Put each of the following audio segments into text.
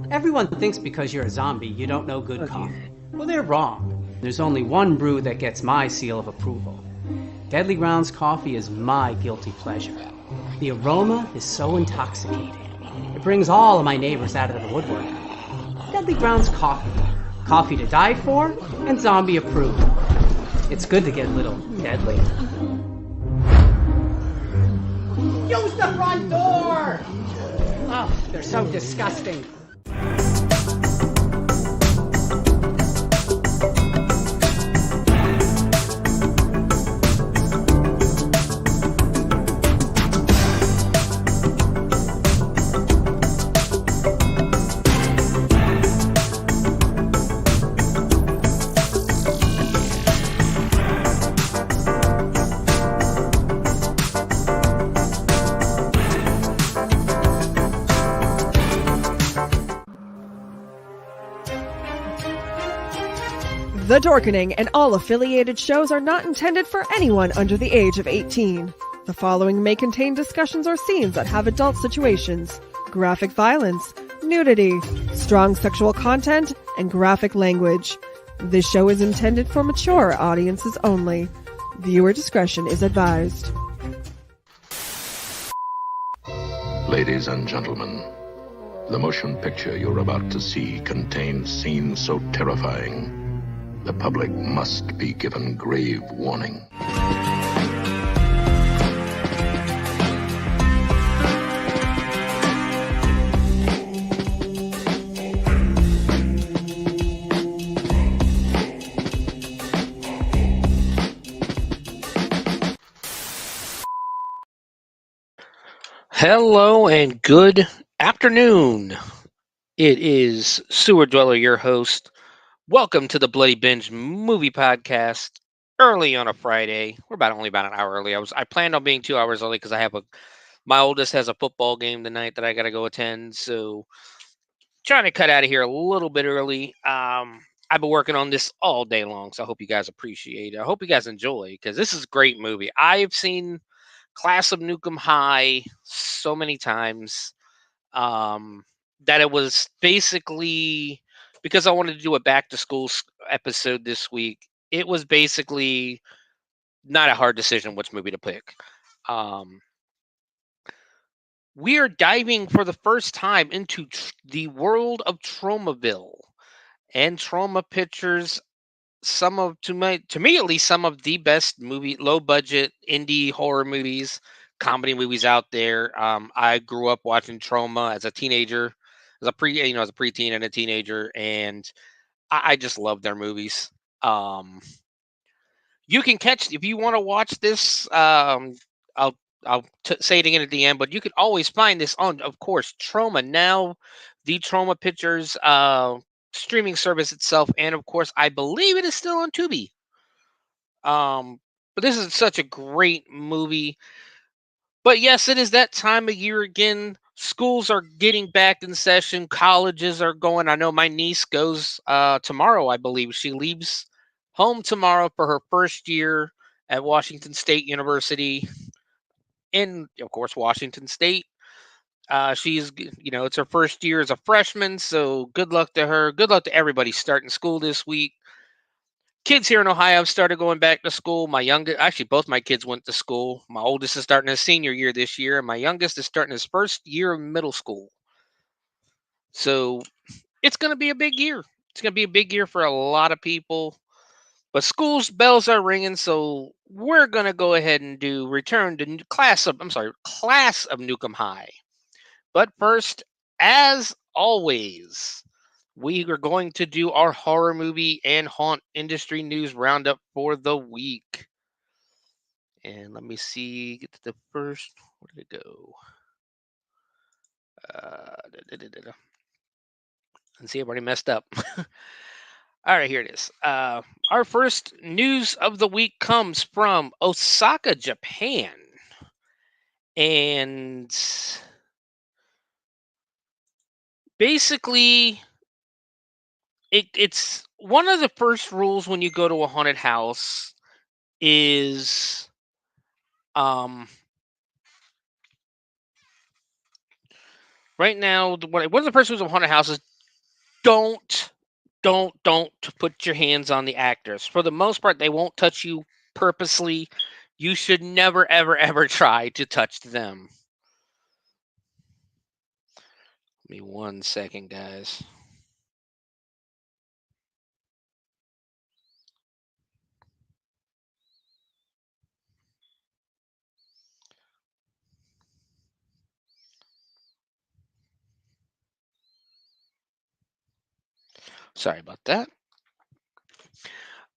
Everyone thinks because you're a zombie, you don't know good coffee. Well, they're wrong. There's only one brew that gets my seal of approval. Deadly Grounds coffee is my guilty pleasure. The aroma is so intoxicating. It brings all of my neighbors out of the woodwork. Deadly Grounds coffee. Coffee to die for and zombie approved. It's good to get a little deadly. Use the front door! Oh, they're so disgusting. The Dorkening and all affiliated shows are not intended for anyone under the age of 18. The following may contain discussions or scenes that have adult situations, graphic violence, nudity, strong sexual content, and graphic language. This show is intended for mature audiences only. Viewer discretion is advised. Ladies and gentlemen, the motion picture you're about to see contains scenes so terrifying, the public must be given grave warning. Hello and good afternoon. It is Sewer Dweller, your host. Welcome to the Bloody Binge Movie Podcast. Early on a Friday, we're only about an hour early. I planned on being 2 hours early because my oldest has a football game tonight that I got to go attend. So trying to cut out of here a little bit early. I've been working on this all day long, so I hope you guys appreciate it. I hope you guys enjoy because this is a great movie. I've seen Class of Nuke 'Em High so many times that it was basically because I wanted to do a back to school episode this week. It was basically not a hard decision which movie to pick. We are diving for the first time into the world of Tromaville and Trauma Pictures. To me at least, some of the best low budget indie horror movies, comedy movies out there. I grew up watching Trauma as a teenager, as a preteen and a teenager, and I just love their movies. You can catch if you want to watch this. I'll say it again at the end, but you can always find this on, of course, Trauma Now, the Trauma Pictures streaming service itself, and of course, I believe it is still on Tubi. But this is such a great movie. But yes, it is that time of year again. Schools are getting back in session. Colleges are going. I know my niece goes tomorrow, I believe. She leaves home tomorrow for her first year at Washington State University in, of course, Washington State. It's her first year as a freshman, so good luck to her. Good luck to everybody starting school this week. Kids here in Ohio have started going back to school. Actually, both my kids went to school. My oldest is starting his senior year this year, and my youngest is starting his first year of middle school. So it's going to be a big year. It's going to be a big year for a lot of people. But school's bells are ringing, so we're going to go ahead and return to Class of Nuke 'Em High. But first, as always, we are going to do our horror movie and haunt industry news roundup for the week. And let me see, get to the first, where did it go? And see, I've already messed up. All right, here it is. Our first news of the week comes from Osaka, Japan. And basically, it's one of the first rules when you go to a haunted house is Right now, one of the principles of haunted houses: don't don't put your hands on the actors. For the most part, they won't touch you purposely. You should never, ever, ever try to touch them. Give me 1 second, guys. Sorry about that.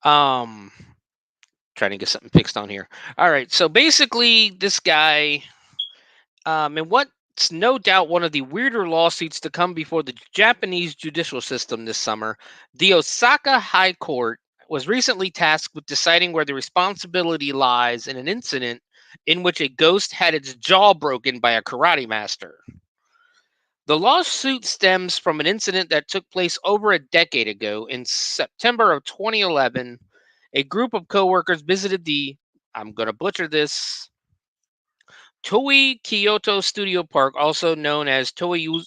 Um, Trying to get something fixed on here. All right, so basically, this guy, and what's no doubt one of the weirder lawsuits to come before the Japanese judicial system this summer, the Osaka High Court was recently tasked with deciding where the responsibility lies in an incident in which a ghost had its jaw broken by a karate master. The lawsuit stems from an incident that took place over a decade ago. In September of 2011, a group of coworkers visited the, I'm going to butcher this, Toei Kyoto Studio Park, also known as Toei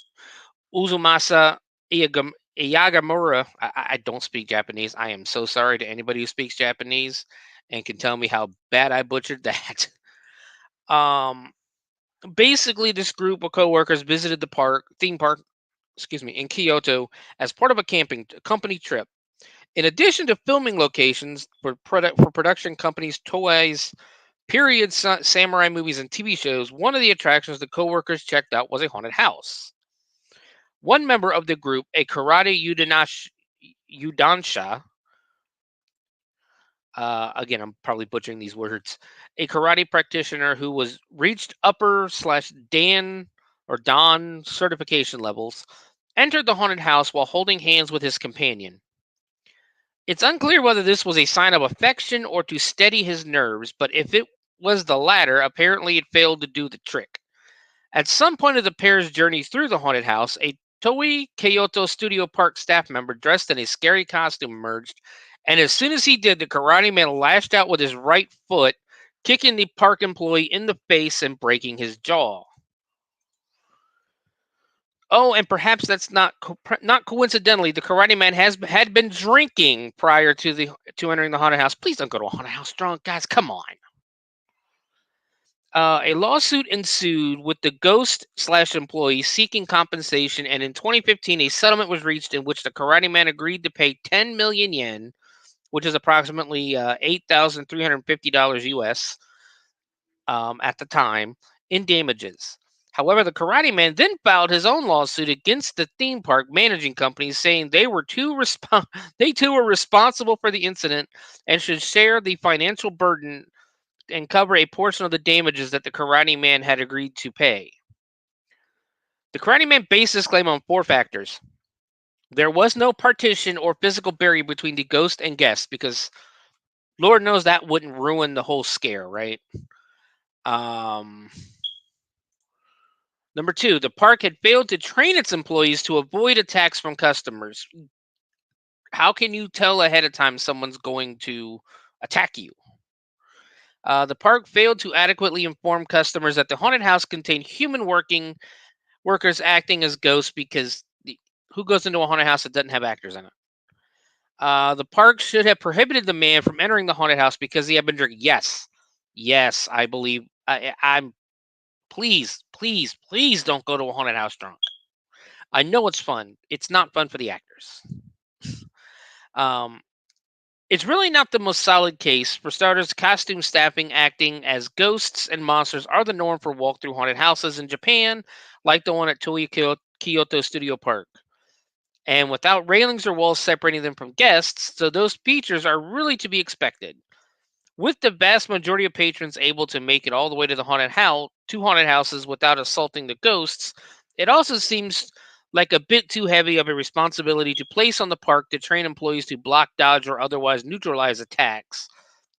Uzumasa Iyagamura. I don't speak Japanese. I am so sorry to anybody who speaks Japanese and can tell me how bad I butchered that. um, Basically, this group of coworkers visited the theme park, in Kyoto as part of a camping company trip. In addition to filming locations for production companies Toei's period samurai movies and TV shows, one of the attractions the coworkers checked out was a haunted house. One member of the group, a karate Yudansha, again, I'm probably butchering these words, a karate practitioner who was reached upper slash Dan or Dan certification levels, entered the haunted house while holding hands with his companion. It's unclear whether this was a sign of affection or to steady his nerves, but if it was the latter, apparently it failed to do the trick. At some point of the pair's journey through the haunted house, a Toei Kyoto Studio Park staff member dressed in a scary costume emerged, and as soon as he did, the karate man lashed out with his right foot, kicking the park employee in the face and breaking his jaw. Oh, and perhaps that's not coincidentally, the karate man had been drinking prior to entering the haunted house. Please don't go to a haunted house drunk, guys. Come on. A lawsuit ensued with the ghost slash employee seeking compensation, and in 2015, a settlement was reached in which the karate man agreed to pay 10 million yen, which is approximately $8,350 US at the time, in damages. However, the karate man then filed his own lawsuit against the theme park managing companies, saying they too were responsible for the incident and should share the financial burden and cover a portion of the damages that the karate man had agreed to pay. The karate man based his claim on 4 factors. There was no partition or physical barrier between the ghost and guests, because Lord knows that wouldn't ruin the whole scare, right? Um, Number 2, the park had failed to train its employees to avoid attacks from customers. How can you tell ahead of time someone's going to attack you? The park failed to adequately inform customers that the haunted house contained human workers acting as ghosts, because who goes into a haunted house that doesn't have actors in it? The park should have prohibited the man from entering the haunted house because he had been drinking. Yes, I believe. I'm. Please, please, please don't go to a haunted house drunk. I know it's fun. It's not fun for the actors. Um, it's really not the most solid case. For starters, costume staffing acting as ghosts and monsters are the norm for walk-through haunted houses in Japan, like the one at Toei Kyoto Studio Park. And without railings or walls separating them from guests, so those features are really to be expected. With the vast majority of patrons able to make it all the way to the haunted houses without assaulting the ghosts, it also seems like a bit too heavy of a responsibility to place on the park to train employees to block, dodge, or otherwise neutralize attacks,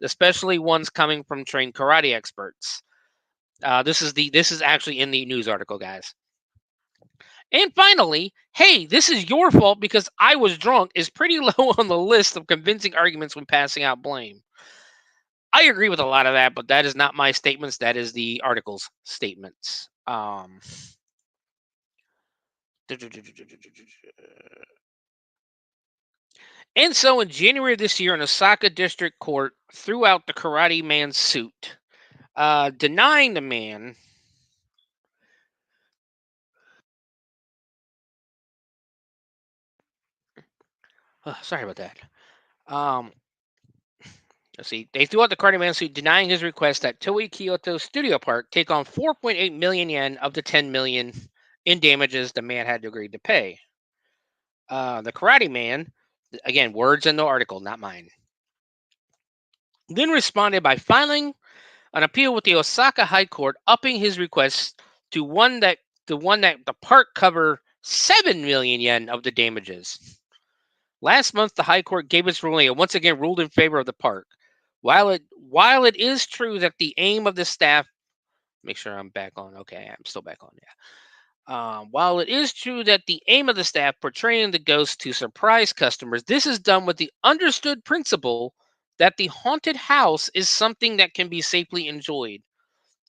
especially ones coming from trained karate experts. This is actually in the news article, guys. And finally, hey, this is your fault because I was drunk is pretty low on the list of convincing arguments when passing out blame. I agree with a lot of that, but that is not my statements. That is the article's statements. And so in January of this year, an Osaka district court threw out the Karate Man's suit, denying the man sorry about that. Um, let's see. They threw out the Karate Man suit, denying his request that Toei Kyoto Studio Park take on 4.8 million yen of the 10 million in damages the man had agreed to pay. The Karate Man, again, words in the article, not mine, then responded by filing an appeal with the Osaka High Court, upping his request to one that the park cover 7 million yen of the damages. Last month, the High Court gave its ruling and once again ruled in favor of the park. While it is true that the aim of the staff, make sure I'm back on. Okay, I'm still back on. Yeah. While it is true that the aim of the staff portraying the ghost to surprise customers, this is done with the understood principle that the haunted house is something that can be safely enjoyed,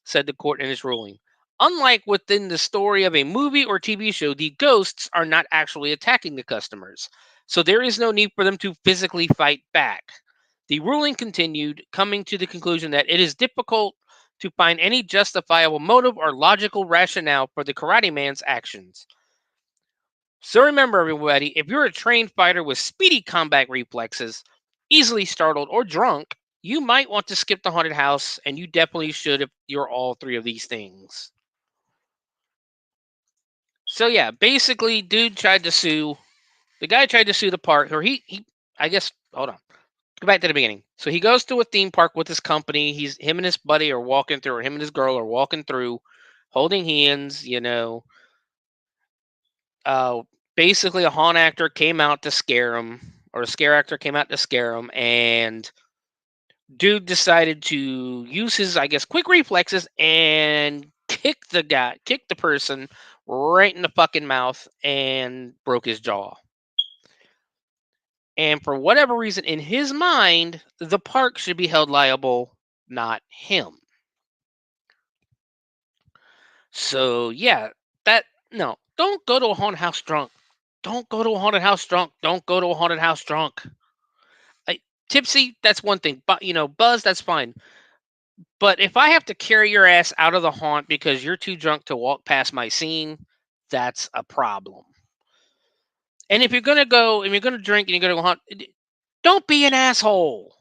said the court in its ruling. Unlike within the story of a movie or TV show, the ghosts are not actually attacking the customers, so there is no need for them to physically fight back. The ruling continued, coming to the conclusion that it is difficult to find any justifiable motive or logical rationale for the Karate Man's actions. So remember, everybody, if you're a trained fighter with speedy combat reflexes, easily startled, or drunk, you might want to skip the haunted house, and you definitely should if you're all three of these things. So yeah, basically, dude tried to sue. The guy tried to sue the park, or he I guess. Hold on, go back to the beginning. So he goes to a theme park with his company. Him and his buddy are walking through, or him and his girl are walking through, holding hands. Uh, basically, a haunt actor came out to scare him, or a scare actor came out to scare him, and dude decided to use his, I guess, quick reflexes and kick the person right in the fucking mouth and broke his jaw. And for whatever reason, in his mind, the park should be held liable, not him. So yeah, that no, don't go to a haunted house drunk. Don't go to a haunted house drunk. Don't go to a haunted house drunk. Tipsy, that's one thing. But buzz, that's fine. But if I have to carry your ass out of the haunt because you're too drunk to walk past my scene, that's a problem. And if you're gonna go and you're gonna drink and you're gonna go haunt, don't be an asshole.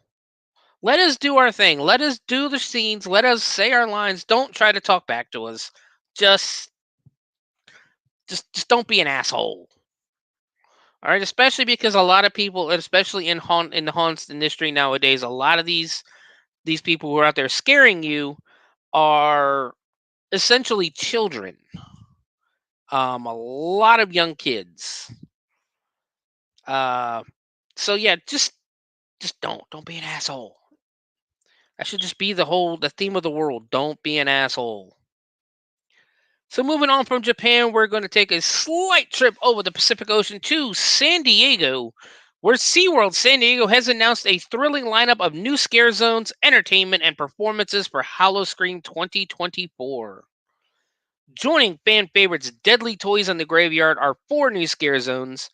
Let us do our thing. Let us do the scenes. Let us say our lines. Don't try to talk back to us. Just don't be an asshole. All right, especially because a lot of people, especially in the haunts industry nowadays, a lot of these people who are out there scaring you are essentially children. A lot of young kids. So yeah, just don't be an asshole. That should just be the theme of the world. Don't be an asshole. So moving on from Japan, we're going to take a slight trip over the Pacific Ocean to San Diego, where SeaWorld San Diego has announced a thrilling lineup of new scare zones, entertainment, and performances for Howl-O-Scream 2024. Joining fan favorites Deadly Toys in the Graveyard are 4 new scare zones: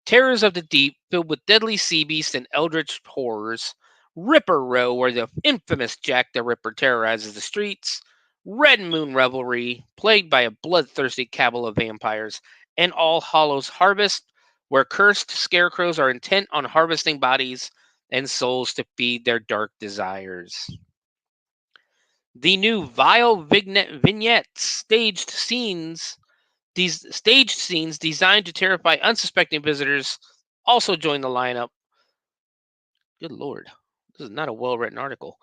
Terrors of the Deep, filled with deadly sea beasts and eldritch horrors; Ripper Row, where the infamous Jack the Ripper terrorizes the streets; Red Moon Revelry, plagued by a bloodthirsty cabal of vampires; and All Hallows Harvest, where cursed scarecrows are intent on harvesting bodies and souls to feed their dark desires. The new Vile vignettes, staged scenes designed to terrify unsuspecting visitors, also join the lineup. Good lord, this is not a well-written article.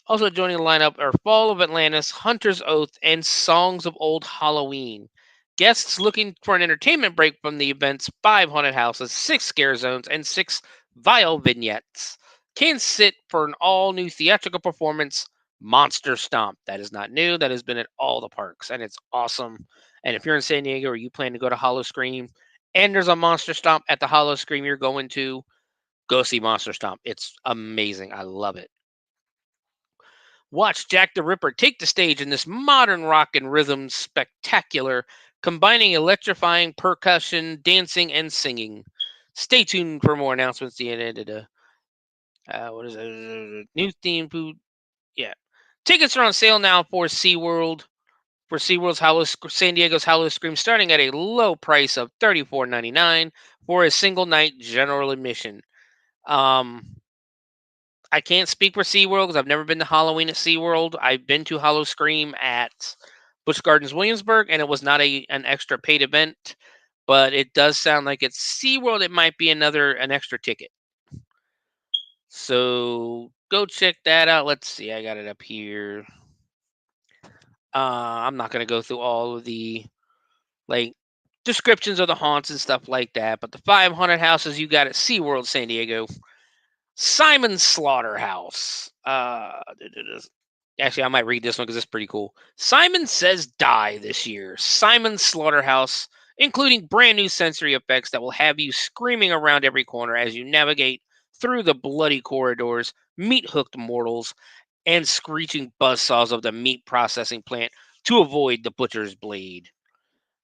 Also joining the lineup are Fall of Atlantis, Hunter's Oath, and Songs of Old Halloween. Guests looking for an entertainment break from the event's 5 haunted houses, 6 scare zones, and 6 Vile vignettes can sit for an all-new theatrical performance, Monster Stomp. That is not new. That has been at all the parks, and it's awesome. And if you're in San Diego or you plan to go to Howl-O-Scream, and there's a Monster Stomp at the Howl-O-Scream you're going to, go see Monster Stomp. It's amazing. I love it. Watch Jack the Ripper take the stage in this modern rock and rhythm spectacular combining electrifying percussion, dancing, and singing. Stay tuned for more announcements. The end of the what is it? New theme food. Yeah, tickets are on sale now for SeaWorld. For SeaWorld's San Diego's Hollow Scream, starting at a low price of $34.99 for a single night general admission. I can't speak for SeaWorld because I've never been to Halloween at SeaWorld. I've been to Hollow Scream at Busch Gardens Williamsburg, and it was not an extra paid event, but it does sound like at SeaWorld it might be an extra ticket. So go check that out. Let's see, I got it up here. I'm not going to go through all of the descriptions of the haunts and stuff like that, but the 5 haunted houses you got at SeaWorld San Diego. Simon's Slaughterhouse. Actually, I might read this one because it's pretty cool. Simon Says Die this year. Simon's Slaughterhouse, including brand new sensory effects that will have you screaming around every corner as you navigate through the bloody corridors, meat-hooked mortals, and screeching buzzsaws of the meat processing plant to avoid the butcher's blade.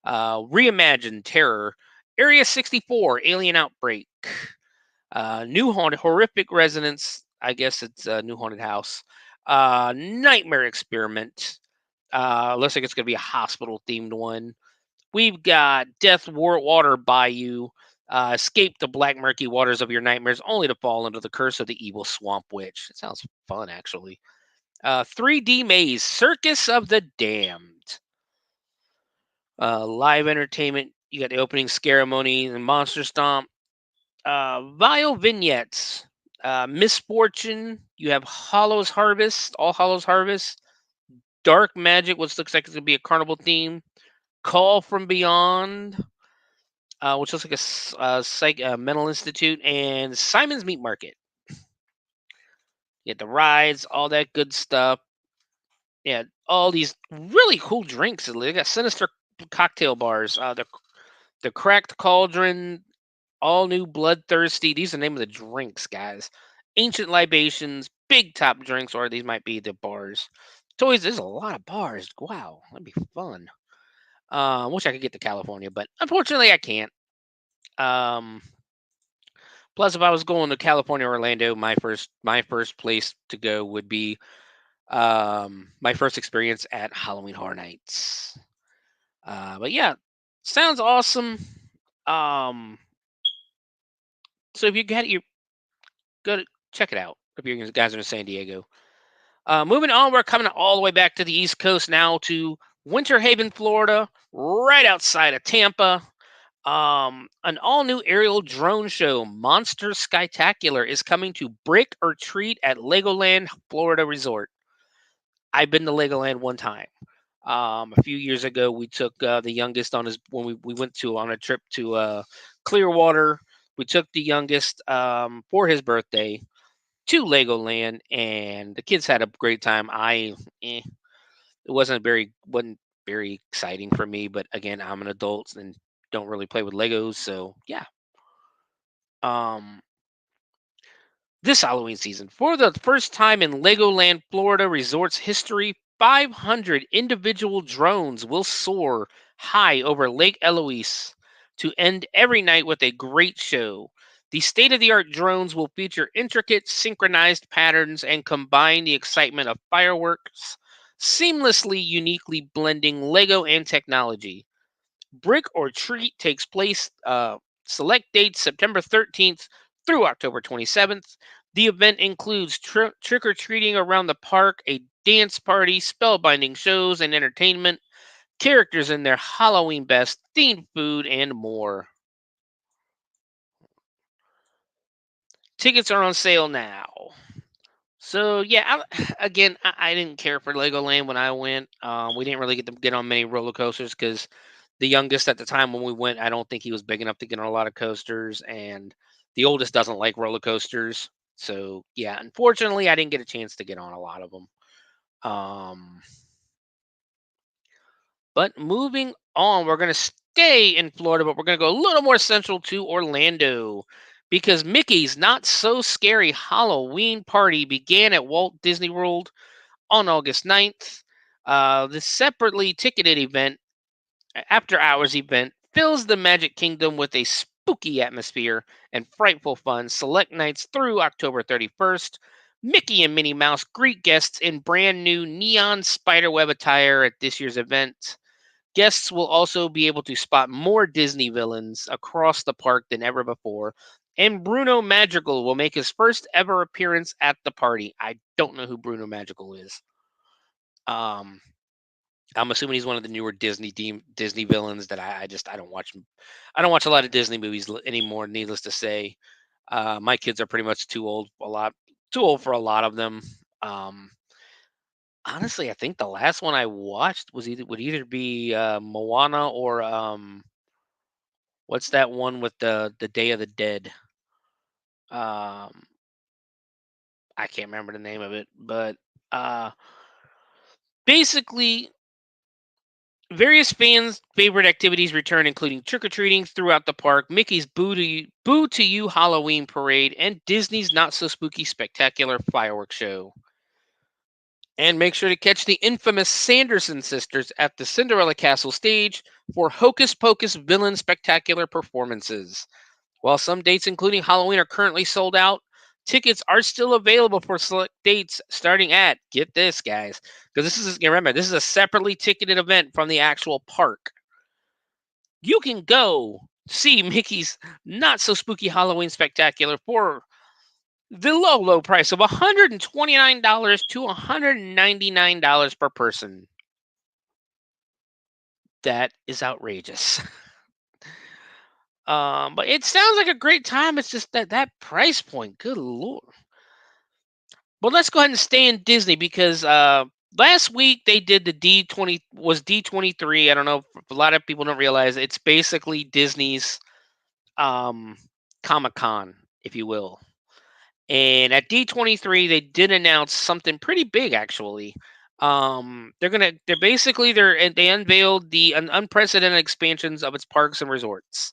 Reimagined Terror. Area 64, Alien Outbreak. New Haunted, Horrific Residence. I guess it's a new haunted house. Nightmare Experiment. Looks like it's going to be a hospital-themed one. We've got Death Water Bayou. Escape the black murky waters of your nightmares only to fall under the curse of the evil swamp witch. It sounds fun, actually. 3D Maze. Circus of the Damned. Live entertainment. You got the opening ceremony and Monster Stomp. Vile vignettes. Misfortune. You have Hallows Harvest. All Hallows Harvest. Dark Magic, which looks like it's going to be a carnival theme. Call from Beyond, which looks like a mental institute. And Simon's Meat Market. You get the rides, all that good stuff. Yeah, all these really cool drinks. They got sinister cocktail bars. The Cracked Cauldron, all new Bloodthirsty. These are the name of the drinks, guys. Ancient Libations, Big Top Drinks, or these might be the bars. Toys, there's a lot of bars. Wow, that'd be fun. Wish I could get to California, but unfortunately I can't. Plus, if I was going to California or Orlando, my first place to go would be my first experience at Halloween Horror Nights. But yeah, sounds awesome. So if you go to check it out if you guys are in San Diego. Moving on, we're coming all the way back to the East Coast now to Winter Haven, Florida, right outside of Tampa. An all-new aerial drone show, Monster Skytacular, is coming to Brick or Treat at Legoland Florida Resort. I've been to Legoland one time. A few years ago, we took the youngest when we went on a trip to Clearwater. We took the youngest for his birthday to Legoland, and the kids had a great time. It wasn't very exciting for me, but again, I'm an adult and don't really play with Legos, so yeah. This Halloween season, for the first time in Legoland Florida Resort's history, 500 individual drones will soar high over Lake Eloise to end every night with a great show. The state-of-the-art drones will feature intricate, synchronized patterns and combine the excitement of fireworks, seamlessly, uniquely blending Lego and technology. Brick or Treat takes place select dates September 13th through October 27th. The event includes trick-or-treating around the park, a dance party, spellbinding shows and entertainment, characters in their Halloween best, themed food, and more. Tickets are on sale now. So yeah, I didn't care for Legoland when I went. We didn't really get on many roller coasters because the youngest at the time when we went, I don't think he was big enough to get on a lot of coasters, and the oldest doesn't like roller coasters. So yeah, unfortunately, I didn't get a chance to get on a lot of them. But moving on, we're going to stay in Florida, but we're going to go a little more central to Orlando because Mickey's Not So Scary Halloween Party began at Walt Disney World on August 9th. The separately ticketed event after hours event fills the Magic Kingdom with a spooky atmosphere and frightful fun. Select nights through October 31st. Mickey and Minnie Mouse greet guests in brand new neon spiderweb attire at this year's event. Guests will also be able to spot more Disney villains across the park than ever before. And Bruno Magical will make his first ever appearance at the party. I don't know who Bruno Magical is. I'm assuming he's one of the newer Disney villains that I don't watch. I don't watch a lot of Disney movies anymore. Needless to say, my kids are pretty much too old for a lot of them. Um, Honestly, I think the last one I watched would either be Moana or what's that one with the Day of the Dead? Um, I can't remember the name of it, but uh, basically, various fans' favorite activities return, including trick or treating throughout the park, Mickey's Boo to You Halloween parade, and Disney's Not So Spooky Spectacular fireworks show. And make sure to catch the infamous Sanderson sisters at the Cinderella Castle stage for Hocus Pocus villain spectacular performances. While some dates, including Halloween, are currently sold out, tickets are still available for select dates starting at, get this, guys, because remember, this is a separately ticketed event from the actual park. You can go see Mickey's Not So Spooky Halloween Spectacular for the low price of $129 to $199 per person. That is outrageous. But it sounds like a great time. It's just that price point. Good lord. But let's go ahead and stay in Disney because last week they did the D23. I don't know if a lot of people don't realize it's basically Disney's Comic-Con, if you will. And at D23 they did announce something pretty big actually. They unveiled the unprecedented expansions of its parks and resorts.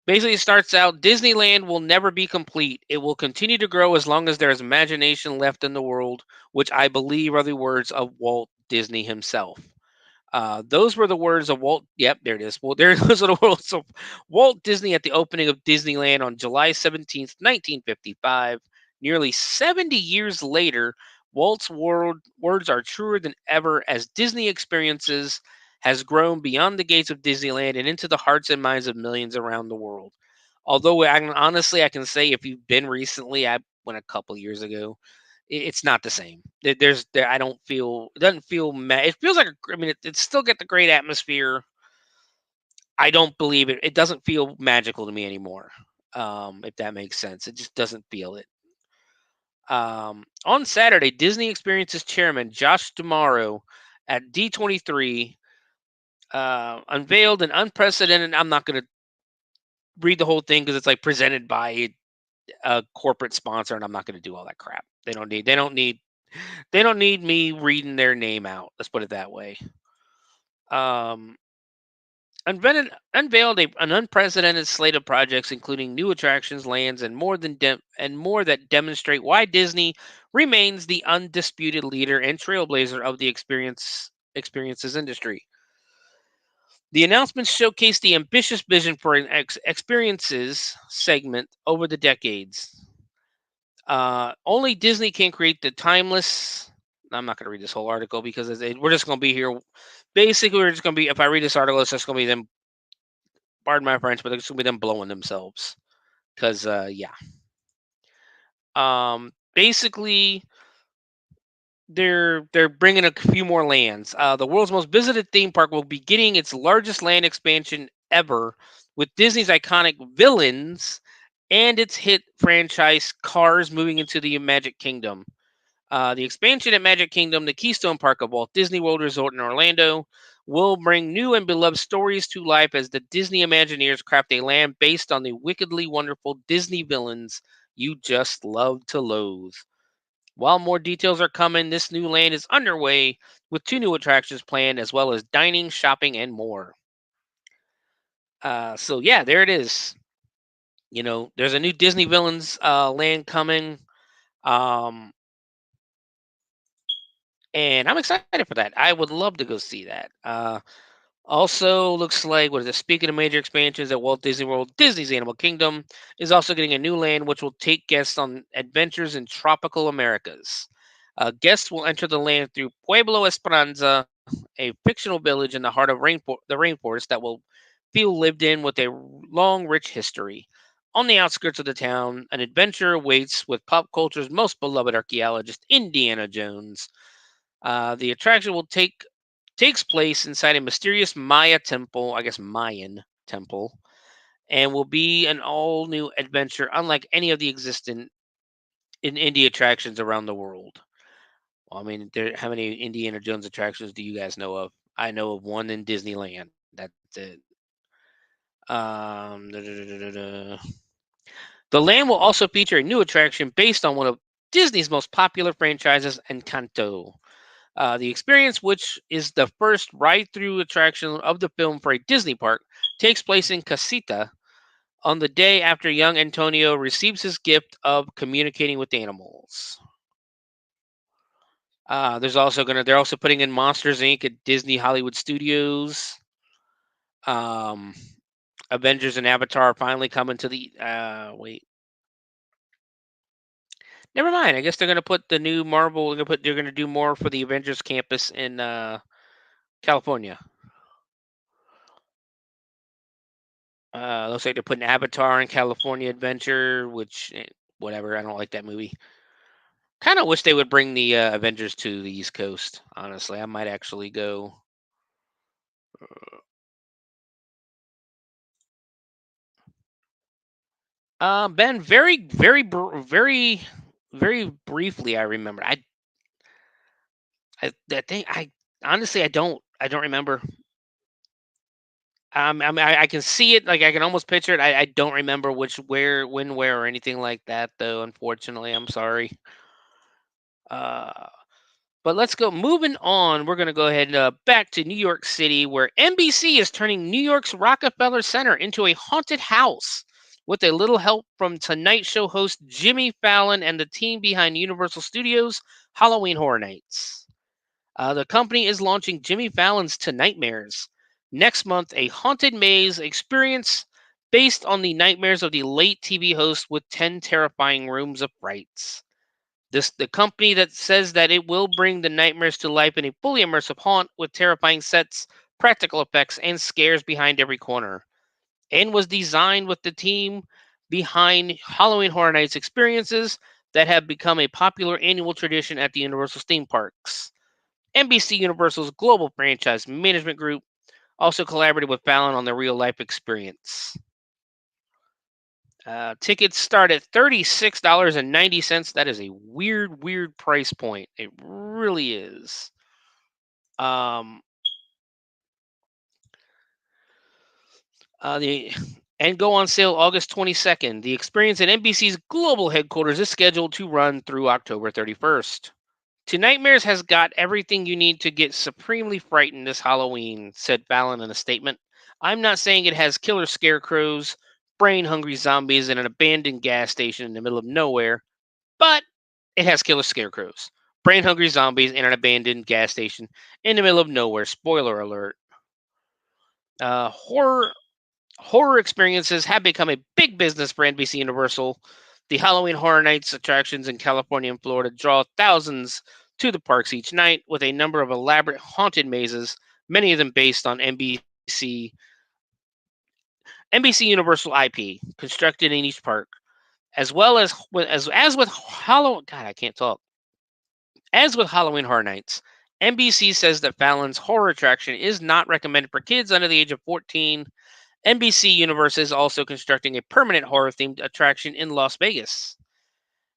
Basically, it starts out Disneyland will never be complete. It will continue to grow as long as there is imagination left in the world, which I believe are the words of Walt Disney himself. Those were the words of Walt. Yep, there it is. Well, those are the words of Walt Disney at the opening of Disneyland on July 17th, 1955. Nearly 70 years later, Walt's words are truer than ever as Disney Experiences has grown beyond the gates of Disneyland and into the hearts and minds of millions around the world. Although I can say if you've been recently, I went a couple years ago. It's not the same. I don't feel. It doesn't feel. It feels like. I mean, it still get the great atmosphere. I don't believe it. It doesn't feel magical to me anymore. If that makes sense, it just doesn't feel it. On Saturday, Disney Experiences chairman Josh D'Amaro at D23 unveiled an unprecedented. I'm not going to read the whole thing because it's like presented by a corporate sponsor, and I'm not going to do all that crap. They don't need me reading their name out. Let's put it that way. Unveiled an unprecedented slate of projects, including new attractions, lands, and more that demonstrate why Disney remains the undisputed leader and trailblazer of the experiences industry. The announcements showcase the ambitious vision for an experiences segment over the decades. Only Disney can create the timeless. I'm not going to read this whole article because we're just going to be here. Basically, we're just going to be. If I read this article, it's just going to be them. Pardon my French, but it's going to be them blowing themselves. Because yeah. Basically, they're bringing a few more lands. The world's most visited theme park will be getting its largest land expansion ever, with Disney's iconic villains and its hit franchise Cars moving into the Magic Kingdom. The expansion at Magic Kingdom, the Keystone Park of Walt Disney World Resort in Orlando, will bring new and beloved stories to life as the Disney Imagineers craft a land based on the wickedly wonderful Disney villains you just love to loathe. While more details are coming, this new land is underway with 2 new attractions planned, as well as dining, shopping, and more. So yeah, there it is. There's a new Disney villains land coming. and I'm excited for that. I would love to go see that. Also, looks like, what is it? Speaking of major expansions at Walt Disney World, Disney's Animal Kingdom is also getting a new land which will take guests on adventures in tropical Americas. Guests will enter the land through Pueblo Esperanza, a fictional village in the heart of the rainforest that will feel lived in with a long, rich history. On the outskirts of the town, an adventure awaits with pop culture's most beloved archaeologist, Indiana Jones. The attraction takes place inside a mysterious Maya temple, I guess Mayan temple, and will be an all new adventure, unlike any of the existing in indie attractions around the world. Well, I mean, how many Indiana Jones attractions do you guys know of? I know of one in Disneyland. That's it. Da, da, da, da, da, da. The land will also feature a new attraction based on one of Disney's most popular franchises, Encanto. The experience, which is the first ride-through attraction of the film for a Disney park, takes place in Casita on the day after young Antonio receives his gift of communicating with animals. They're also putting in Monsters Inc. at Disney Hollywood Studios. Um, Avengers and Avatar are finally coming to the. Wait, never mind. I guess they're gonna put the new Marvel. They're gonna do more for the Avengers campus in California. Looks like they're putting Avatar in California Adventure, which whatever. I don't like that movie. Kind of wish they would bring the Avengers to the East Coast. Honestly, I might actually go. Ben, very briefly, I remember. I think I honestly I don't remember. I can see it, like I can almost picture it. I don't remember where, or anything like that, though. Unfortunately, I'm sorry. Uh, but let's go. Moving on, we're gonna go ahead and back to New York City, where NBC is turning New York's Rockefeller Center into a haunted house, with a little help from Tonight Show host Jimmy Fallon and the team behind Universal Studios' Halloween Horror Nights. The company is launching Jimmy Fallon's To Nightmares next month, a haunted maze experience based on the nightmares of the late TV host with 10 terrifying rooms of frights. The company that says that it will bring the nightmares to life in a fully immersive haunt with terrifying sets, practical effects, and scares behind every corner, and was designed with the team behind Halloween Horror Nights experiences that have become a popular annual tradition at the Universal theme parks. NBC Universal's global franchise management group also collaborated with Fallon on the real life experience. Tickets start at $36.90. That is a weird price point. It really is. Um, the and go on sale August 22nd. The experience at NBC's global headquarters is scheduled to run through October 31st. To Nightmares has got everything you need to get supremely frightened this Halloween, said Fallon in a statement. I'm not saying it has killer scarecrows, brain hungry zombies, and an abandoned gas station in the middle of nowhere, but it has killer scarecrows, brain hungry zombies, and an abandoned gas station in the middle of nowhere. Spoiler alert. Horror experiences have become a big business for NBC Universal. The Halloween Horror Nights attractions in California and Florida draw thousands to the parks each night, with a number of elaborate haunted mazes, many of them based on NBC Universal IP, constructed in each park, as well as with Halloween. God, I can't talk. As with Halloween Horror Nights, NBC says that Fallon's horror attraction is not recommended for kids under the age of 14. NBC Universal is also constructing a permanent horror themed attraction in Las Vegas.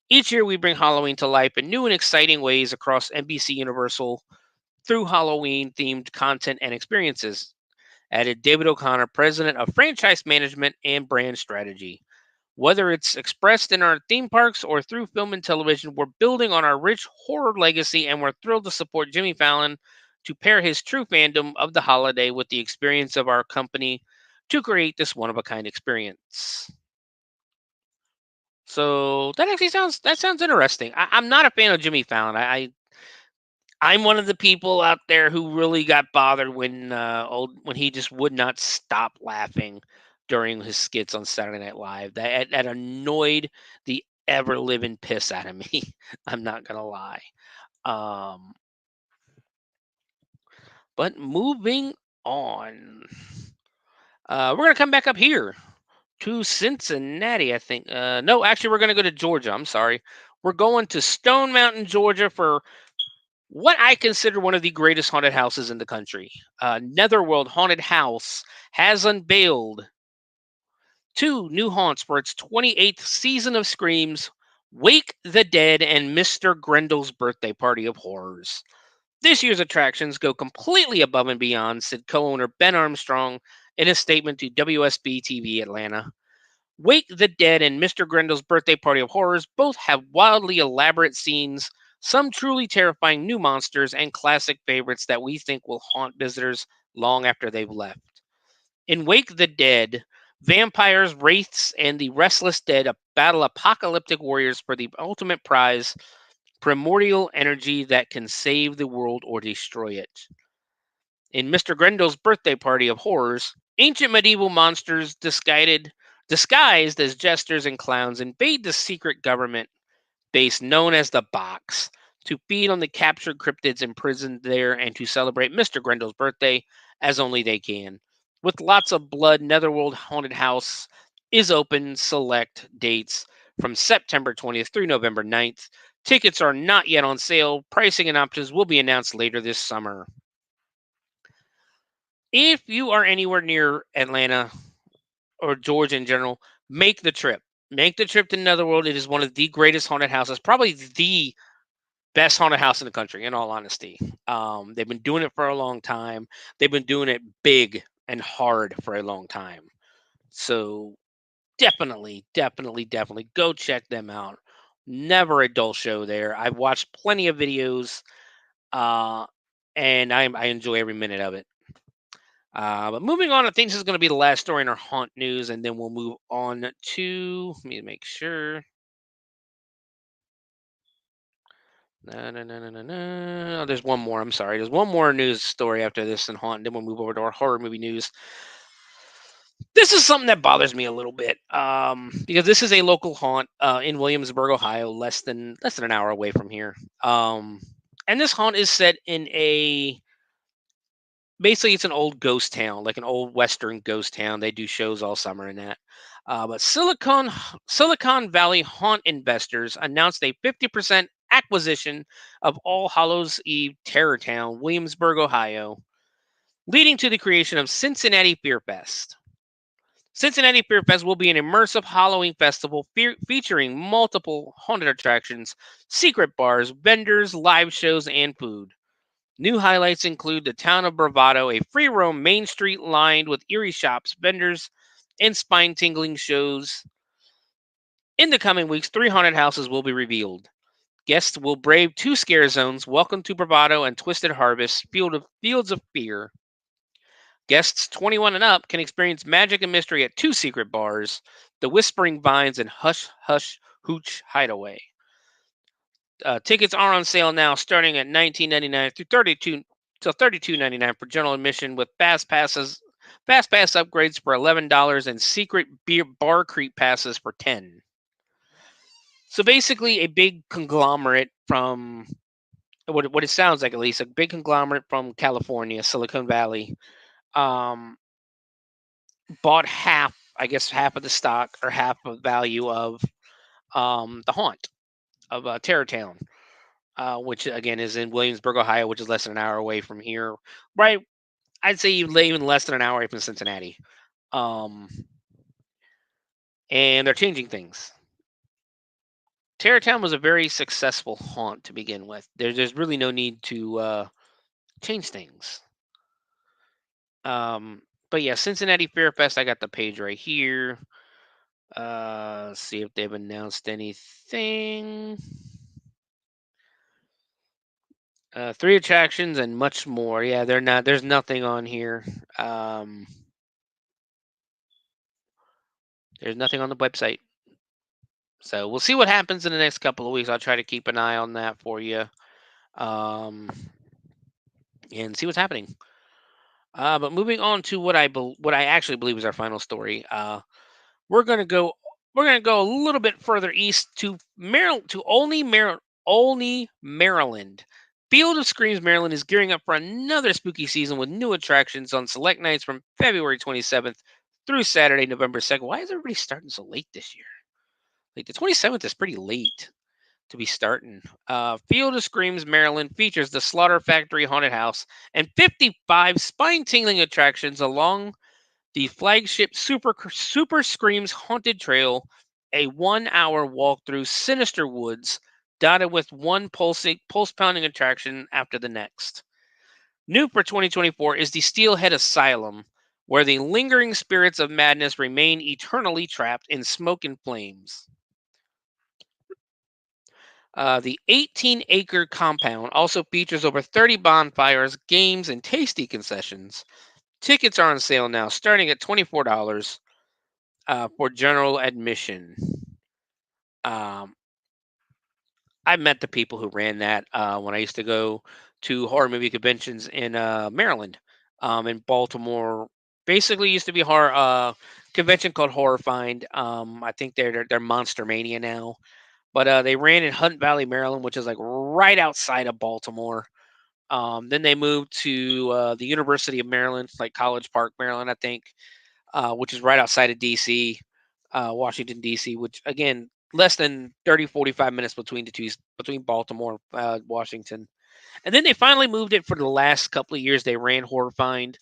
Each year, we bring Halloween to life in new and exciting ways across NBC Universal through Halloween themed content and experiences, added David O'Connor, president of franchise management and brand strategy. Whether it's expressed in our theme parks or through film and television, we're building on our rich horror legacy, and we're thrilled to support Jimmy Fallon to pair his true fandom of the holiday with the experience of our company to create this one-of-a-kind experience. So that actually sounds interesting. I'm not a fan of Jimmy Fallon. I'm one of the people out there who really got bothered when he just would not stop laughing during his skits on Saturday Night Live. That annoyed the ever living piss out of me. I'm not gonna lie. Um, but moving on, we're gonna come back up here to Cincinnati. I think. No, actually, we're gonna go to Georgia. I'm sorry. We're going to Stone Mountain, Georgia, for what I consider one of the greatest haunted houses in the country. Netherworld Haunted House has unveiled two new haunts for its 28th season of Screams: Wake the Dead and Mr. Grendel's Birthday Party of Horrors. This year's attractions go completely above and beyond, said co-owner Ben Armstrong in a statement to WSB TV Atlanta. Wake the Dead and Mr. Grendel's Birthday Party of Horrors both have wildly elaborate scenes, some truly terrifying new monsters, and classic favorites that we think will haunt visitors long after they've left. In Wake the Dead, vampires, wraiths, and the restless dead battle apocalyptic warriors for the ultimate prize: primordial energy that can save the world or destroy it. In Mr. Grendel's Birthday Party of Horrors, ancient medieval monsters disguised as jesters and clowns invade the secret government base known as the Box to feed on the captured cryptids imprisoned there and to celebrate Mr. Grendel's birthday as only they can. With lots of blood, Netherworld Haunted House is open select dates from September 20th through November 9th. Tickets are not yet on sale. Pricing and options will be announced later this summer. If you are anywhere near Atlanta or Georgia in general, make the trip. Make the trip to Netherworld. It is one of the greatest haunted houses, probably the best haunted house in the country, in all honesty. They've been doing it for a long time. They've been doing it big and hard for a long time. So definitely go check them out. Never a dull show there. I've watched plenty of videos, and I enjoy every minute of it. But moving on, I think this is going to be the last story in our haunt news, and then we'll move on to. Let me make sure. No. There's one more. I'm sorry. There's one more news story after this in haunt. Then we'll move over to our horror movie news. This is something that bothers me a little bit, because this is a local haunt in Williamsburg, Ohio, less than an hour away from here. And this haunt is set in basically it's an old ghost town, like an old western ghost town. They do shows all summer in that. But Silicon Valley haunt investors announced a 50% acquisition of All Hallows Eve Terror Town, Williamsburg, Ohio, leading to the creation of Cincinnati Fear Fest. Cincinnati Fear Fest will be an immersive Halloween festival featuring multiple haunted attractions, secret bars, vendors, live shows, and food. New highlights include the town of Bravado, a free roam main street lined with eerie shops, vendors, and spine tingling shows. In the coming weeks, 3 haunted houses will be revealed. Guests will brave 2 scare zones: Welcome to Bravado and Twisted Harvest, Fields of Fear. Guests 21 and up can experience magic and mystery at 2 secret bars: the Whispering Vines and Hush Hush Hooch Hideaway. Tickets are on sale now, starting at $19.99 through $32.99 for general admission, with fast pass upgrades for $11 and secret bar creep passes for $10. So basically, a big conglomerate from what it sounds like, at least a big conglomerate from California, Silicon Valley, bought half of the stock or half of the value of the haunt of Terror Town. Which again is in Williamsburg, Ohio, which is less than an hour away from here. Right, I'd say even less than an hour away from Cincinnati. And they're changing things. Terror Town was a very successful haunt to begin with. There's really no need to change things. But yeah, Cincinnati Fear Fest. I got the page right here. Let's see if they've announced anything. 3 attractions and much more. Yeah, they're not. There's nothing on here. There's nothing on the website. So we'll see what happens in the next couple of weeks. I'll try to keep an eye on that for you. um, and see what's happening. But moving on to what I actually believe is our final story. We're gonna go we're gonna go a little bit further east to Maryland, to Olney, Maryland. Field of Screams, Maryland is gearing up for another spooky season with new attractions on select nights from February 27th through Saturday, November 2nd. Why is everybody starting so late this year? Like the 27th is pretty late to be starting. Field of Screams, Maryland features the Slaughter Factory Haunted House and 55 spine-tingling attractions along the flagship Super Screams Haunted Trail, a 1-hour walk through sinister woods, dotted with one pulse-pounding attraction after the next. New for 2024 is the Steelhead Asylum, where the lingering spirits of madness remain eternally trapped in smoke and flames. The 18-acre compound also features over 30 bonfires, games, and tasty concessions. Tickets are on sale now, starting at $24 for general admission. Um, I met the people who ran that when I used to go to horror movie conventions in Maryland, in Baltimore. Basically, used to be a horror convention called Horror Find. I think they're Monster Mania now, but they ran in Hunt Valley, Maryland, which is like right outside of Baltimore. Then they moved to the University of Maryland, like College Park, Maryland, I think, which is right outside of DC, Washington, DC, which again, less than 30, 45 minutes between the two, between Baltimore, Washington. And then they finally moved it for the last couple of years. They ran Horror Find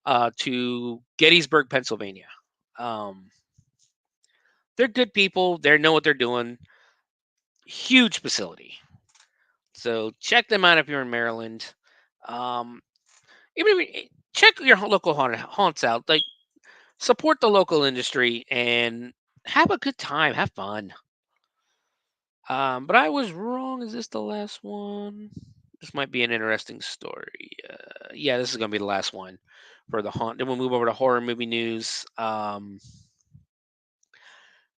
to Gettysburg, Pennsylvania. Um, they're good people. They know what they're doing. Huge facility. So check them out if you're in Maryland. Um, even if check your local haunts out. Like support the local industry and have a good time, have fun. But I was wrong. Is this the last one? This might be an interesting story. Yeah, this is gonna be the last one for the haunt. Then we'll move over to horror movie news.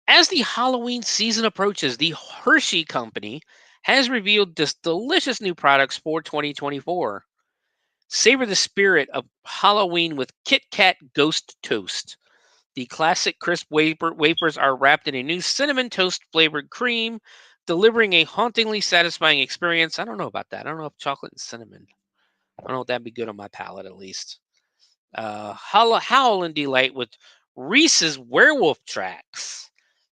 As the Halloween season approaches, the Hershey Company has revealed this delicious new products for 2024. Savor the spirit of Halloween with Kit Kat Ghost Toast. The classic crisp wafers are wrapped in a new cinnamon toast flavored cream, delivering a hauntingly satisfying experience. I don't know about that. I don't know if chocolate and cinnamon. I don't know if that'd be good on my palate at least. Howl and Delight with Reese's Werewolf Tracks,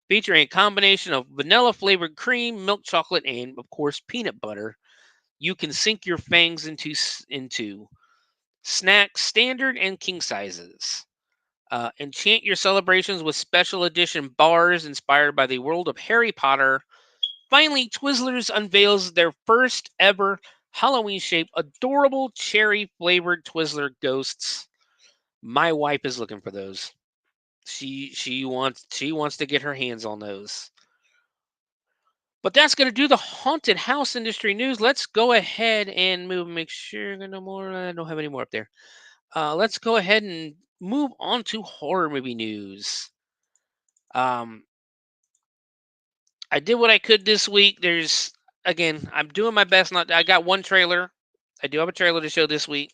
featuring a combination of vanilla flavored cream, milk chocolate, and of course peanut butter. You can sink your fangs into snacks standard and king sizes. Enchant your celebrations with special edition bars inspired by the world of Harry Potter. Finally, Twizzlers unveils their first ever Halloween shaped, adorable cherry flavored Twizzler ghosts. My wife is looking for those. She wants to get her hands on those. But that's gonna do the haunted house industry news. Let's go ahead and move. Make sure no more. I don't have any more up there. Let's go ahead and move on to horror movie news. Um, I did what I could this week. I'm doing my best. Not, I got one trailer. I do have a trailer to show this week,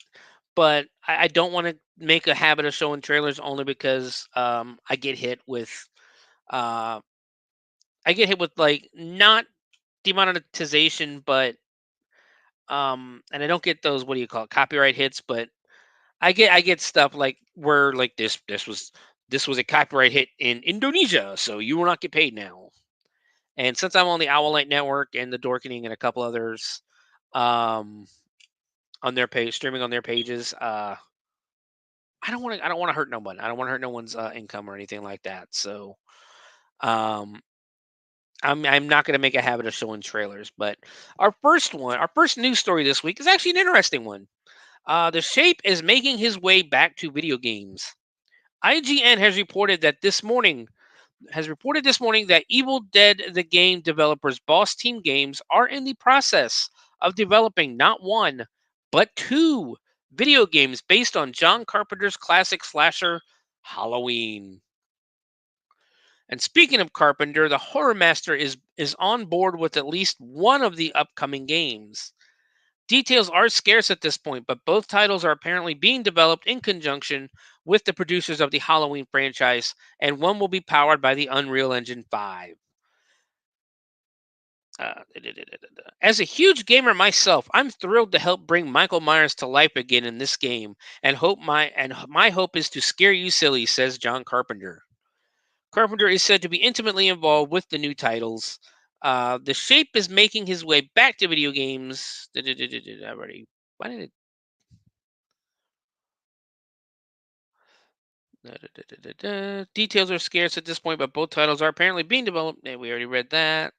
but I don't want to make a habit of showing trailers only because uh, I get hit with like not demonetization, but and I don't get those, what do you call it, copyright hits, but I get stuff like where like this was a copyright hit in Indonesia, so you will not get paid now. And since I'm on the Owlite Network and the Dorkening and a couple others, um, on their page, streaming on their pages, I don't want to hurt no one. I don't want to hurt no one's income or anything like that. So, um, I'm not going to make a habit of showing trailers. But our first news story this week is actually an interesting one. The Shape is making his way back to video games. IGN has reported this morning that Evil Dead the game developers Boss Team Games are in the process of developing not one, but two video games based on John Carpenter's classic slasher Halloween. And speaking of Carpenter, the Horror Master is on board with at least one of the upcoming games. Details are scarce at this point, but both titles are apparently being developed in conjunction with the producers of the Halloween franchise, and one will be powered by the Unreal Engine 5. As a huge gamer myself, I'm thrilled to help bring Michael Myers to life again in this game, and my hope is to scare you silly, says John Carpenter. Carpenter is said to be intimately involved with the new titles. The Shape is making his way back to video games. I already. Why did it? Details are scarce at this point, but both titles are apparently being developed. We already read that.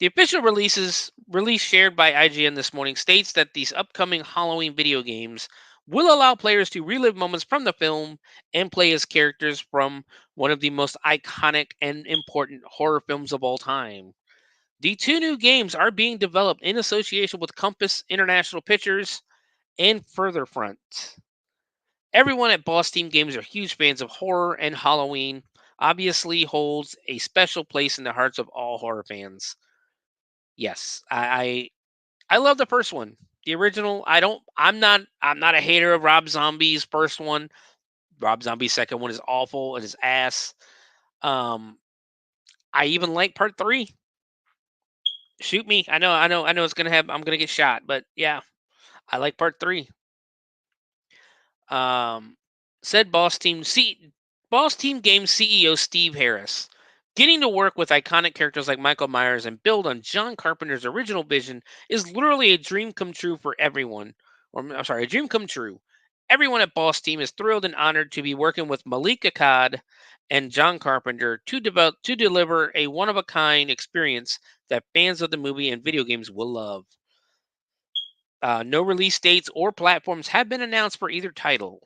The official release shared by IGN this morning states that these upcoming Halloween video games will allow players to relive moments from the film and play as characters from one of the most iconic and important horror films of all time. The two new games are being developed in association with Compass International Pictures and Furtherfront. Everyone at Boss Team Games are huge fans of horror, and Halloween obviously holds a special place in the hearts of all horror fans. Yes, I love the first one. The original, I'm not a hater of Rob Zombie's first one. Rob Zombie's second one is awful. It is ass. Um I even like part 3. Shoot me. I know I'm gonna get shot, but yeah, I like part 3. Um said Boss Team Games CEO Steve Harris. Getting to work with iconic characters like Michael Myers and build on John Carpenter's original vision is literally a dream come true for everyone. I'm sorry, a dream come true. Everyone at Boss Team is thrilled and honored to be working with Malik Akkad and John Carpenter to deliver a one of a kind experience that fans of the movie and video games will love. No release dates or platforms have been announced for either title.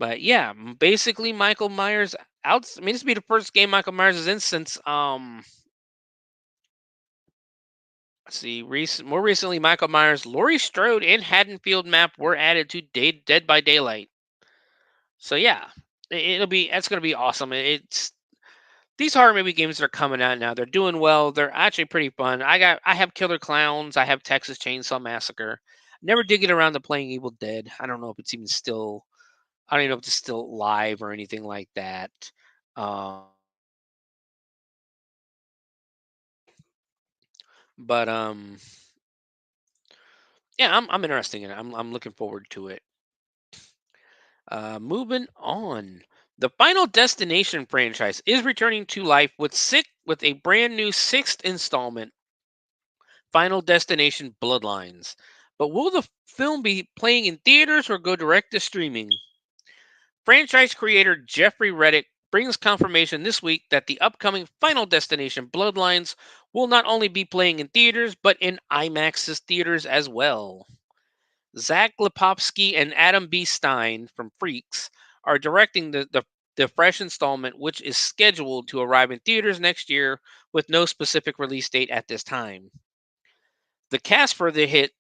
But yeah, basically Michael Myers out. I mean, this will be the first game Michael Myers is in since let's see, more recently Michael Myers, Laurie Strode, and Haddonfield map were added to Dead by Daylight. So yeah, that's gonna be awesome. It's these horror movie games that are coming out now. They're doing well. They're actually pretty fun. I have Killer Clowns. I have Texas Chainsaw Massacre. Never did get around to playing Evil Dead. I don't know if it's even still. I don't even know if it's still live or anything like that. Um, but yeah, I'm interested in it. I'm looking forward to it. Moving on. The Final Destination franchise is returning to life with a brand new sixth installment, Final Destination Bloodlines. But will the film be playing in theaters or go direct to streaming? Franchise creator Jeffrey Reddick brings confirmation this week that the upcoming Final Destination Bloodlines will not only be playing in theaters, but in IMAX's theaters as well. Zach Lipovsky and Adam B. Stein from Freaks are directing the fresh installment, which is scheduled to arrive in theaters next year with no specific release date at this time. The cast for the hit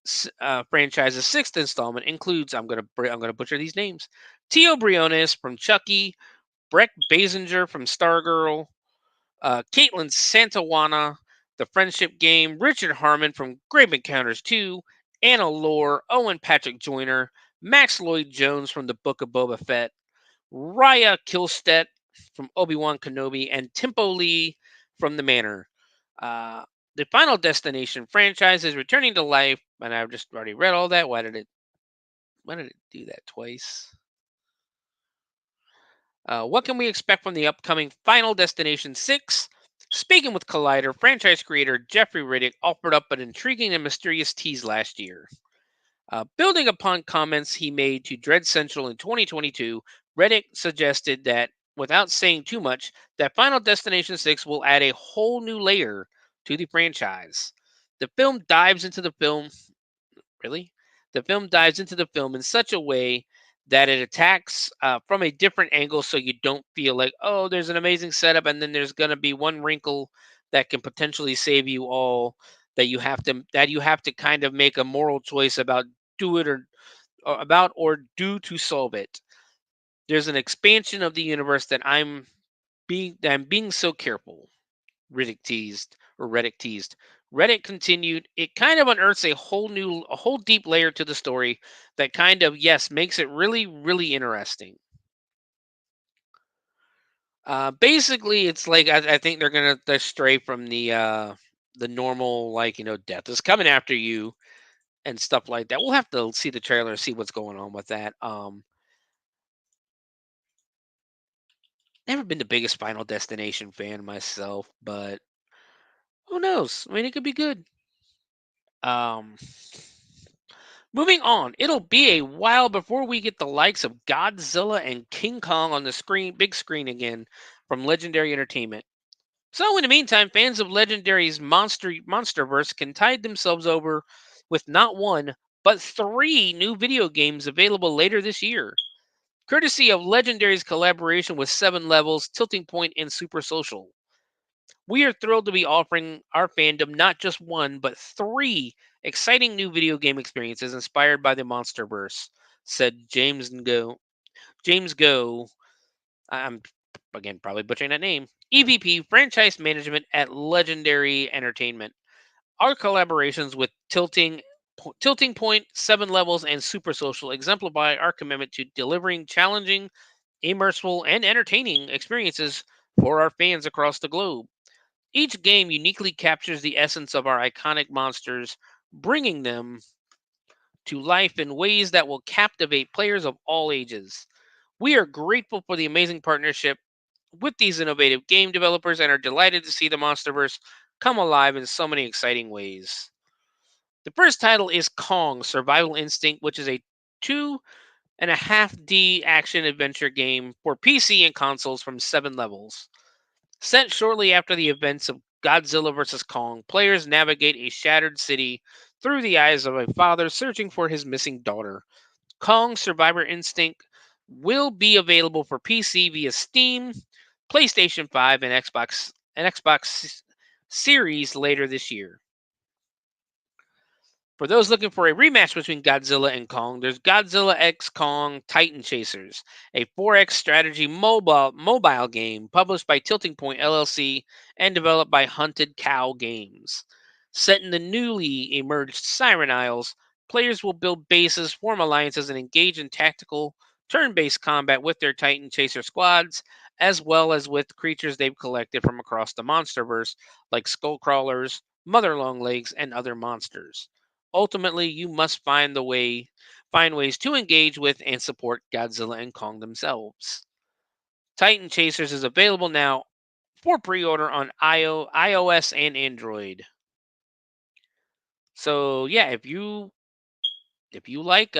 franchise's sixth installment includes I'm gonna butcher these names: Tio Briones from Chucky, Breck Basinger from Stargirl, Caitlin Santawana, The Friendship Game, Richard Harmon from Grave Encounters 2, Anna Lore, Owen Patrick Joyner, Max Lloyd Jones from The Book of Boba Fett, Raya Kilstedt from Obi-Wan Kenobi, and Tempo Lee from The Manor. The Final Destination franchise is returning to life, and I've just already read all that. Why did it do that twice? What can we expect from the upcoming Final Destination 6? Speaking with Collider, franchise creator Jeffrey Riddick offered up an intriguing and mysterious tease last year. Building upon comments he made to Dread Central in 2022, Riddick suggested that, without saying too much, that Final Destination 6 will add a whole new layer to the franchise. The film dives into the film Really? The film dives into the film in such a way that it attacks from a different angle, so you don't feel like, oh, there's an amazing setup, and then there's going to be one wrinkle that can potentially save you all. That you have to kind of make a moral choice about do it or do to solve it. There's an expansion of the universe that I'm being so careful. Riddick teased. Reddit teased. Reddit continued, it kind of unearths a whole deep layer to the story that kind of, yes, makes it really, really interesting. Basically, it's like I think they're stray from the normal, like, death is coming after you and stuff like that. We'll have to see the trailer and see what's going on with that. Never been the biggest Final Destination fan myself, but who knows? I mean, it could be good. Um, Moving on, it'll be a while before we get the likes of Godzilla and King Kong on the big screen again from Legendary Entertainment. So, in the meantime, fans of Legendary's MonsterVerse can tide themselves over with not one, but 3 new video games available later this year, courtesy of Legendary's collaboration with 7 Levels, Tilting Point, and Super Social. We are thrilled to be offering our fandom not just 1, but 3 exciting new video game experiences inspired by the MonsterVerse, said James Go. James Go, I'm again probably butchering that name, EVP Franchise Management at Legendary Entertainment. Our collaborations with Tilting Point, 7 Levels, and Super Social exemplify our commitment to delivering challenging, immersive, and entertaining experiences for our fans across the globe. Each game uniquely captures the essence of our iconic monsters, bringing them to life in ways that will captivate players of all ages. We are grateful for the amazing partnership with these innovative game developers and are delighted to see the Monsterverse come alive in so many exciting ways. The first title is Kong Survival Instinct, which is a 2.5D action adventure game for PC and consoles from 7 Levels. Set shortly after the events of Godzilla vs. Kong, players navigate a shattered city through the eyes of a father searching for his missing daughter. Kong Survivor Instinct will be available for PC via Steam, PlayStation 5, and Xbox Series later this year. For those looking for a rematch between Godzilla and Kong, there's Godzilla X Kong Titan Chasers, a 4X strategy mobile game published by Tilting Point LLC and developed by Hunted Cow Games. Set in the newly emerged Siren Isles, players will build bases, form alliances, and engage in tactical, turn-based combat with their Titan Chaser squads, as well as with creatures they've collected from across the Monsterverse, like Skullcrawlers, Mother Longlegs, and other monsters. Ultimately, you must find ways to engage with and support Godzilla and Kong themselves. Titan Chasers is available now for pre-order on iOS and Android. So yeah, if you like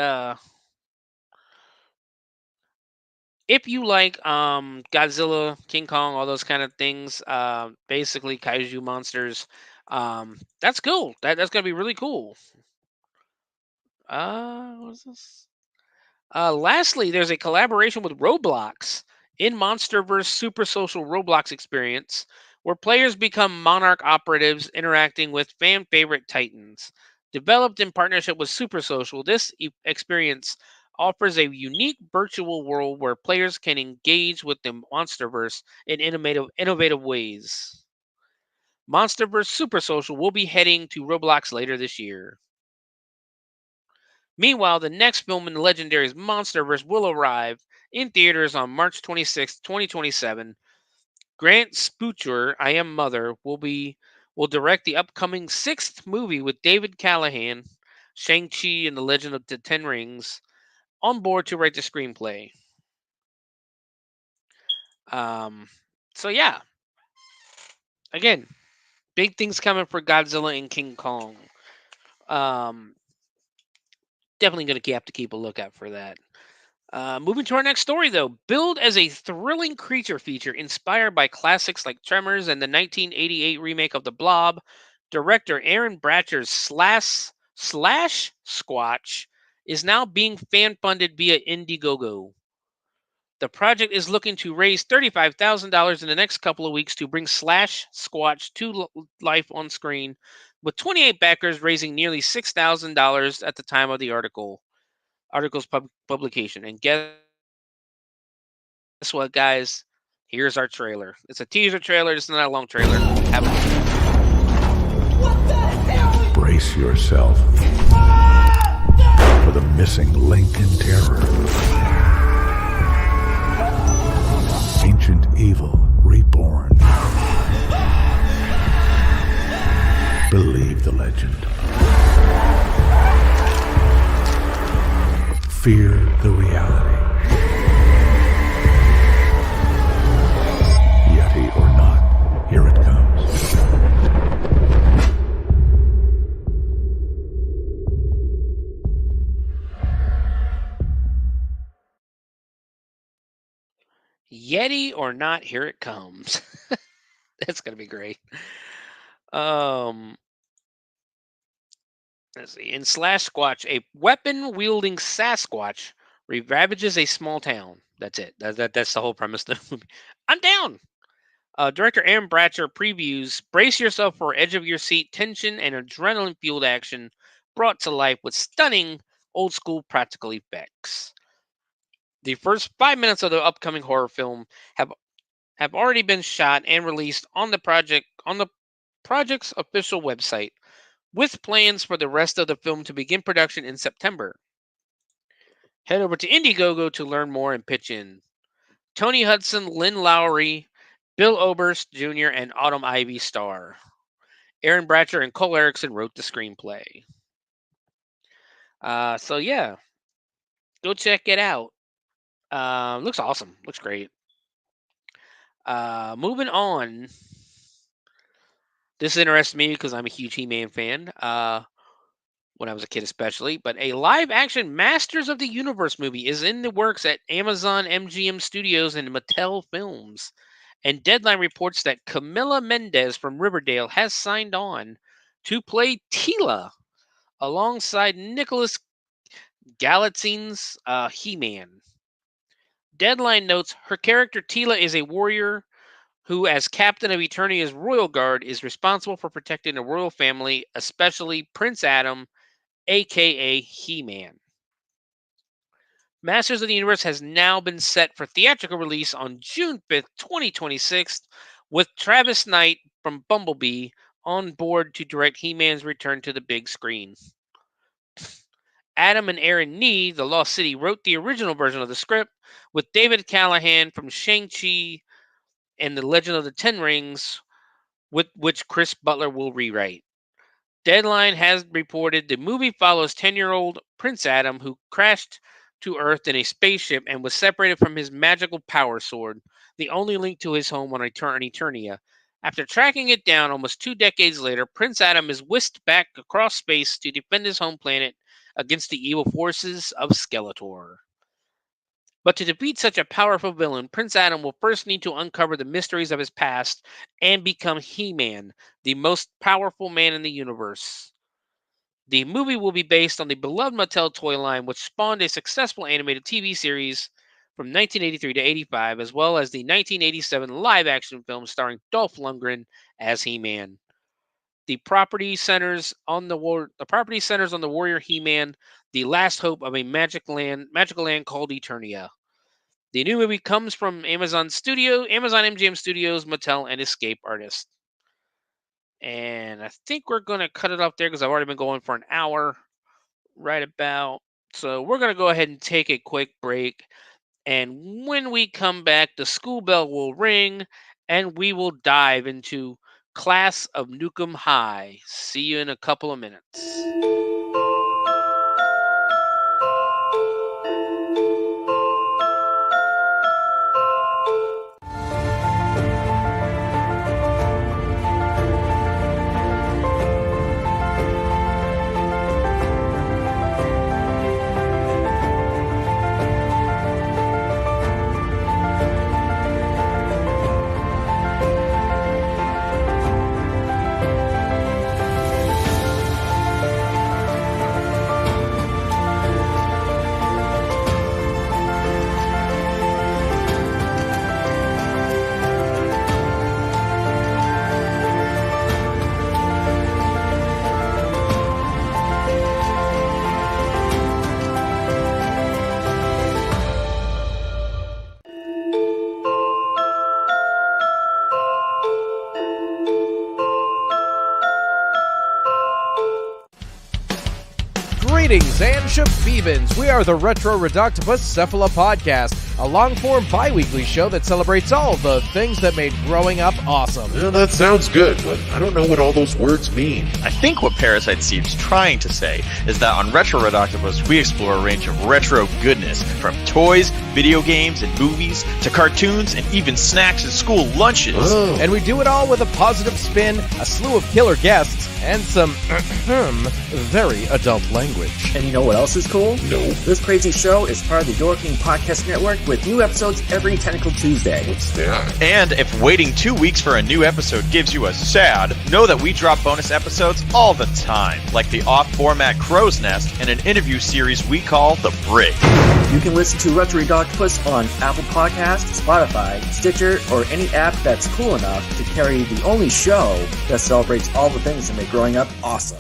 Godzilla, King Kong, all those kind of things, basically kaiju monsters, that's cool. That's gonna be really cool. What's this? Lastly, there's a collaboration with Roblox in MonsterVerse Super Social Roblox experience, where players become Monarch operatives interacting with fan favorite Titans. Developed in partnership with Super Social, this experience offers a unique virtual world where players can engage with the MonsterVerse in innovative ways. MonsterVerse Super Social will be heading to Roblox later this year. Meanwhile, the next film in the Legendary's MonsterVerse will arrive in theaters on March 26, 2027. Grant Spoocher, I Am Mother, will direct the upcoming 6th movie with David Callahan, Shang-Chi and the Legend of the Ten Rings, on board to write the screenplay. So yeah, again, big things coming for Godzilla and King Kong. Definitely going to have to keep a lookout for that. Moving to our next story, though. Billed as a thrilling creature feature inspired by classics like Tremors and the 1988 remake of The Blob, director Aaron Bratcher's Slash Squatch is now being fan-funded via Indiegogo. The project is looking to raise $35,000 in the next couple of weeks to bring Slash Squatch to life on screen, with 28 backers raising nearly $6,000 at the time of the article's publication. And guess what, guys? Here's our trailer. It's a teaser trailer. It's not a long trailer. Have a Brace yourself for the missing link in terror. Ancient evil reborn. Believe the legend. Fear the reality. Yeti or not, here it comes. Yeti or not, here it comes. That's gonna be great. Let's see. In Slash Squatch, a weapon-wielding Sasquatch ravages a small town. That's it. That's the whole premise of the movie. I'm down. Director Aaron Bratcher previews. Brace yourself for edge-of-your-seat tension and adrenaline-fueled action brought to life with stunning old-school practical effects. The first 5 minutes of the upcoming horror film have already been shot and released on the project's official website, with plans for the rest of the film to begin production in September. Head over to Indiegogo to learn more and pitch in. Tony Hudson, Lynn Lowry, Bill Oberst Jr., and Autumn Ivy star. Aaron Bratcher and Cole Erickson wrote the screenplay. So yeah, go check it out. Looks awesome. Looks great. Moving on. This interests me because I'm a huge He-Man fan. When I was a kid especially. But a live-action Masters of the Universe movie is in the works at Amazon MGM Studios and Mattel Films. And Deadline reports that Camila Mendez from Riverdale has signed on to play Teela alongside Nicholas Galatzin's He-Man. Deadline notes her character Teela is a warrior who, as captain of Eternia's Royal Guard, is responsible for protecting the royal family, especially Prince Adam, a.k.a. He-Man. Masters of the Universe has now been set for theatrical release on June 5th, 2026, with Travis Knight from Bumblebee on board to direct He-Man's return to the big screen. Adam and Aaron Nee, The Lost City, wrote the original version of the script, with David Callahan from Shang-Chi and The Legend of the Ten Rings, which Chris Butler will rewrite. Deadline has reported the movie follows 10-year-old Prince Adam, who crashed to Earth in a spaceship and was separated from his magical power sword, the only link to his home on Eternia. After tracking it down almost 2 decades later, Prince Adam is whisked back across space to defend his home planet against the evil forces of Skeletor. But to defeat such a powerful villain, Prince Adam will first need to uncover the mysteries of his past and become He-Man, the most powerful man in the universe. The movie will be based on the beloved Mattel toy line, which spawned a successful animated TV series from 1983 to 85, as well as the 1987 live-action film starring Dolph Lundgren as He-Man. The property centers on the warrior He-Man, the last hope of a magical land called Eternia. The new movie comes from Amazon MGM Studios, Mattel, and Escape Artists. And I think we're going to cut it off there because I've already been going for an hour right about. So we're going to go ahead and take a quick break. And when we come back, the school bell will ring and we will dive into Class of Nuke Em High. See you in a couple of minutes. Greetings and shabebans. We are the Retro Reductopus Cephala Podcast, a long-form bi-weekly show that celebrates all the things that made growing up awesome. Yeah, that sounds good, but I don't know what all those words mean. I think what Parasite seems trying to say is that on Retro Redoctopus, we explore a range of retro goodness, from toys, video games, and movies, to cartoons, and even snacks and school lunches. Oh. And we do it all with a positive spin, a slew of killer guests, and some very adult language. And you know what else is cool? No. This crazy show is part of the Door King Podcast Network with new episodes every Tentacle Tuesday. What's that? And if waiting 2 weeks for a new episode gives you a sad, know that we drop bonus episodes all the time, like the off-format Crow's Nest and an interview series we call The Brig. You can listen to Retro Octopus on Apple Podcasts, Spotify, Stitcher, or any app that's cool enough to carry the only show that celebrates all the things that make growing up awesome.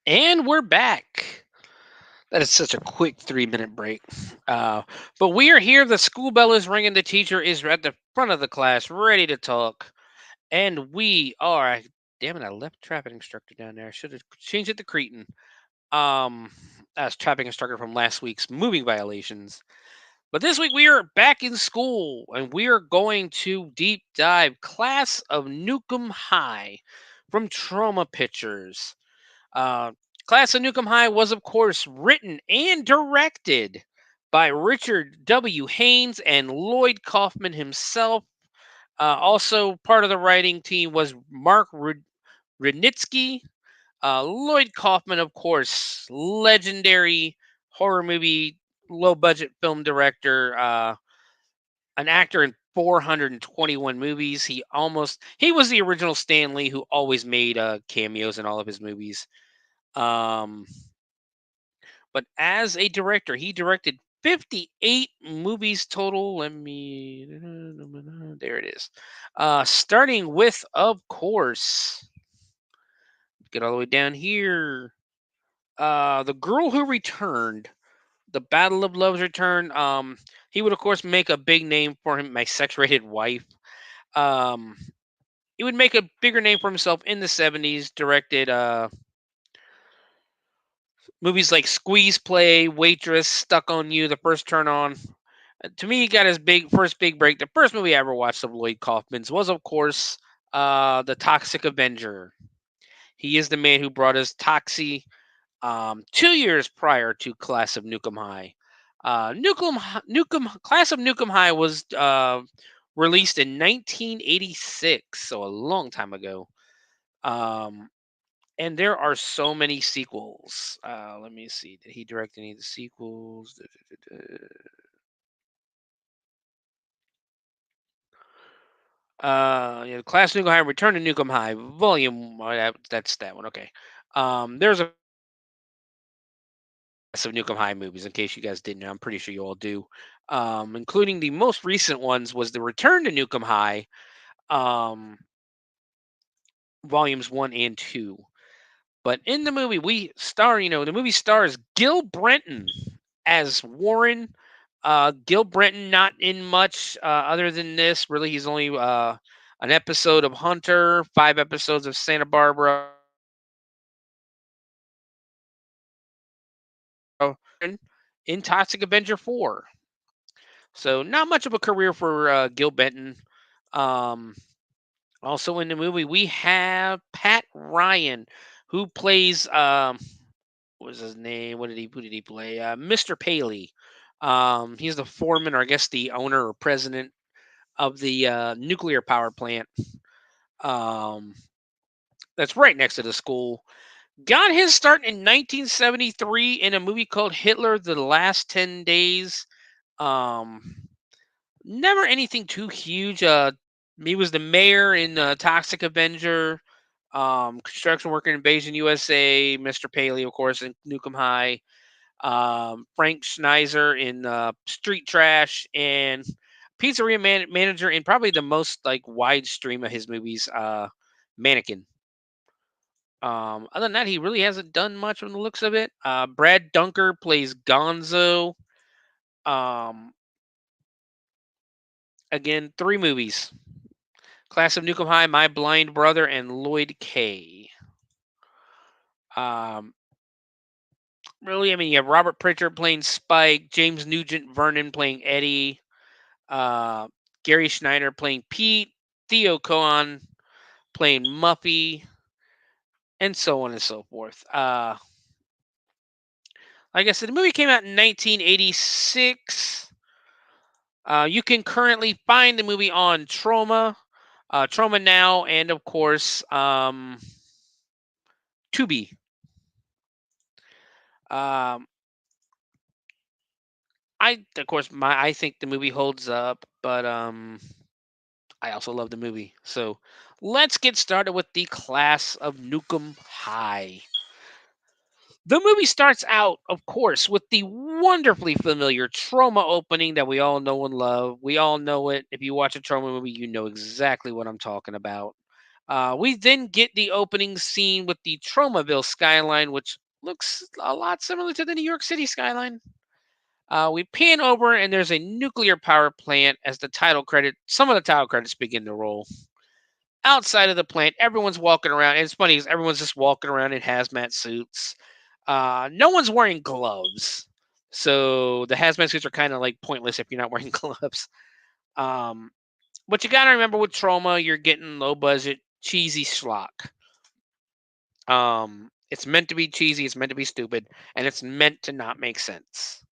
And we're back. That is such a quick 3-minute break. But we are here. The school bell is ringing. The teacher is at the front of the class, ready to talk. And we are... Damn it, I left traffic instructor down there. I should have changed it to Cretan. As traffic instructor from last week's moving violations. But this week we are back in school, and we are going to deep dive Class of Nuke Em High from Trauma Pictures. Class of Nuke Em High was, of course, written and directed by Richard W. Haynes and Lloyd Kaufman himself. Also, part of the writing team was Mark Rudnitsky. Lloyd Kaufman, of course, legendary horror movie, low-budget film director, an actor in 421 movies. He was the original Stan Lee, who always made cameos in all of his movies. But as a director, he directed 58 movies total. There it is. Starting with, of course, get all the way down here. The Girl Who Returned, The Battle of Love's Return. He would, of course, make a big name for him, My Sex-Rated Wife. He would make a bigger name for himself in the 70s, directed movies like Squeeze Play, Waitress, Stuck on You, The First Turn On. To me, he got his first big break. The first movie I ever watched of Lloyd Kaufman's was, of course, The Toxic Avenger. He is the man who brought us Toxie 2 years prior to Class of Nuke Em High. Class of Nuke Em High was released in 1986, so a long time ago. And there are so many sequels. Let me see. Did he direct any of the sequels? Class Nuke Em High, Return to Nuke Em High, Volume. That's that one. Okay. There's a of Nuke Em High movies, in case you guys didn't know. I'm pretty sure you all do. Including the most recent ones was the Return to Nuke Em High, volumes 1 and 2. But in the movie, the movie stars Gil Brenton as Warren. Gil Brenton not in much other than this. Really, he's only an episode of Hunter, 5 episodes of Santa Barbara. In Toxic Avenger 4. So not much of a career for Gil Benton. Also in the movie, we have Pat Ryan, who plays what was his name? Who did he play? Mr. Paley. He's the foreman, or I guess the owner or president of the nuclear power plant. Um, that's right next to the school. Got his start in 1973 in a movie called Hitler: The Last 10 Days. Um, Never anything too huge. He was the mayor in Toxic Avenger. Construction worker in Beijing, USA. Mr. Paley, of course, in Nuke Em High. Frank Schneiser in Street Trash, and pizzeria manager in probably the most like wide stream of his movies, Mannequin. Other than that, he really hasn't done much from the looks of it. Brad Dunker plays Gonzo. Um, Again, 3 movies: Class of Nuke 'Em High, My Blind Brother, and Lloyd K. Really, I mean, you have Robert Pritchard playing Spike, James Nugent Vernon playing Eddie, Gary Schneider playing Pete, Theo Cohen playing Muffy, and so on and so forth. Like I said, the movie came out in 1986. You can currently find the movie on Troma, Troma Now, and of course, Tubi. I think the movie holds up, but I also love the movie. So let's get started with the Class of Nuke 'Em High. The movie starts out, of course, with the wonderfully familiar Troma opening that we all know and love. We all know it. If you watch a Troma movie, you know exactly what I'm talking about. We then get the opening scene with the Tromaville skyline, which looks a lot similar to the New York City skyline. We pan over, and there's a nuclear power plant as some of the title credits begin to roll. Outside of the plant, everyone's walking around. And it's funny because everyone's just walking around in hazmat suits. No one's wearing gloves. So the hazmat suits are kind of like pointless if you're not wearing gloves. But you got to remember with Troma, you're getting low budget, cheesy schlock. It's meant to be cheesy, it's meant to be stupid, and it's meant to not make sense.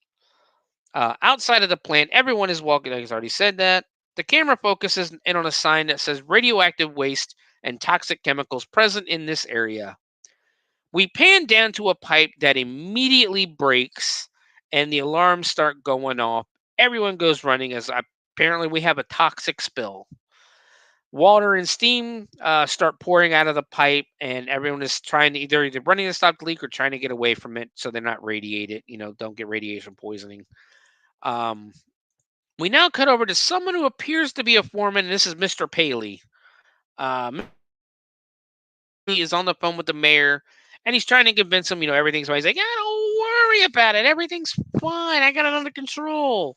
Outside of the plant, everyone is walking. Like I already said that. The camera focuses in on a sign that says radioactive waste and toxic chemicals present in this area. We pan down to a pipe that immediately breaks, and the alarms start going off. Everyone goes running as apparently we have a toxic spill. Water and steam start pouring out of the pipe, and everyone is trying to either running to stop the leak or trying to get away from it so they're not radiated. Don't get radiation poisoning. We now cut over to someone who appears to be a foreman, and this is Mr. Paley. He is on the phone with the mayor, and he's trying to convince him, everything's fine. He's like, don't worry about it. Everything's fine. I got it under control.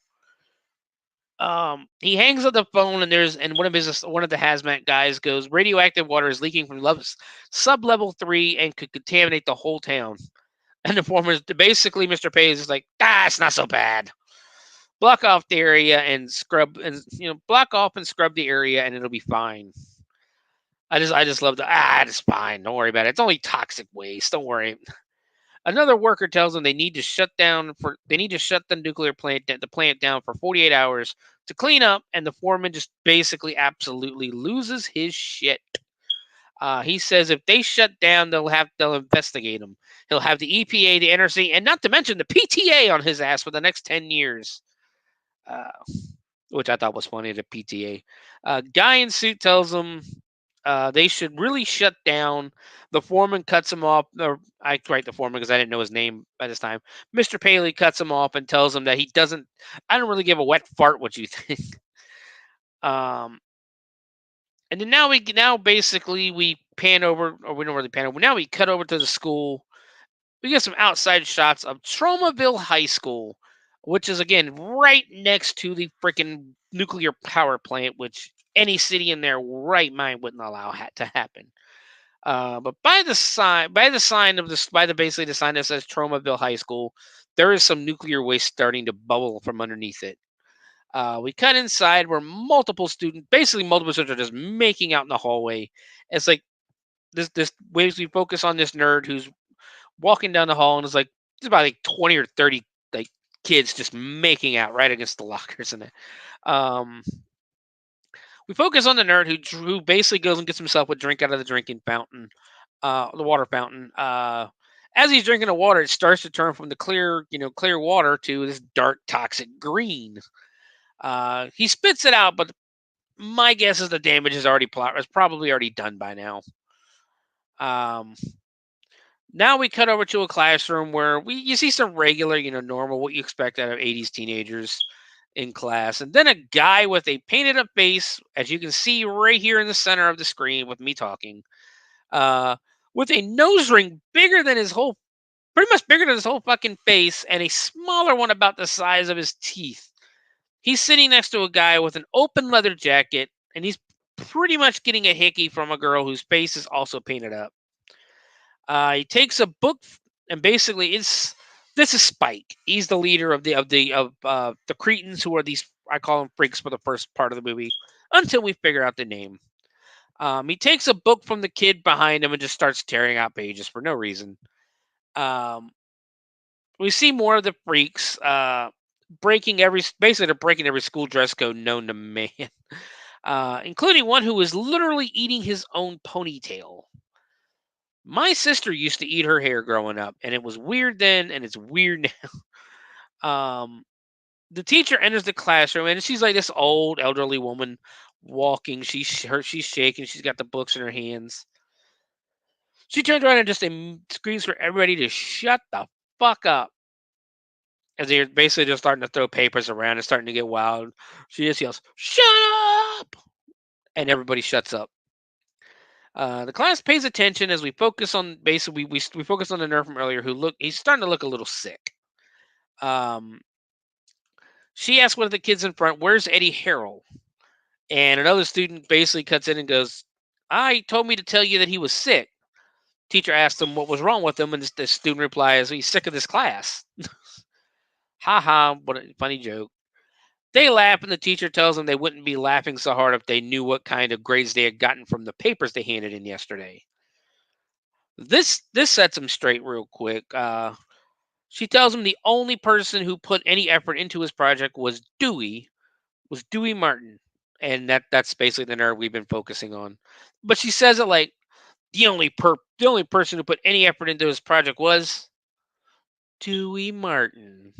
He hangs up the phone, and one of the hazmat guys goes, radioactive water is leaking from sub-level 3 and could contaminate the whole town. And the foreman, basically, Mr. Paley is like, it's not so bad. Block off the area and scrub the area, and it'll be fine. I just love it's fine. Don't worry about it. It's only toxic waste. Don't worry. Another worker tells them they need to shut the nuclear plant, down for 48 hours to clean up, and the foreman just basically absolutely loses his shit. He says if they shut down, they'll investigate him. He'll have the EPA, the NRC, and not to mention the PTA on his ass for the next 10 years. Which I thought was funny, the PTA. Guy in suit tells them they should really shut down. The foreman cuts him off. Or I write the foreman because I didn't know his name by this time. Mr. Paley cuts him off and tells him that I don't really give a wet fart what you think. And then now basically we pan over, or we don't really pan over. Now we cut over to the school. We get some outside shots of Tromaville High School, which is, again, right next to the freaking nuclear power plant, which any city in their right mind wouldn't allow to happen. But by the sign that says Tromaville High School, there is some nuclear waste starting to bubble from underneath it. We cut inside where multiple students are just making out in the hallway. It's like this ways we focus on this nerd who's walking down the hall and is like there's about like 20 or 30 like kids just making out right against the lockers in it. We focus on the nerd who basically goes and gets himself a drink out of the drinking fountain, the water fountain. As he's drinking the water, it starts to turn from the clear water to this dark, toxic green. He spits it out, but my guess is the damage is probably already done by now. Now we cut over to a classroom where you see some regular, normal, what you expect out of 80s teenagers in class. And then a guy with a painted up face, as you can see right here in the center of the screen with me talking, with a nose ring pretty much bigger than his whole fucking face, and a smaller one about the size of his teeth. He's sitting next to a guy with an open leather jacket, and he's pretty much getting a hickey from a girl whose face is also painted up. He takes a book, and basically this is Spike. He's the leader of the Cretans, who are these, I call them freaks for the first part of the movie until we figure out the name. He takes a book from the kid behind him and just starts tearing out pages for no reason. We see more of the freaks breaking every school dress code known to man, including one who was literally eating his own ponytail. My sister used to eat her hair growing up, and it was weird then, and it's weird now. The teacher enters the classroom, and she's like this old, elderly woman walking. She's shaking. She's got the books in her hands. She turns around and just screams for everybody to shut the fuck up. As they're basically just starting to throw papers around and starting to get wild. She just yells, "Shut up!" And everybody shuts up. The class pays attention as we focus on we focus on the nerd from earlier he's starting to look a little sick. She asks one of the kids in front, "Where's Eddie Harrell?" And another student basically cuts in and goes, "I told me to tell you that he was sick." Teacher asked him what was wrong with him, and the student replies, "He's sick of this class." Ha ha, what a funny joke. They laugh, and the teacher tells them they wouldn't be laughing so hard if they knew what kind of grades they had gotten from the papers they handed in yesterday. This sets them straight real quick. She tells him the only person who put any effort into his project was Dewey Martin. And that's basically the nerd we've been focusing on. But she says it like the only person who put any effort into his project was Dewey Martin.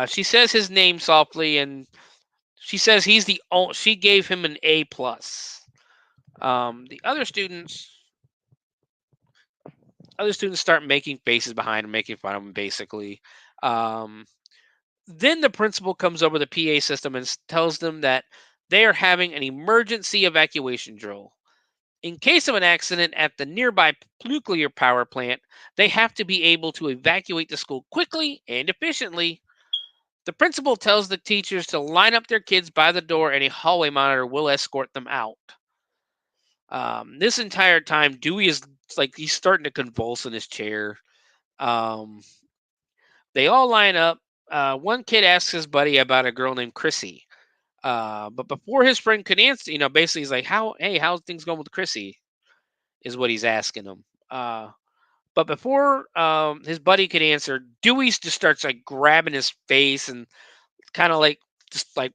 She says his name softly, and she says she gave him an A+. The other students start making faces behind him, making fun of him, basically. Then the principal comes over the PA system and tells them that they are having an emergency evacuation drill. In case of an accident at the nearby nuclear power plant, they have to be able to evacuate the school quickly and efficiently. The principal tells the teachers to line up their kids by the door, and a hallway monitor will escort them out. This entire time, Dewey is like he's starting to convulse in his chair. They all line up. One kid asks his buddy about a girl named Chrissy. But before his friend could answer, basically he's like, how's things going with Chrissy? Is what he's asking him. But before his buddy could answer, Dewey just starts like grabbing his face and kind of like just like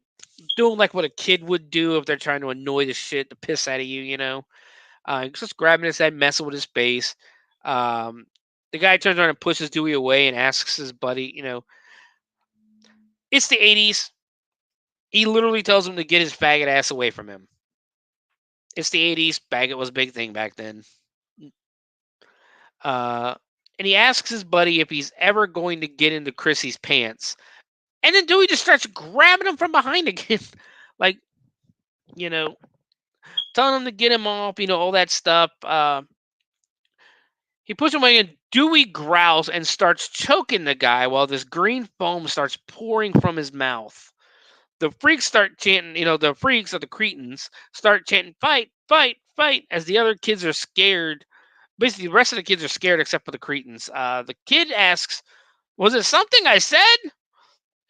doing like what a kid would do if they're trying to annoy the piss out of you, just grabbing his head, messing with his face. The guy turns around and pushes Dewey away and asks his buddy, it's the 80s. He literally tells him to get his faggot ass away from him. It's the 80s. Faggot was a big thing back then. And he asks his buddy if he's ever going to get into Chrissy's pants. And then Dewey just starts grabbing him from behind again. Like, telling him to get him off, all that stuff. He pushes him away, and Dewey growls and starts choking the guy while this green foam starts pouring from his mouth. The freaks start chanting, the freaks of the Cretans start chanting, "Fight, fight, fight," as the other kids are scared. Basically, the rest of the kids are scared except for the Cretans. The kid asks, "Was it something I said?"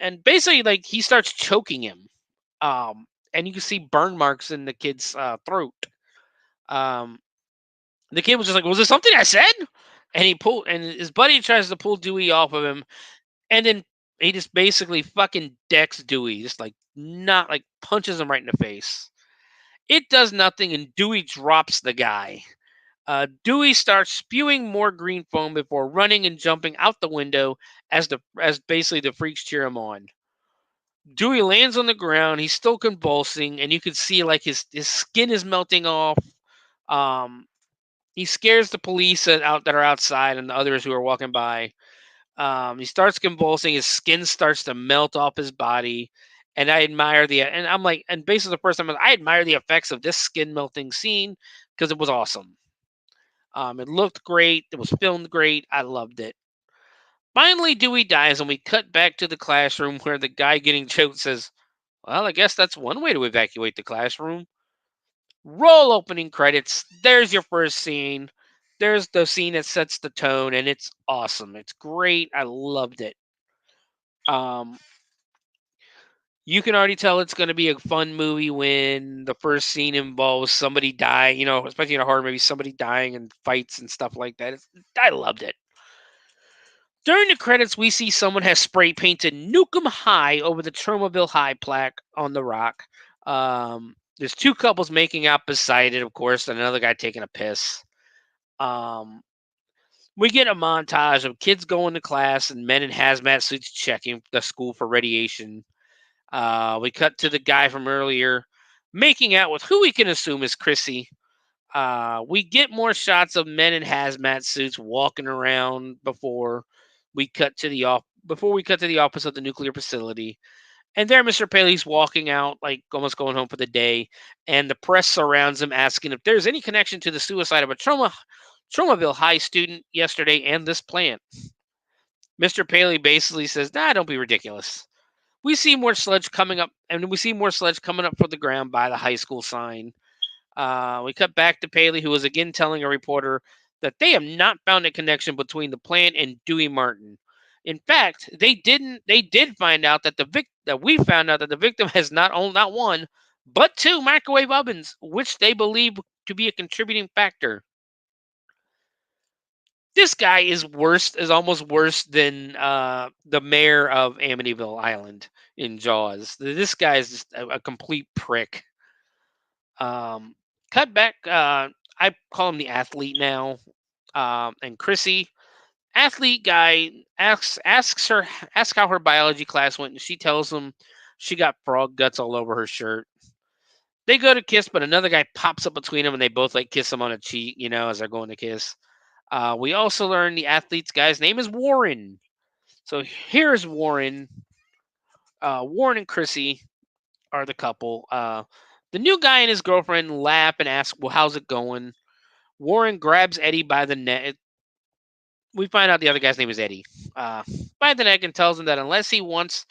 And basically, like, he starts choking him. And you can see burn marks in the kid's throat. The kid was just like, "Was it something I said?" And his buddy tries to pull Dewey off of him, and then he just basically fucking decks Dewey, just like not like punches him right in the face. It does nothing, and Dewey drops the guy. Dewey starts spewing more green foam before running and jumping out the window as basically the freaks cheer him on. Dewey lands on the ground. He's still convulsing, and you can see like his skin is melting off. Um, he scares the police out that are outside and the others who are walking by. He starts convulsing. His skin starts to melt off his body, and I'm like, and basically the first time I admire the effects of this skin melting scene because it was awesome. It looked great. It was filmed great. I loved it. Finally, Dewey dies, and we cut back to the classroom where the guy getting choked says, "Well, I guess that's one way to evacuate the classroom." Roll opening credits. There's your first scene. There's the scene that sets the tone, and it's awesome. It's great. I loved it. Um, you can already tell it's going to be a fun movie when the first scene involves somebody dying, especially in a horror movie, somebody dying and fights and stuff like that. I loved it. During the credits, we see someone has spray painted Nuke Em High over the Tromaville High plaque on the rock. There's two couples making out beside it, of course, and another guy taking a piss. We get a montage of kids going to class and men in hazmat suits checking the school for radiation. We cut to the guy from earlier making out with who we can assume is Chrissy. We get more shots of men in hazmat suits walking around before we cut to the office of the nuclear facility. And there, Mr. Paley's walking out, like almost going home for the day, and the press surrounds him, asking if there's any connection to the suicide of a Tromaville High student yesterday and this plant. Mr. Paley basically says, "Nah, don't be ridiculous." We see more sludge coming up, and we see more sludge coming up from the ground by the high school sign. We cut back to Paley, who was again telling a reporter that they have not found a connection between the plant and Dewey Martin. In fact, they did find out that we found out that the victim has not one, but two microwave ovens, which they believe to be a contributing factor. This guy is almost worse than the mayor of Amityville Island in Jaws. This guy is just a complete prick. Cut back. I call him the athlete now. And Chrissy, athlete guy, asks how her biology class went, and she tells him she got frog guts all over her shirt. They go to kiss, but another guy pops up between them, and they both like kiss him on a cheek, as they're going to kiss. We also learn the athlete's guy's name is Warren. So here's Warren. Warren and Chrissy are the couple. The new guy and his girlfriend laugh and ask, "Well, how's it going?" Warren grabs Eddie by the neck. We find out the other guy's name is Eddie. By the neck and tells him that unless he wants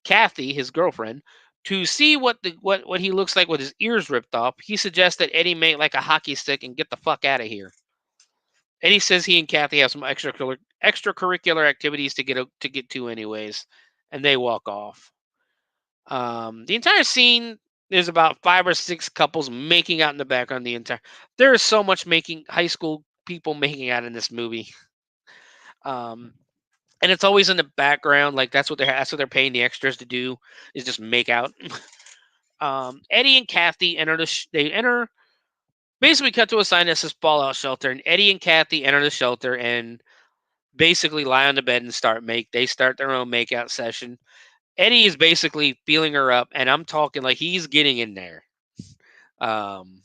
Kathy, his girlfriend, to see what he looks like with his ears ripped off, he suggests that Eddie make like a hockey stick and get the fuck out of here. Eddie says he and Kathy have some extracurricular activities to get to anyways, and they walk off. The entire scene, there's about 5 or 6 couples making out in the background. There is so much high school people making out in this movie. And it's always in the background, like that's what they're paying the extras to do, is just make out. Eddie and Kathy enter. Basically, cut to a sign that says Fallout Shelter, and Eddie and Kathy enter the shelter and basically lie on the bed and they start their own makeout session. Eddie is basically feeling her up, and I'm talking like he's getting in there. And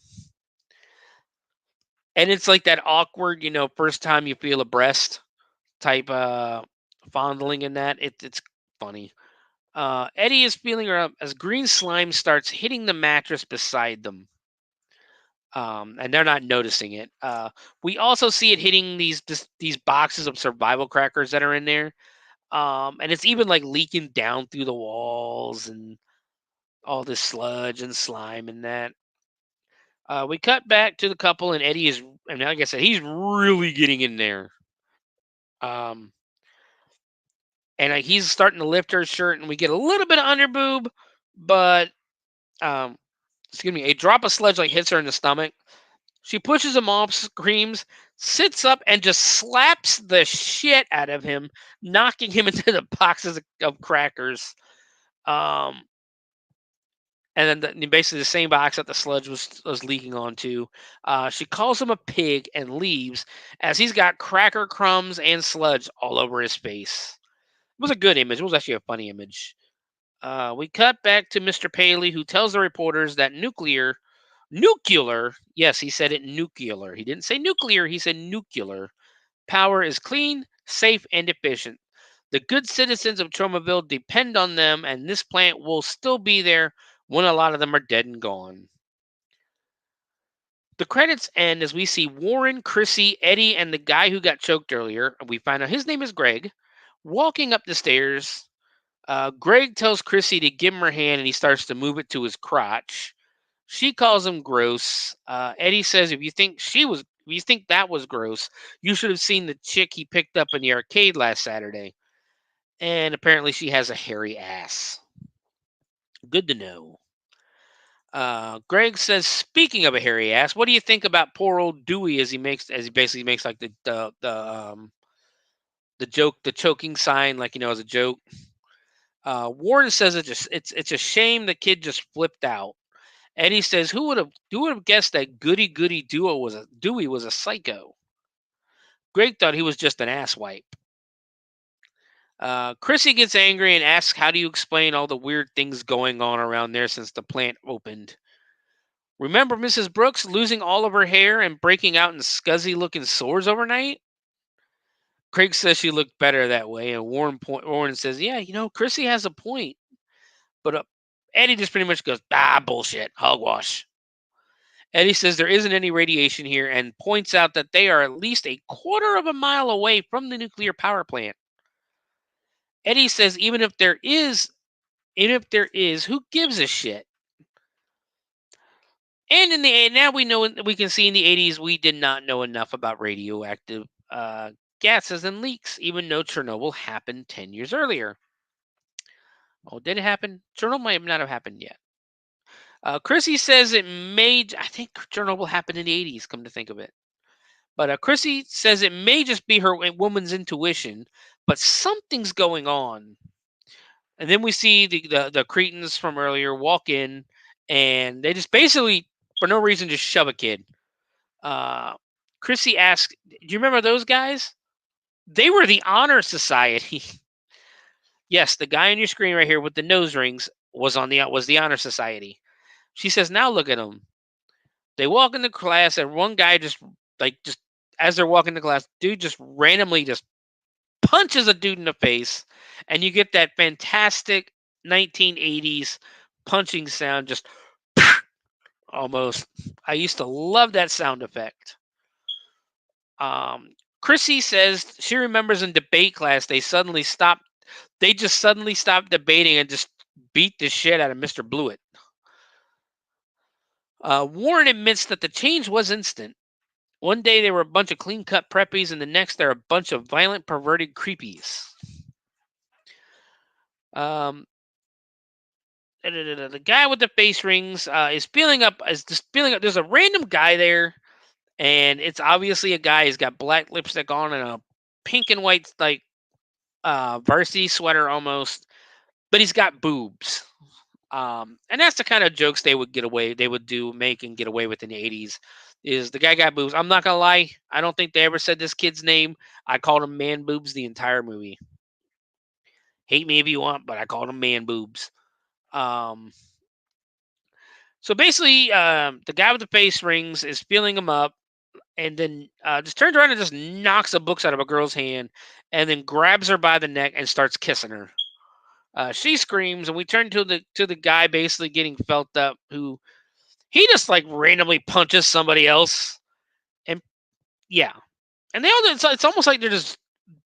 it's like that awkward, first time you feel a breast type fondling in that. It's funny. Eddie is feeling her up as green slime starts hitting the mattress beside them. And they're not noticing it. We also see it hitting these boxes of survival crackers that are in there. And it's even like leaking down through the walls and all this sludge and slime and that. We cut back to the couple, and Eddie is, and like I said, he's really getting in there. And he's starting to lift her shirt, and we get a little bit of underboob, but a drop of sludge like hits her in the stomach, She pushes him off, screams, sits up, and just slaps the shit out of him, knocking him into the boxes of crackers. And then basically the same box that the sludge was leaking onto. She calls him a pig and leaves as he's got cracker crumbs and sludge all over his face. It was a good image. It was actually a funny image. We cut back to Mr. Paley, who tells the reporters that nuclear, yes, he said it nuclear. He didn't say nuclear, he said nuclear. Power is clean, safe, and efficient. The good citizens of Tromaville depend on them, and this plant will still be there when a lot of them are dead and gone. The credits end as we see Warren, Chrissy, Eddie, and the guy who got choked earlier, we find out his name is Greg, walking up the stairs. Greg tells Chrissy to give him her hand, and he starts to move it to his crotch. She calls him gross. Eddie says, if you think that was gross, you should have seen the chick he picked up in the arcade last Saturday. And apparently she has a hairy ass. Good to know. Greg says, speaking of a hairy ass, what do you think about poor old Dewey as he basically makes like the joke, the choking sign, like, as a joke. Warren says it's a shame the kid just flipped out. Eddie says, who would have guessed that Goody Dewey was a psycho? Greg thought he was just an asswipe. Chrissy gets angry and asks, how do you explain all the weird things going on around there since the plant opened? Remember Mrs. Brooks losing all of her hair and breaking out in scuzzy-looking sores overnight? Craig says she looked better that way, and Warren says, yeah, Chrissy has a point. But Eddie just pretty much goes, bullshit, hogwash. Eddie says there isn't any radiation here and points out that they are at least a quarter of a mile away from the nuclear power plant. Eddie says even if there is, who gives a shit? And now we can see in the 80s we did not know enough about radioactive gases and leaks, even though Chernobyl happened 10 years earlier. Oh, did it happen? Chernobyl might not have happened yet. Chrissy says I think Chernobyl happened in the 80s, come to think of it. But Chrissy says it may just be her woman's intuition, but something's going on. And then we see the cretins from earlier walk in, and they just basically, for no reason, just shove a kid. Chrissy asks, do you remember those guys? They were the Honor Society. Yes, the guy on your screen right here with the nose rings was the Honor Society. She says, now look at them. They walk into class, and one guy just as they're walking to class, dude just randomly just punches a dude in the face, and you get that fantastic 1980s punching sound, just almost. I used to love that sound effect. Chrissy says she remembers in debate class they just suddenly stopped debating and just beat the shit out of Mr. Blewett. Warren admits that the change was instant. One day they were a bunch of clean-cut preppies, and the next they're a bunch of violent, perverted creepies. The guy with the face rings is feeling up. There's a random guy there, and it's obviously a guy. He's got black lipstick on and a pink and white varsity sweater almost, but he's got boobs. And that's the kind of jokes they would make and get away with in the 80s. Is the guy got boobs? I'm not gonna lie, I don't think they ever said this kid's name. I called him man boobs the entire movie. Hate me if you want, but I called him man boobs. So basically, the guy with the face rings is feeling him up, and then just turns around and just knocks the books out of a girl's hand, and then grabs her by the neck and starts kissing her. She screams, and we turn to the guy basically getting felt up, who he just randomly punches somebody else, and yeah, and it's almost like they're just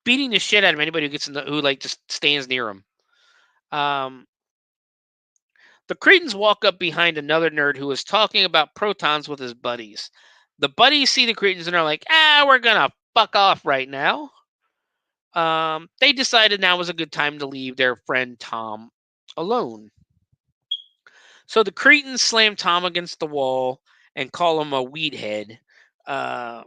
beating the shit out of anybody who just stands near him. The cretins walk up behind another nerd who is talking about protons with his buddies. The buddies see the cretins and are like, we're gonna fuck off right now. They decided now was a good time to leave their friend Tom alone. So the cretins slam Tom against the wall and call him a weed head. A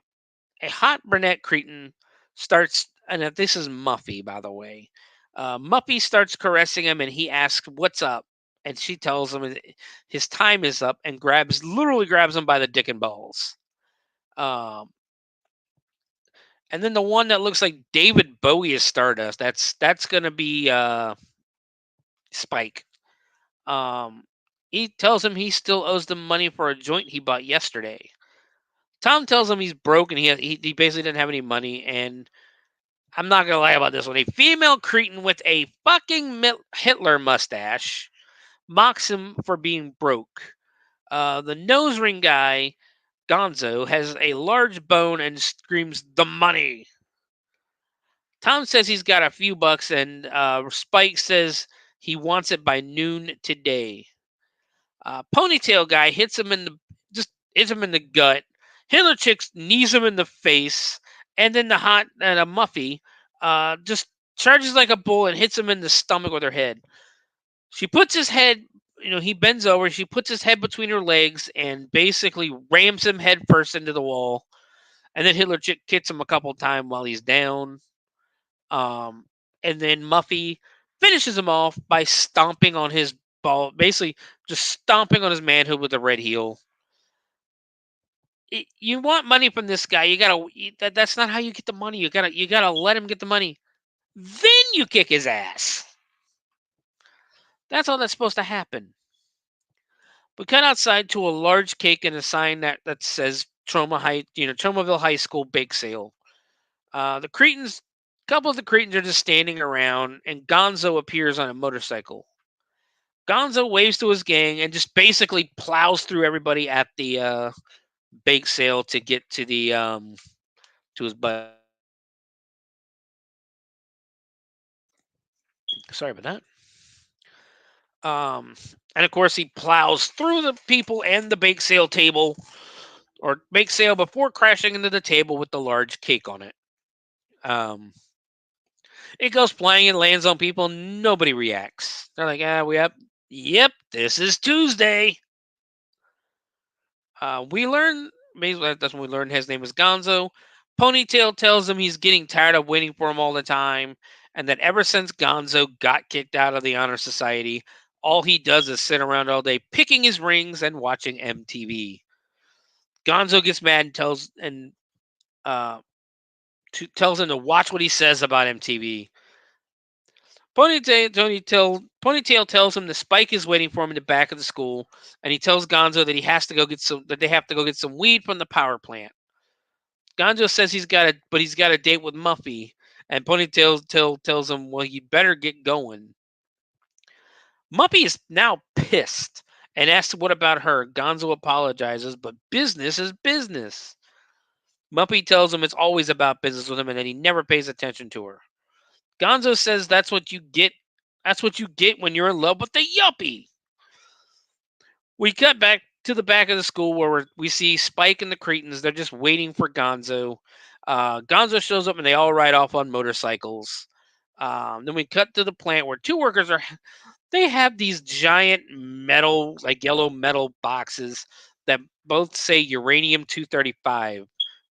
hot brunette cretin starts, and this is Muffy, by the way. Muffy starts caressing him, and he asks, "What's up?" And she tells him his time is up, and literally grabs him by the dick and balls. Um, and then the one that looks like David Bowie is Stardust. That's gonna be Spike. He tells him he still owes them money for a joint he bought yesterday. Tom tells him he's broke and he basically didn't have any money. And I'm not gonna lie about this one. A female cretin with a fucking Hitler mustache mocks him for being broke. The nose ring guy, Gonzo, has a large bone and screams, "The money!" Tom says he's got a few bucks, and Spike says he wants it by noon today. Ponytail guy hits him in the gut. Hitler chick knees him in the face, and then the hot and a Muffy just charges like a bull and hits him in the stomach with her head. She puts his head, he bends over. She puts his head between her legs and basically rams him head first into the wall. And then Hitler chick kicks him a couple times while he's down. And then Muffy finishes him off by stomping on his ball, basically just stomping on his manhood with a red heel. You want money from this guy, that's not how you get the money. You gotta let him get the money. Then you kick his ass. That's all that's supposed to happen. We cut outside to a large cake and a sign that says Tromaville High School bake sale. The cretins, a couple of the cretins are just standing around, and Gonzo appears on a motorcycle. Gonzo waves to his gang and just basically plows through everybody at the bake sale to get to the to his butt. Sorry about that. And of course he plows through the people and the bake sale table, or bake sale, before crashing into the table with the large cake on it. It goes flying and lands on people. Nobody reacts. They're like, yep, this is Tuesday. We learn, basically that's when we learn his name is Gonzo. Ponytail tells him he's getting tired of waiting for him all the time, and that ever since Gonzo got kicked out of the Honor Society, all he does is sit around all day picking his rings and watching MTV. Gonzo gets mad and tells him to watch what he says about MTV. Ponytail tells him the Spike is waiting for him in the back of the school, and he tells Gonzo that they have to go get some weed from the power plant. Gonzo says he's got a date with Muffy, and Ponytail tells him, well, you better get going. Muffy is now pissed and asks what about her. Gonzo apologizes, but business is business. Muffy tells him it's always about business with him and that he never pays attention to her. Gonzo says that's what you get. That's what you get when you're in love with the yuppie. We cut back to the back of the school where we see Spike and the cretins. They're just waiting for Gonzo. Gonzo shows up and they all ride off on motorcycles. Then we cut to the plant where two workers they have these giant metal, like yellow metal boxes that both say uranium-235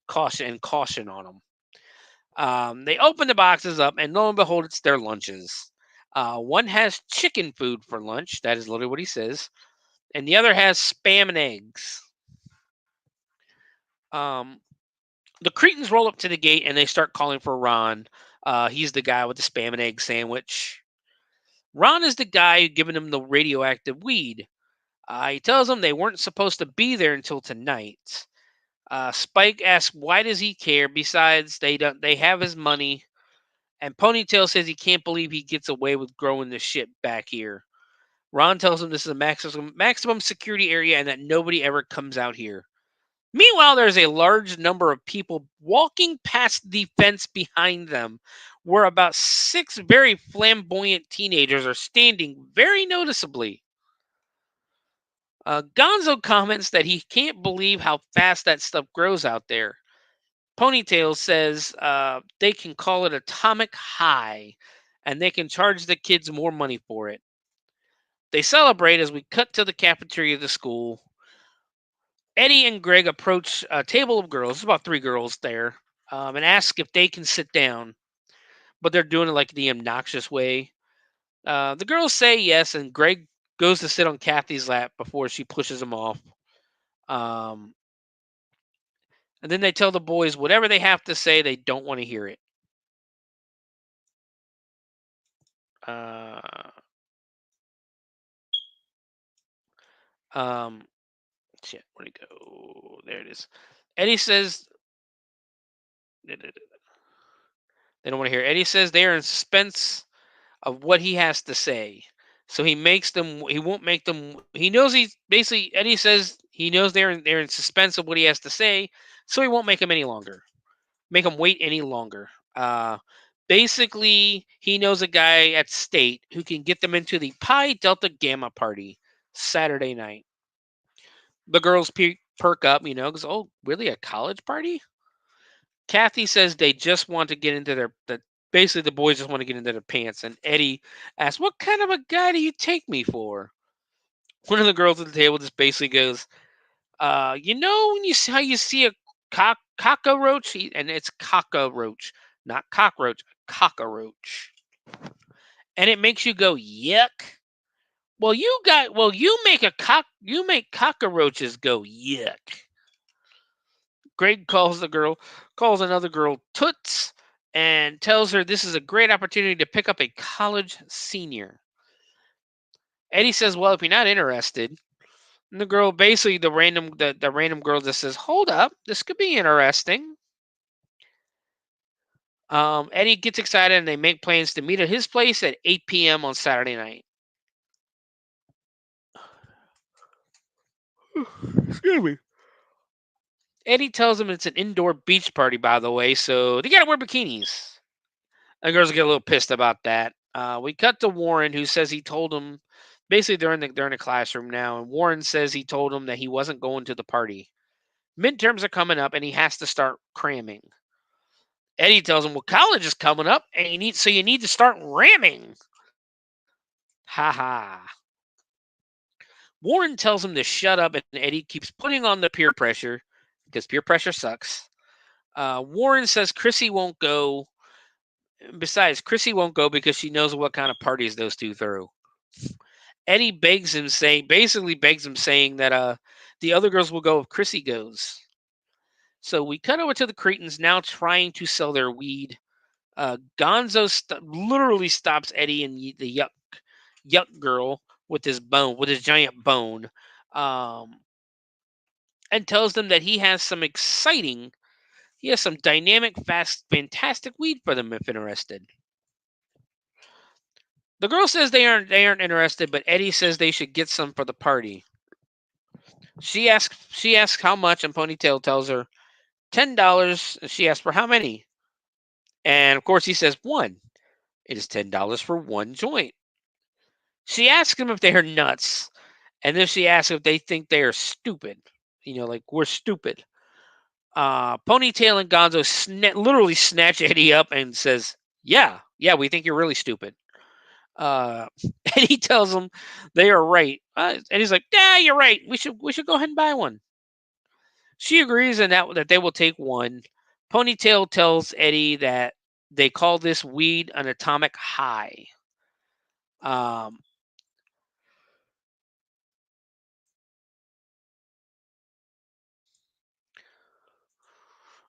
caution on them. They open the boxes up, and lo and behold, it's their lunches. One has chicken food for lunch. That is literally what he says. And the other has spam and eggs. The cretins roll up to the gate, and they start calling for Ron. He's the guy with the spam and egg sandwich. Ron is the guy giving them the radioactive weed. He tells them they weren't supposed to be there until tonight. Spike asks, why does he care? Besides, they have his money. And Ponytail says he can't believe he gets away with growing this shit back here. Ron tells him this is a maximum security area and that nobody ever comes out here. Meanwhile, there's a large number of people walking past the fence behind them, where about 6 very flamboyant teenagers are standing very noticeably. Gonzo comments that he can't believe how fast that stuff grows out there. Ponytail says they can call it atomic high, and they can charge the kids more money for it. They celebrate as we cut to the cafeteria of the school. Eddie and Greg approach a table of girls. There's about 3 girls there, and ask if they can sit down, but they're doing it like the obnoxious way. The girls say yes, and Greg goes to sit on Kathy's lap before she pushes him off. Um, and then they tell the boys whatever they have to say, they don't want to hear it. Shit, where'd it go? There it is. Eddie says they don't want to hear it. Eddie says they are in suspense of what he has to say. So he won't make them, he knows Eddie says he knows they're in suspense of what he has to say, so he won't make them make them wait any longer. Basically, he knows a guy at State who can get them into the Pi Delta Gamma party Saturday night. The girls perk up, because, oh, really, a college party? Kathy says they just want to get into basically the boys just want to get into their pants. And Eddie asks, what kind of a guy do you take me for? One of the girls at the table just basically goes, when you see how you see a cockroach, and it's cockroach, not cockroach, cockroach. And it makes you go, yuck. Well, you make cockroaches go, yuck. Greg calls another girl toots, and tells her this is a great opportunity to pick up a college senior. Eddie says, well, if you're not interested, and the girl, basically the random girl just says, hold up, this could be interesting. Eddie gets excited and they make plans to meet at his place at 8 p.m. on Saturday night. Excuse me. Eddie tells him it's an indoor beach party, by the way, so they gotta wear bikinis. The girls get a little pissed about that. We cut to Warren, who says he told him, basically they're in the classroom now, and Warren says he told him that he wasn't going to the party. Midterms are coming up, and he has to start cramming. Eddie tells him, well, college is coming up, and you need to start ramming. Ha ha. Warren tells him to shut up, and Eddie keeps putting on the peer pressure, because peer pressure sucks. Warren says Chrissy won't go. Besides, Chrissy won't go because she knows what kind of parties those two throw. Eddie begs him, saying that the other girls will go if Chrissy goes. So we cut over to the Cretans now trying to sell their weed. Gonzo literally stops Eddie and the yuck girl with his giant bone, and tells them that he has some dynamic, fast, fantastic weed for them if interested. The girl says they aren't interested, but Eddie says they should get some for the party. She asks how much, and Ponytail tells her $10. She asks for how many, and of course he says 1. It is $10 for 1 joint. She asks him if they are nuts, and then she asks if they think they are stupid. Like we're stupid. Ponytail and Gonzo literally snatch Eddie up and says, yeah, we think you're really stupid. And he tells them they are right. And he's like, yeah, you're right. We should go ahead and buy one. She agrees and that they will take one. Ponytail tells Eddie that they call this weed an atomic high.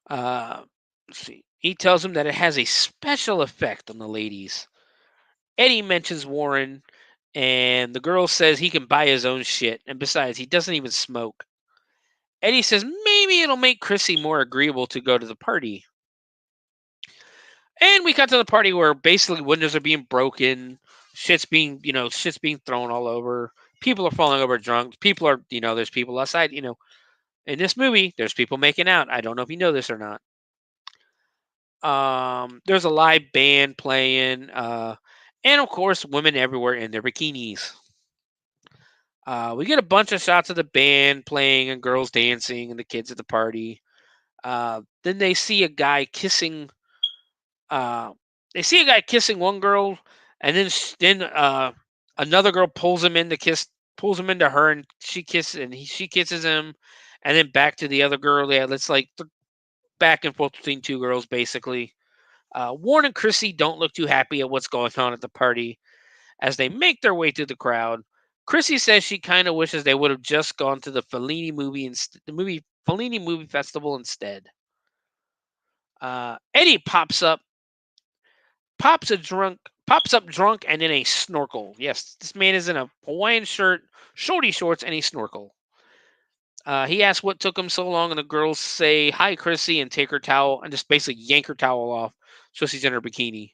Let's see. He tells him that it has a special effect on the ladies. Eddie mentions Warren, and the girl says he can buy his own shit, and besides, he doesn't even smoke. Eddie says maybe it'll make Chrissy more agreeable to go to the party. And we got to the party where basically windows are being broken, shit's being thrown all over. People are falling over drunk. People are, there's people outside, in this movie, there's people making out. I don't know if you know this or not. There's a live band playing, and of course, women everywhere in their bikinis. We get a bunch of shots of the band playing and girls dancing and the kids at the party. Then they see a guy kissing. They see a guy kissing one girl, and then another girl pulls him into her, and she kisses him. and then back to the other girl. Yeah, it's like back and forth between two girls, basically. Warren and Chrissy don't look too happy at what's going on at the party as they make their way through the crowd. Chrissy says she kind of wishes they would have just gone to the Fellini movie Fellini movie festival instead. Eddie pops up drunk and in a snorkel. Yes, this man is in a Hawaiian shirt, shorty shorts, and a snorkel. He asks what took him so long, and the girls say, "Hi, Chrissy," and take her towel and just basically yank her towel off so she's in her bikini.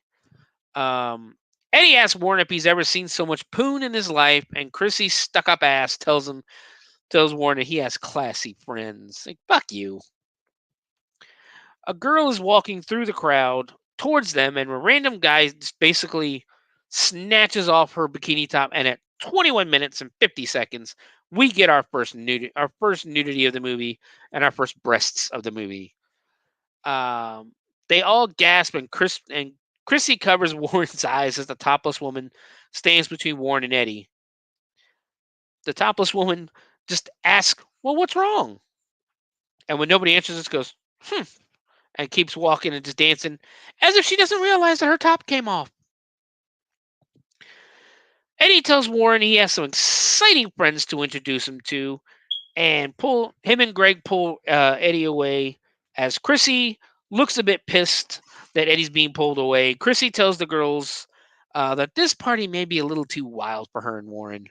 Eddie asks Warren if he's ever seen so much poon in his life, and Chrissy's stuck-up ass tells Warren that he has classy friends. Like, fuck you. A girl is walking through the crowd towards them, and a random guy just basically snatches off her bikini top, and at 21 minutes and 50 seconds, we get our first nudity of the movie and our first breasts of the movie. They all gasp, and Chrissy covers Warren's eyes as the topless woman stands between Warren and Eddie. The topless woman just asks, "Well, what's wrong?" And when nobody answers, it goes, and keeps walking and just dancing as if she doesn't realize that her top came off. Eddie tells Warren he has some exciting friends to introduce him to, and him and Greg pull Eddie away as Chrissy looks a bit pissed that Eddie's being pulled away. Chrissy tells the girls that this party may be a little too wild for her and Warren.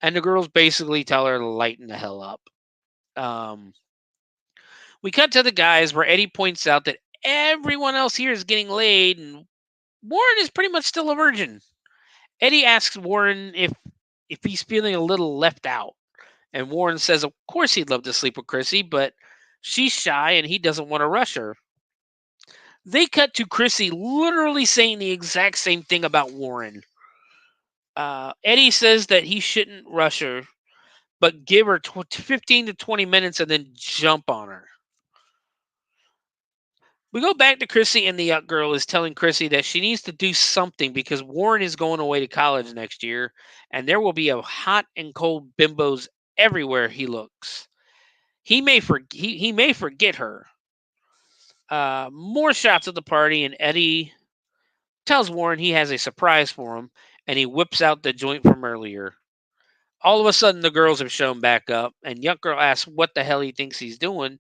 And the girls basically tell her to lighten the hell up. We cut to the guys where Eddie points out that everyone else here is getting laid and Warren is pretty much still a virgin. Eddie asks Warren if he's feeling a little left out. And Warren says, of course he'd love to sleep with Chrissy, but she's shy and he doesn't want to rush her. They cut to Chrissy literally saying the exact same thing about Warren. Eddie says that he shouldn't rush her, but give her 15 to 20 minutes and then jump on her. We go back to Chrissy, and the Yuck Girl is telling Chrissy that she needs to do something because Warren is going away to college next year, and there will be a hot and cold bimbos everywhere he looks. He may forget her. More shots at the party, and Eddie tells Warren he has a surprise for him, and he whips out the joint from earlier. All of a sudden, the girls have shown back up, and Yuck Girl asks what the hell he thinks he's doing.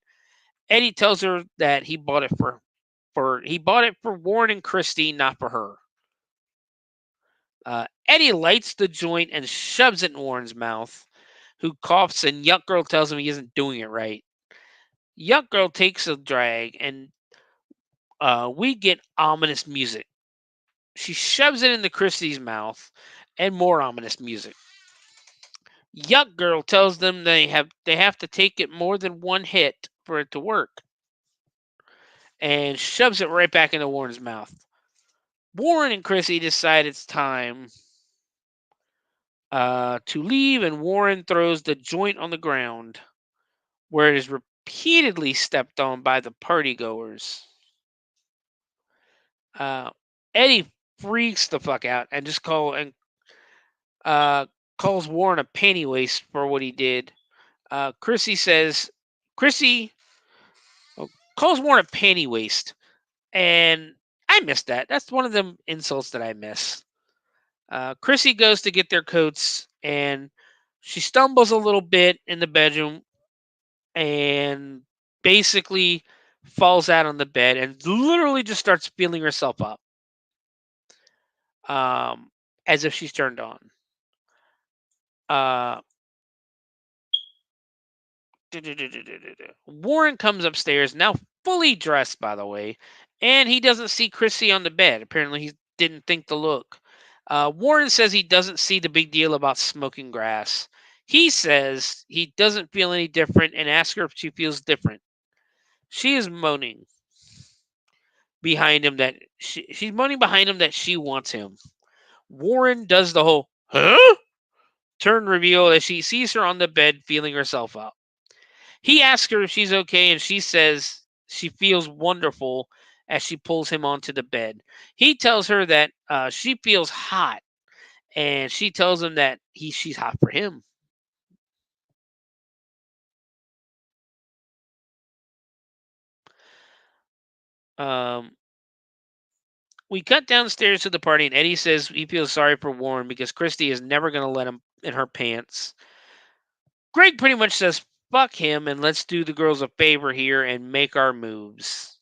Eddie tells her that he bought it for Warren and Christy, not for her. Eddie lights the joint and shoves it in Warren's mouth, who coughs, and Yuck Girl tells him he isn't doing it right. Yuck Girl takes a drag, and we get ominous music. She shoves it into Christy's mouth, and more ominous music. Yuck Girl tells them they have to take it more than one hit for it to work, and shoves it right back into Warren's mouth. Warren and Chrissy decide it's time to leave, and Warren throws the joint on the ground, where it is repeatedly stepped on by the partygoers. Eddie freaks the fuck out and just calls Warren a panty waste for what he did. Chrissy calls Warren a panty waste, and I missed that. That's one of them insults that I miss. Chrissy goes to get their coats, and she stumbles a little bit in the bedroom and basically falls out on the bed and literally just starts feeling herself up, as if she's turned on. Warren comes upstairs, now fully dressed, by the way, and he doesn't see Chrissy on the bed. Apparently, he didn't think to look. Warren says he doesn't see the big deal about smoking grass. He says he doesn't feel any different and asks her if she feels different. She is moaning behind him that she's moaning behind him that she wants him. Warren does the whole turn reveal as she sees her on the bed feeling herself up. He asks her if she's okay, and she says she feels wonderful as she pulls him onto the bed. He tells her that she feels hot, and she tells him that she's hot for him. We cut downstairs to the party, and Eddie says he feels sorry for Warren because Christy is never going to let him in her pants. Greg pretty much says, fuck him, and let's do the girls a favor here and make our moves.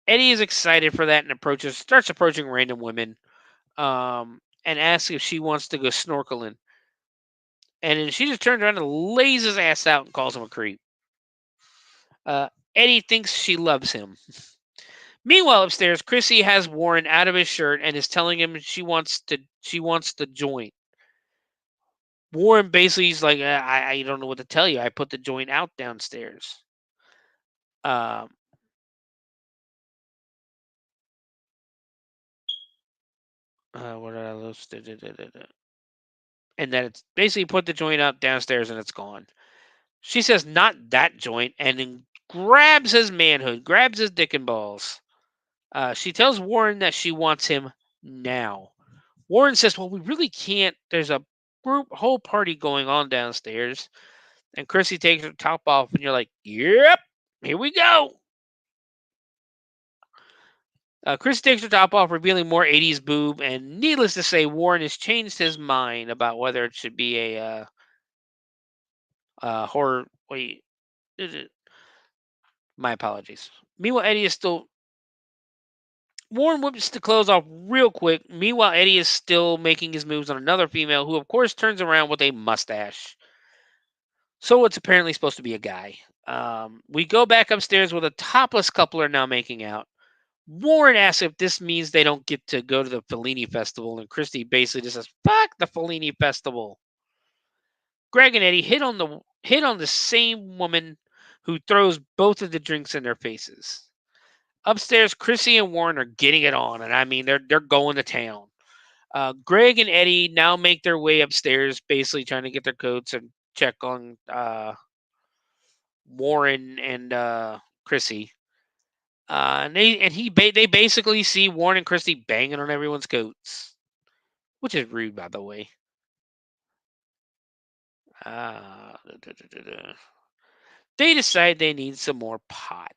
Eddie is excited for that and starts approaching random women and asks if she wants to go snorkeling. And then she just turns around and lays his ass out and calls him a creep. Eddie thinks she loves him. Meanwhile, upstairs, Chrissy has Warren out of his shirt and is telling him she wants the joint. Warren basically is like, I don't know what to tell you. I put the joint out downstairs. What did I lose? And then it's basically put the joint out downstairs and it's gone. She says, not that joint, and then grabs his manhood, grabs his dick and balls. She tells Warren that she wants him now. Warren says, well, we really can't. There's a whole party going on downstairs. And Chrissy takes her top off, and you're like, yep, here we go. Chrissy takes her top off, revealing more 80s boob, and needless to say, Warren has changed his mind about whether it should be a horror. Wait, my apologies. Meanwhile, Eddie is still. Warren whips the clothes off real quick. Meanwhile, Eddie is still making his moves on another female, who of course turns around with a mustache. So it's apparently supposed to be a guy. We go back upstairs with a topless couple are now making out. Warren asks if this means they don't get to go to the Fellini Festival, and Christy basically just says, fuck the Fellini Festival. Greg and Eddie hit on the same woman who throws both of the drinks in their faces. Upstairs, Chrissy and Warren are getting it on, and I mean, they're going to town. Greg and Eddie now make their way upstairs, basically trying to get their coats and check on Warren and Chrissy. They basically see Warren and Christy banging on everyone's coats, which is rude, by the way. They decide they need some more pot.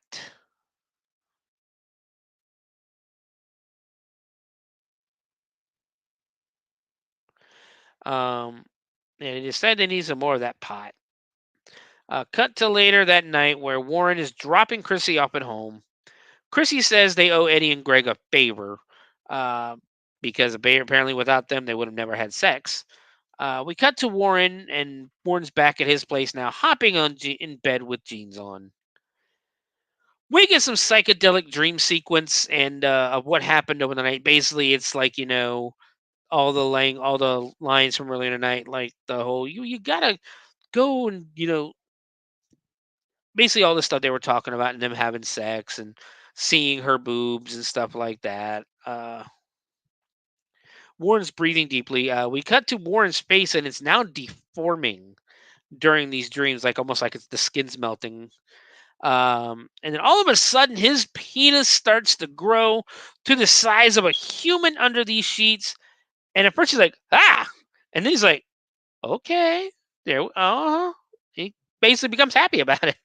They decide they need some more of that pot. Cut to later that night where Warren is dropping Chrissy off at home. Chrissy says they owe Eddie and Greg a favor because apparently without them they would have never had sex. We cut to Warren, and Warren's back at his place now, hopping in bed with jeans on. We get some psychedelic dream sequence and of what happened over the night. Basically, it's like, all the lines from earlier tonight, like the whole you gotta go and basically all the stuff they were talking about and them having sex and seeing her boobs and stuff like that. Warren's breathing deeply. We cut to Warren's face, and it's now deforming during these dreams, like almost like it's the skin's melting. And then all of a sudden, his penis starts to grow to the size of a human under these sheets. And at first he's like, ah! And then he's like, okay. He basically becomes happy about it.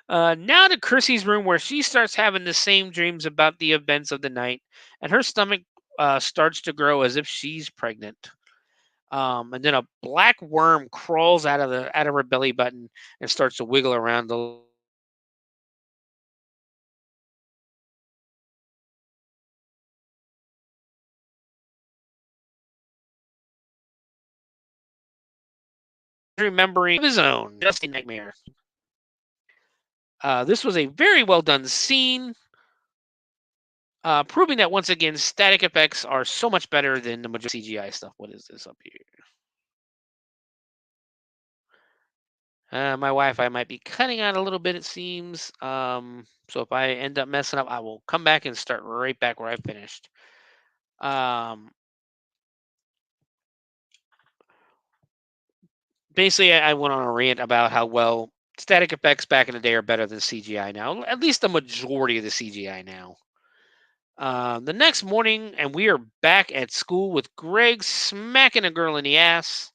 Now to Chrissy's room, where she starts having the same dreams about the events of the night. And her stomach starts to grow as if she's pregnant. And then a black worm crawls out of her belly button and starts to wiggle around the remembering of his own just a nightmare. This was a very well done scene, proving that once again static effects are so much better than the majority CGI stuff. What is this up here? My Wi-Fi might be cutting out a little bit, it seems. So if I end up messing up, I will come back and start right back where I finished. Basically, I went on a rant about how well static effects back in the day are better than CGI now. At least the majority of the CGI now. The next morning, and we are back at school with Greg smacking a girl in the ass.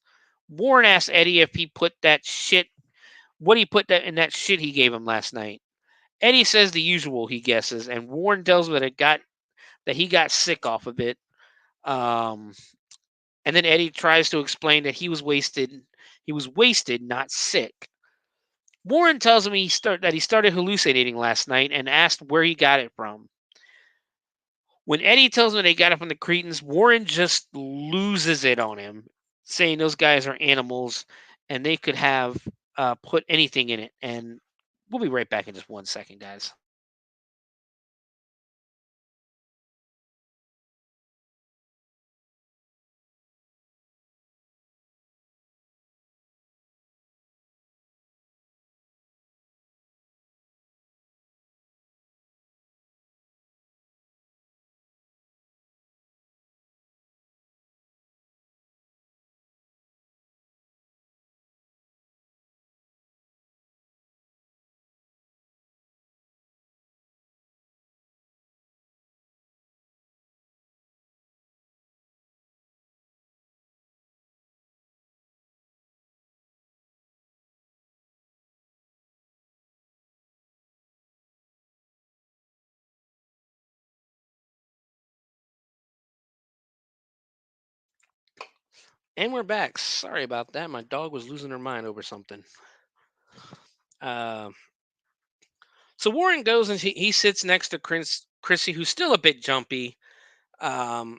Warren asked Eddie if he put that shit, what he put that in that shit he gave him last night. Eddie says the usual, he guesses, and Warren tells him that he got sick off of it. Um, and then Eddie tries to explain that he was wasted. He was wasted, not sick. Warren tells him that he started hallucinating last night and asked where he got it from. When Eddie tells him they got it from the Cretans, Warren just loses it on him, saying those guys are animals and they could have put anything in it. And we'll be right back in just 1 second, guys. And we're back. Sorry about that. My dog was losing her mind over something. Uh, so Warren goes and he sits next to Chrissy, who's still a bit jumpy. Um,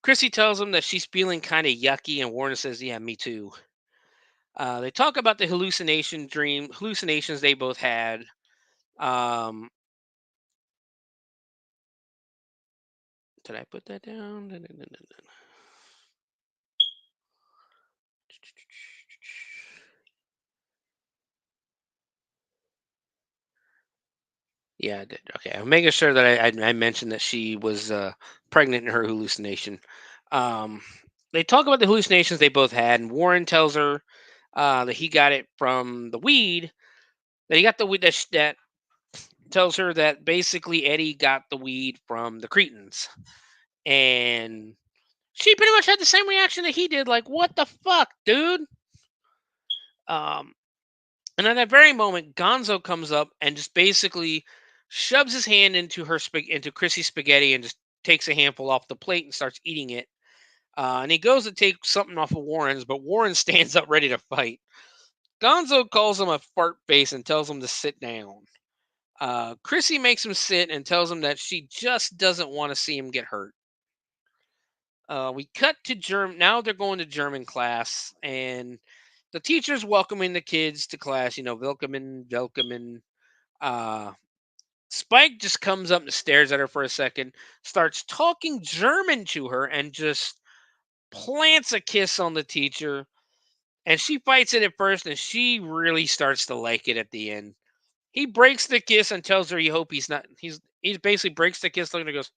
Chrissy tells him that she's feeling kind of yucky, and Warren says, "Yeah, me too." They talk about the hallucinations they both had. Um, did I put that down? Yeah, I did. Okay, I'm making sure that I mentioned that she was pregnant in her hallucination. Um, they talk about the hallucinations they both had, and Warren tells her that he got it from the weed. That he got the weed that tells her that basically Eddie got the weed from the Cretans, and she pretty much had the same reaction that he did. Like, what the fuck, dude? Um, and at that very moment, Gonzo comes up and just basically shoves his hand into Chrissy's spaghetti and just takes a handful off the plate and starts eating it. And he goes to take something off of Warren's, but Warren stands up ready to fight. Gonzo calls him a fart face and tells him to sit down. Chrissy makes him sit and tells him that she just doesn't want to see him get hurt. We cut to German. Now they're going to German class, and the teacher's welcoming the kids to class. You know, welcoming, welcoming. Uh, Spike just comes up and stares at her for a second, starts talking German to her, and just plants a kiss on the teacher. And she fights it at first, and she really starts to like it at the end. He breaks the kiss and tells her he hope he's not. He basically breaks the kiss, looking and goes,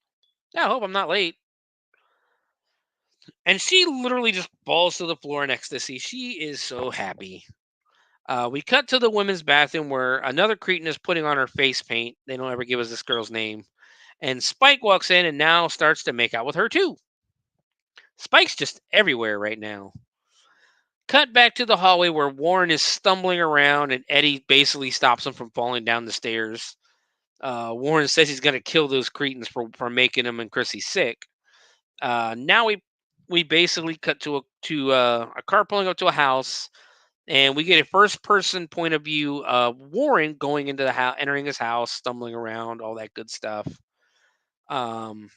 "Yeah, I hope I'm not late." And she literally just falls to the floor in ecstasy. She is so happy. We cut to the women's bathroom where another cretin is putting on her face paint. They don't ever give us this girl's name. And Spike walks in and now starts to make out with her too. Spike's just everywhere right now. Cut back to the hallway where Warren is stumbling around and Eddie basically stops him from falling down the stairs. Warren says he's going to kill those cretins for making him and Chrissy sick. Now we basically cut to a car pulling up to a house, and we get a first person point of view of Warren going into the house, entering his house, stumbling around, all that good stuff. And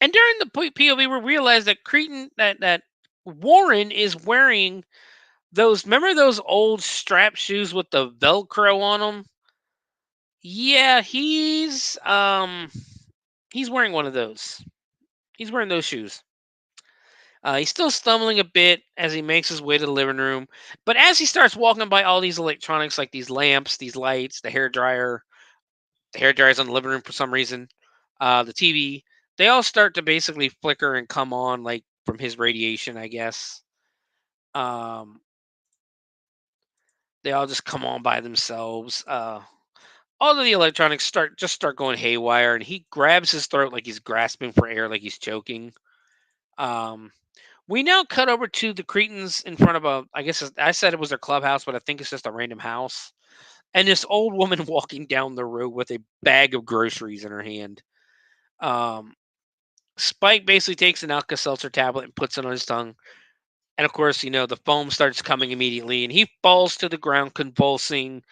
during the POV, we realize that that Warren is wearing those. Remember those old strap shoes with the Velcro on them? Yeah, he's wearing one of those. He's wearing those shoes. He's still stumbling a bit as he makes his way to the living room. But as he starts walking by all these electronics, like these lamps, these lights, the hair dryer's on the living room for some reason, the TV, they all start to basically flicker and come on, like from his radiation, I guess. They all just come on by themselves. All of the electronics start going haywire, and he grabs his throat like he's grasping for air, like he's choking. We now cut over to the Cretans in front of I guess I said it was their clubhouse, but I think it's just a random house. and this old woman walking down the road with a bag of groceries in her hand. Spike basically takes an Alka-Seltzer tablet and puts it on his tongue. And of course, the foam starts coming immediately, and he falls to the ground convulsing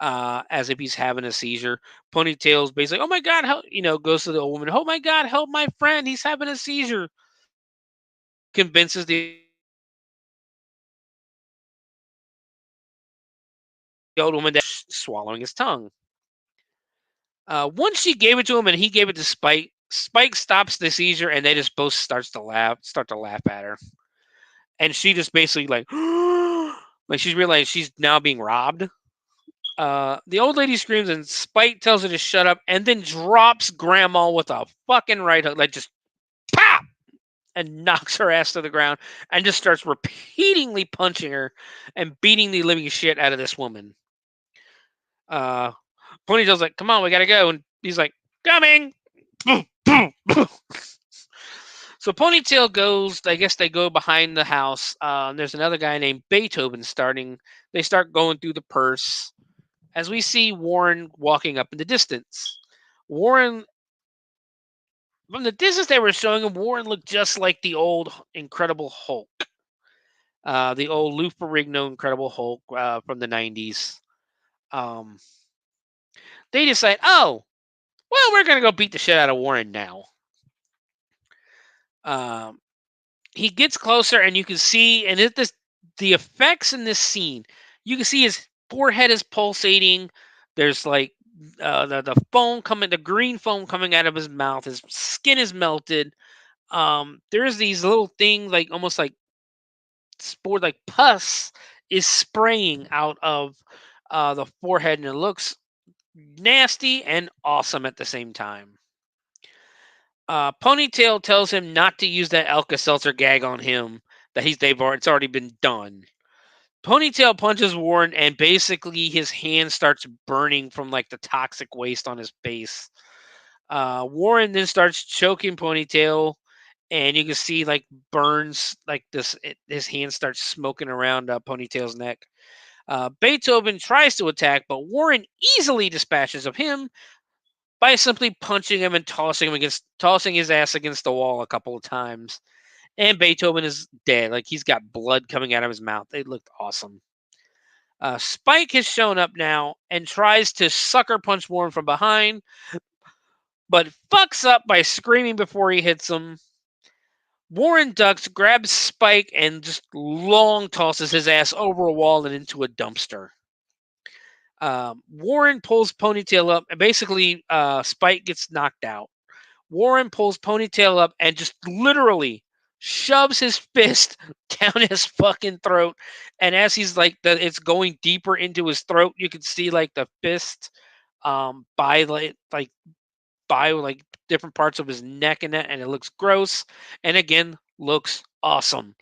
as if he's having a seizure. Ponytail's basically, oh my God, help, goes to the old woman, oh my God, help my friend, he's having a seizure. Convinces the old woman that she's swallowing his tongue. Once she gave it to him and he gave it to Spike, Spike stops the seizure and they just both start to laugh at her. And she just basically like she's realized she's now being robbed. The old lady screams and Spike tells her to shut up and then drops Grandma with a fucking right hook, like just pop, and knocks her ass to the ground and just starts repeatedly punching her and beating the living shit out of this woman. Ponytail's like, come on, we gotta go. And he's like, coming. So Ponytail goes, I guess they go behind the house. There's another guy named Beethoven they start going through the purse as we see Warren walking up in the distance. Warren, from the distance they were showing him, Warren looked just like the old Incredible Hulk. The old Lou Ferrigno Incredible Hulk from the 90s. They decide, oh, well, we're going to go beat the shit out of Warren now. He gets closer, and you can see, and the effects in this scene, you can see his forehead is pulsating. There's like the foam coming, the green foam coming out of his mouth. His skin is melted. There's these little things, like almost like spore, like pus is spraying out of the forehead, and it looks nasty and awesome at the same time. Ponytail tells him not to use that Alka-Seltzer gag on him. It's already been done. Ponytail punches Warren, and basically his hand starts burning from like the toxic waste on his face. Warren then starts choking Ponytail, and you can see like burns like this. His hand starts smoking around Ponytail's neck. Beethoven tries to attack, but Warren easily dispatches of him by simply punching him and tossing his ass against the wall a couple of times. And Beethoven is dead. Like, he's got blood coming out of his mouth. It looked awesome. Spike has shown up now and tries to sucker punch Warren from behind, but fucks up by screaming before he hits him. Warren ducks, grabs Spike, and just long tosses his ass over a wall and into a dumpster. Warren pulls Ponytail up, and basically Spike gets knocked out. Warren pulls Ponytail up and just literally shoves his fist down his fucking throat. And as he's like, it's going deeper into his throat, you can see like the fist by different parts of his neck and that, and it looks gross. And again, looks awesome.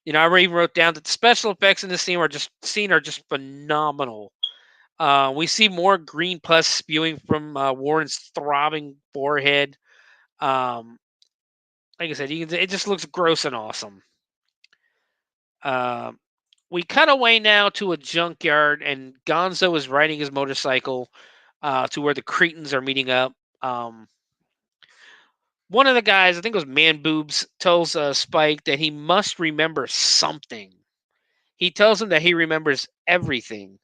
I even wrote down that the special effects in this scene are just phenomenal. We see more green pus spewing from Warren's throbbing forehead. Like I said, it just looks gross and awesome. We cut away now to a junkyard, and Gonzo is riding his motorcycle to where the Cretans are meeting up. One of the guys, I think it was Man Boobs, tells Spike that he must remember something. He tells him that he remembers everything.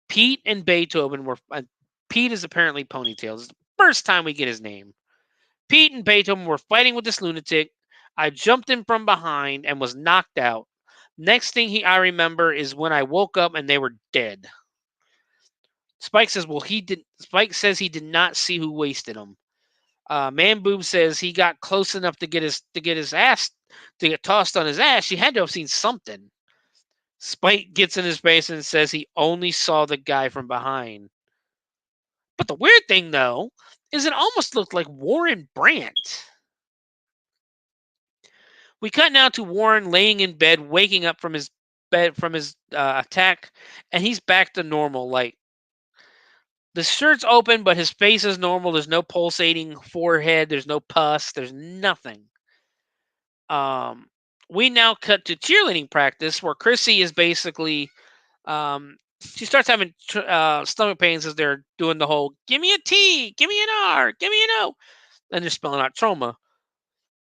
Pete and Beethoven were... Pete is apparently Ponytail. This is the first time we get his name. Pete and Beethoven were fighting with this lunatic. I jumped in from behind and was knocked out. Next thing I remember is when I woke up and they were dead. Spike says, Spike says he did not see who wasted him. Man Boob says he got close enough to get his ass to get tossed on his ass. He had to have seen something. Spike gets in his face and says he only saw the guy from behind. But the weird thing, though, is it almost looked like Warren Brandt. We cut now to Warren laying in bed, waking up from his attack, and he's back to normal. Like, the shirt's open, but his face is normal. There's no pulsating forehead. There's no pus. There's nothing. We now cut to cheerleading practice, where Chrissy is basically She starts having stomach pains as they're doing the whole "Give me a T, give me an R, give me an O," and they're spelling out trauma.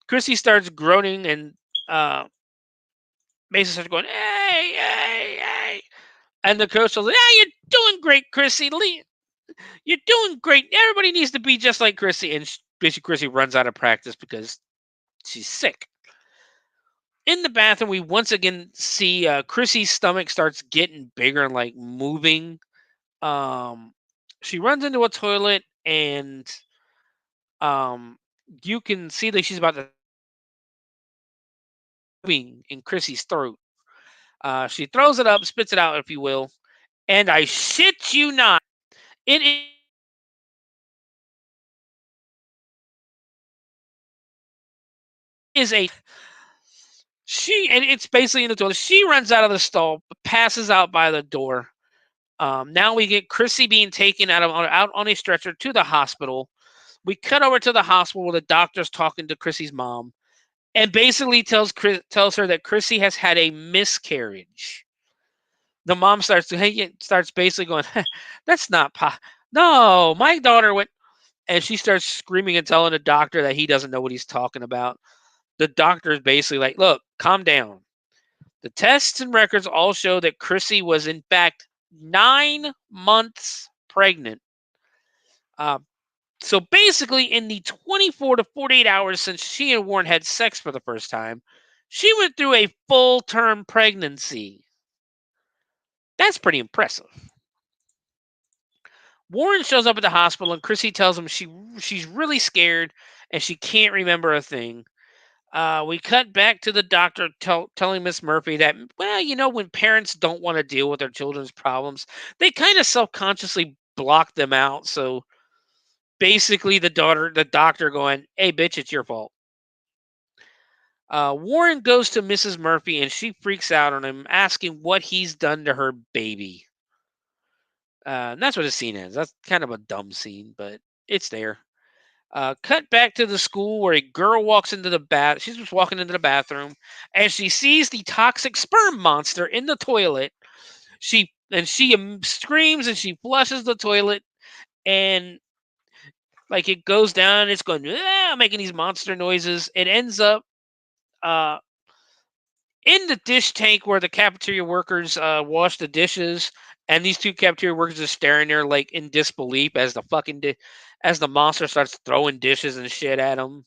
Chrissy starts groaning, and Mason starts going, "Hey, hey, hey!" And the coach was like, "Yeah, you're doing great, Chrissy. You're doing great. Everybody needs to be just like Chrissy." And basically, Chrissy runs out of practice because she's sick. In the bathroom, we once again see Chrissy's stomach starts getting bigger and like moving. She runs into a toilet, and um, you can see that she's about to moving in Chrissy's throat. She throws it up, spits it out, if you will, and I shit you not, it is a and it's basically in the toilet. She runs out of the stall, passes out by the door. Now we get Chrissy being taken out on a stretcher to the hospital. We cut over to the hospital where the doctor's talking to Chrissy's mom, and basically tells her that Chrissy has had a miscarriage. The mom starts basically going, "That's not no, my daughter went," and she starts screaming and telling the doctor that he doesn't know what he's talking about. The doctor is basically like, "Look, calm down. The tests and records all show that Chrissy was in fact 9 months pregnant." So basically, in the 24 to 48 hours since she and Warren had sex for the first time, she went through a full-term pregnancy. That's pretty impressive. Warren shows up at the hospital, and Chrissy tells him she's really scared and she can't remember a thing. We cut back to the doctor telling Miss Murphy that, well, when parents don't want to deal with their children's problems, they kind of self-consciously block them out. So basically, the doctor going, "Hey, bitch, it's your fault." Warren goes to Mrs. Murphy, and she freaks out on him, asking what he's done to her baby. And that's what the scene is. That's kind of a dumb scene, but it's there. Cut back to the school where a girl walks into the bath. She's just walking into the bathroom, and she sees the toxic sperm monster in the toilet. She screams, and she flushes the toilet, and like it goes down. It's going, making these monster noises. It ends up in the dish tank where the cafeteria workers wash the dishes, and these two cafeteria workers are staring there like in disbelief as as the monster starts throwing dishes and shit at them.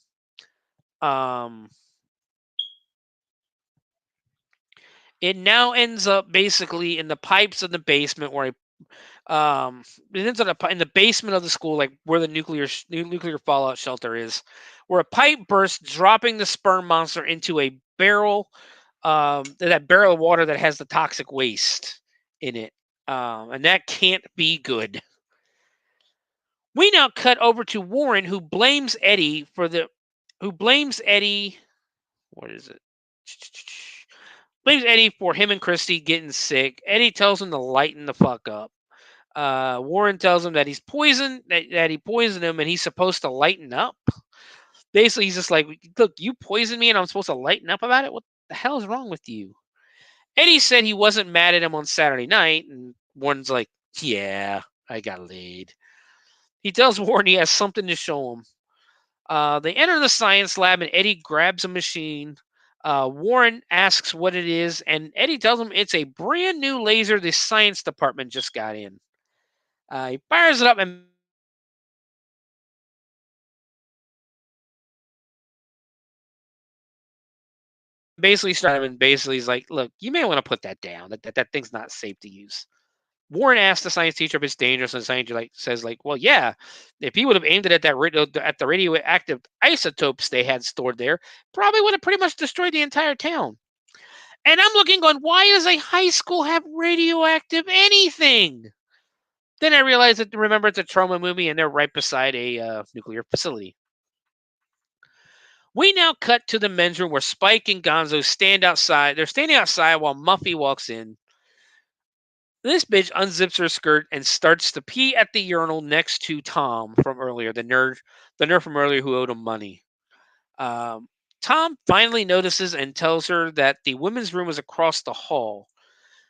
It now ends up basically in the pipes in the basement where it ends up in the basement of the school, like where the nuclear fallout shelter is, where a pipe bursts, dropping the sperm monster into a barrel, that barrel of water that has the toxic waste in it, and that can't be good. We now cut over to Warren, who blames Eddie What is it? Blames Eddie for him and Christy getting sick. Eddie tells him to lighten the fuck up. Warren tells him that he's poisoned, that he poisoned him, and he's supposed to lighten up. Basically, he's just like, "Look, you poisoned me, and I'm supposed to lighten up about it? What the hell is wrong with you?" Eddie said he wasn't mad at him on Saturday night, and Warren's like, "Yeah, I got laid." He tells Warren he has something to show him. They enter the science lab, and Eddie grabs a machine. Warren asks what it is, and Eddie tells him it's a brand new laser the science department just got in. He fires it up and basically he's like, "Look, you may want to put that down. That thing's not safe to use." Warren asks the science teacher if it's dangerous, and the science teacher says, "Well, yeah. If he would have aimed it at the radioactive isotopes they had stored there, probably would have pretty much destroyed the entire town." And I'm looking, going, "Why does a high school have radioactive anything?" Then I realized remember, it's a Troma movie, and they're right beside a nuclear facility. We now cut to the men's room where Spike and Gonzo stand outside. They're standing outside while Muffy walks in. This bitch unzips her skirt and starts to pee at the urinal next to Tom from earlier, the nerd from earlier who owed him money. Tom finally notices and tells her that the women's room is across the hall.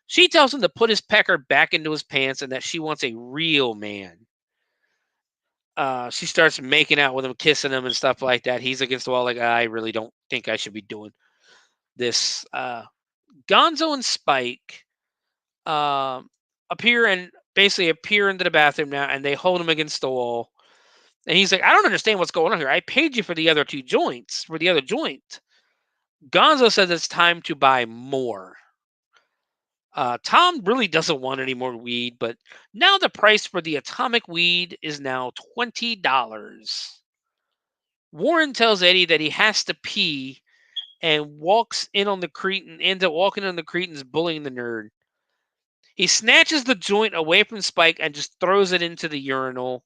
She tells him to put his pecker back into his pants and that she wants a real man. She starts making out with him, kissing him and stuff like that. He's against the wall, like, I really don't think I should be doing this. Gonzo and Spike appear into the bathroom now, and they hold him against the wall. And he's like, I don't understand what's going on here. I paid you for the other joint. Gonzo says it's time to buy more. Tom really doesn't want any more weed, but now the price for the atomic weed is now $20. Warren tells Eddie that he has to pee and walks in on the Cretan, ends up walking on the Cretans, bullying the nerd. He snatches the joint away from Spike and just throws it into the urinal.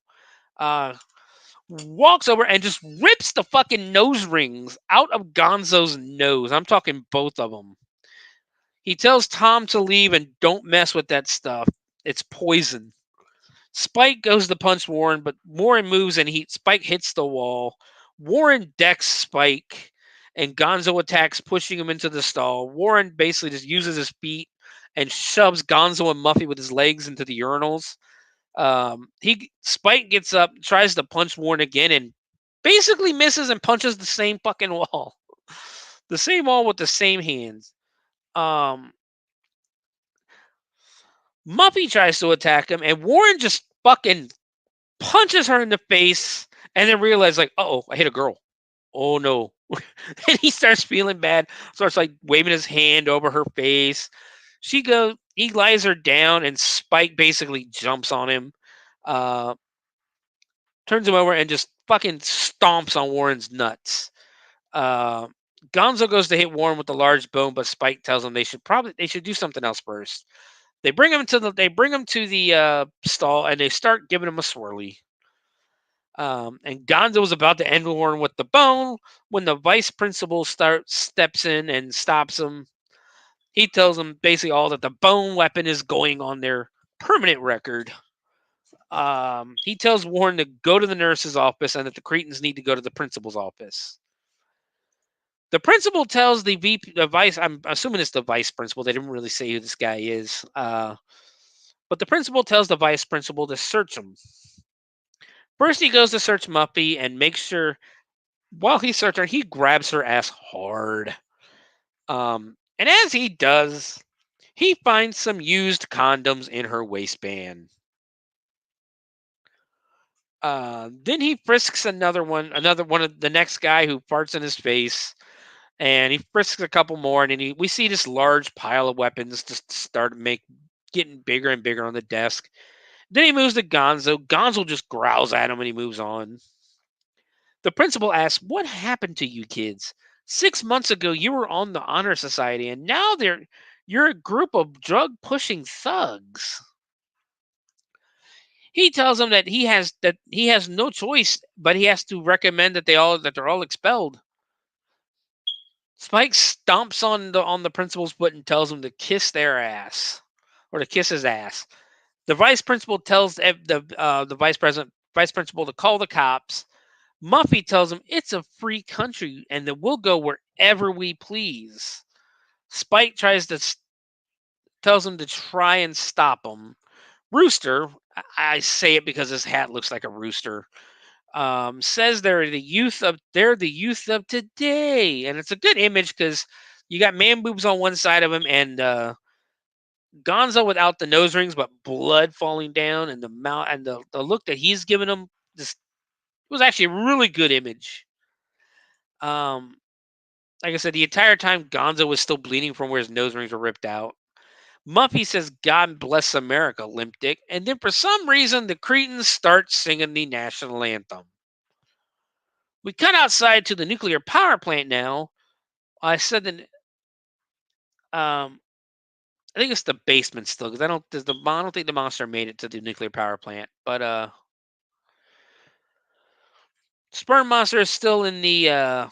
Walks over and just rips the fucking nose rings out of Gonzo's nose. I'm talking both of them. He tells Tom to leave and don't mess with that stuff. It's poison. Spike goes to punch Warren, but Warren moves and Spike hits the wall. Warren decks Spike, and Gonzo attacks, pushing him into the stall. Warren basically just uses his feet and shoves Gonzo and Muffy with his legs into the urinals. Spike gets up, tries to punch Warren again, and basically misses and punches the same fucking wall. The same wall with the same hands. Muffy tries to attack him, and Warren just fucking punches her in the face, and then realizes, like, oh, I hit a girl. Oh no. And he starts feeling bad, starts like waving his hand over her face. He lies her down, and Spike basically jumps on him, turns him over, and just fucking stomps on Warren's nuts. Gonzo goes to hit Warren with the large bone, but Spike tells him they should do something else first. They bring him to the stall, and they start giving him a swirly. And Gonzo was about to end Warren with the bone when the vice principal steps in and stops him. He tells them basically all that the bone weapon is going on their permanent record. He tells Warren to go to the nurse's office and that the Cretans need to go to the principal's office. The principal tells the vice, I'm assuming it's the vice principal. They didn't really say who this guy is. But the principal tells the vice principal to search him. First, he goes to search Muffy and makes sure, while he searches her, he grabs her ass hard. And as he does, he finds some used condoms in her waistband. Then he frisks another one of the next guy who farts in his face, and he frisks a couple more, and then we see this large pile of weapons just start getting bigger and bigger on the desk. Then he moves to Gonzo. Gonzo just growls at him and he moves on. The principal asks, what happened to you kids? 6 months ago, you were on the Honor Society, and now you're a group of drug-pushing thugs. He tells them that he has no choice, but he has to recommend that they're all expelled. Spike stomps on the principal's foot and tells him to kiss their ass, or to kiss his ass. The vice principal tells the vice principal to call the cops. Muffy tells him it's a free country and that we'll go wherever we please. Spike tells him to try and stop him. Rooster, I say it because his hat looks like a rooster, says they're the youth of today, and it's a good image because you got man boobs on one side of him and Gonzo without the nose rings, but blood falling down, and the mouth and the look that he's giving him. This was actually a really good image. Like I said, the entire time Gonzo was still bleeding from where his nose rings were ripped out. Muffy says, "God bless America, limp dick," and then for some reason the Cretans start singing the national anthem. We cut outside to the nuclear power plant now. I said that. I think it's the basement still because I don't think the monster made it to the nuclear power plant. But Sperm Monster is still in the I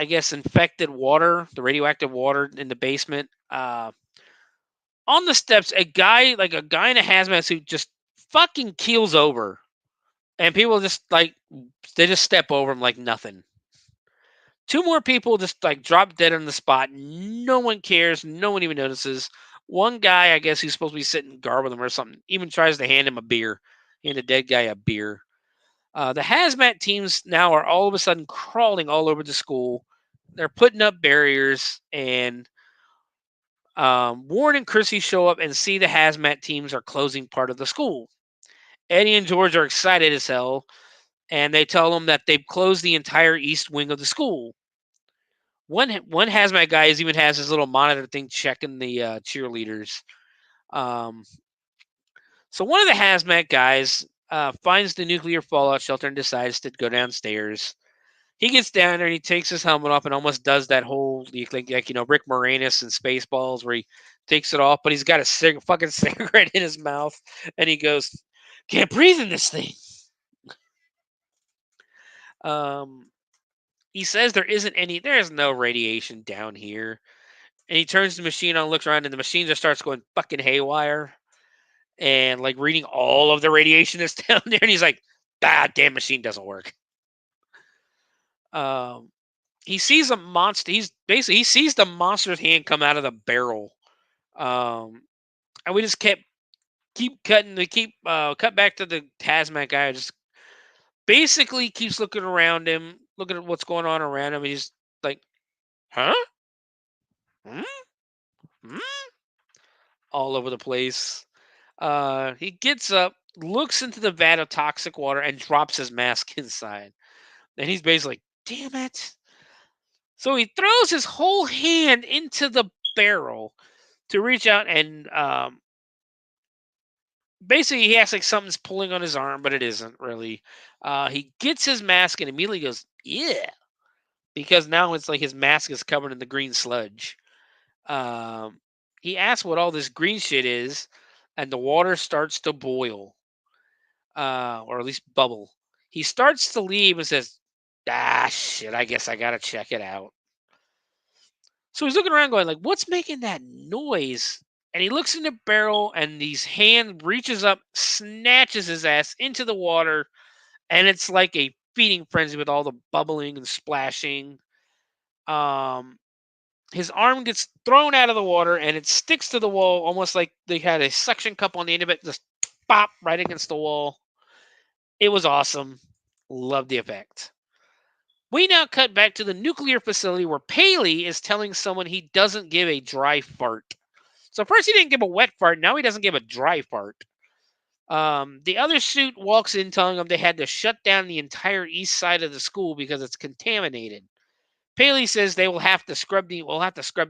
guess infected water, the radioactive water in the basement. On the steps, a guy in a hazmat suit just fucking keels over, and people just they just step over him like nothing. 2 more people just drop dead on the spot. No one cares. No one even notices. One guy, I guess he's supposed to be sitting guard with him or something, even tries to hand him a beer. Hand the dead guy a beer. The hazmat teams now are all of a sudden crawling all over the school. They're putting up barriers, and Warren and Chrissy show up and see the hazmat teams are closing part of the school. Eddie and George are excited as hell, and they tell them that they've closed the entire east wing of the school. One hazmat guy even has his little monitor thing checking the cheerleaders. So one of the hazmat guys finds the nuclear fallout shelter and decides to go downstairs. He gets down there and he takes his helmet off and almost does that whole like Rick Moranis in Spaceballs where he takes it off, but he's got a fucking cigarette in his mouth and he goes, "Can't breathe in this thing." He says there is no radiation down here. And he turns the machine on, looks around, and the machine just starts going fucking haywire and like reading all of the radiation that's down there. And he's like, damn machine doesn't work. He sees a monster. He sees the monster's hand come out of the barrel. And we just keep cutting. We cut back to the hazmat guy. Just basically keeps looking around him, looking at what's going on around him. He's like, huh? All over the place. He gets up, looks into the vat of toxic water, and drops his mask inside. And he's basically like, damn it. So he throws his whole hand into the barrel to reach out and basically he acts like something's pulling on his arm, but it isn't really. He gets his mask and immediately goes, yeah. Because now it's like his mask is covered in the green sludge. He asks what all this green shit is, and the water starts to boil. Or at least bubble. He starts to leave and says, shit, I guess I gotta check it out. So he's looking around going like, what's making that noise? And he looks in the barrel and his hand reaches up, snatches his ass into the water, and it's like a feeding frenzy with all the bubbling and splashing. His arm gets thrown out of the water and it sticks to the wall almost like they had a suction cup on the end of it, just pop right against the wall. It was awesome. Loved the effect. We now cut back to the nuclear facility where Paley is telling someone he doesn't give a dry fart. So first he didn't give a wet fart. Now he doesn't give a dry fart. The other suit walks in telling them they had to shut down the entire east side of the school because it's contaminated. Paley says they will have to scrub the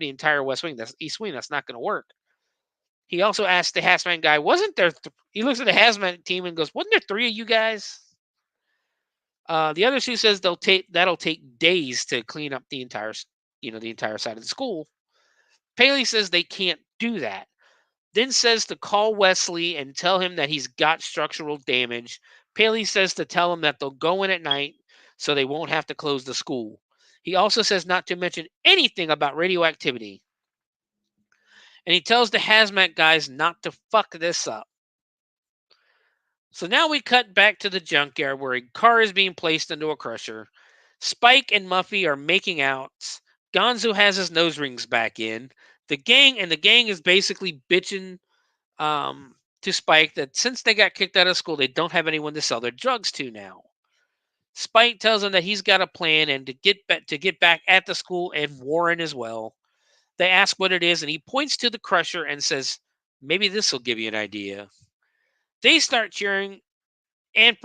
entire west wing. That's east wing. That's not going to work. He also asked the hazmat guy, wasn't there? He looks at the hazmat team and goes, wasn't there 3 of you guys? The other suit says that'll take days to clean up the entire side of the school. Paley says they can't do that. Then says to call Wesley and tell him that he's got structural damage. Paley says to tell him that they'll go in at night so they won't have to close the school. He also says not to mention anything about radioactivity. And he tells the hazmat guys not to fuck this up. So now we cut back to the junkyard where a car is being placed into a crusher. Spike and Muffy are making out. Gonzo has his nose rings back in. The gang is basically bitching to Spike that since they got kicked out of school, they don't have anyone to sell their drugs to now. Spike tells him that he's got a plan and to get back at the school and Warren as well. They ask what it is, and he points to the crusher and says, maybe this will give you an idea. They start cheering, and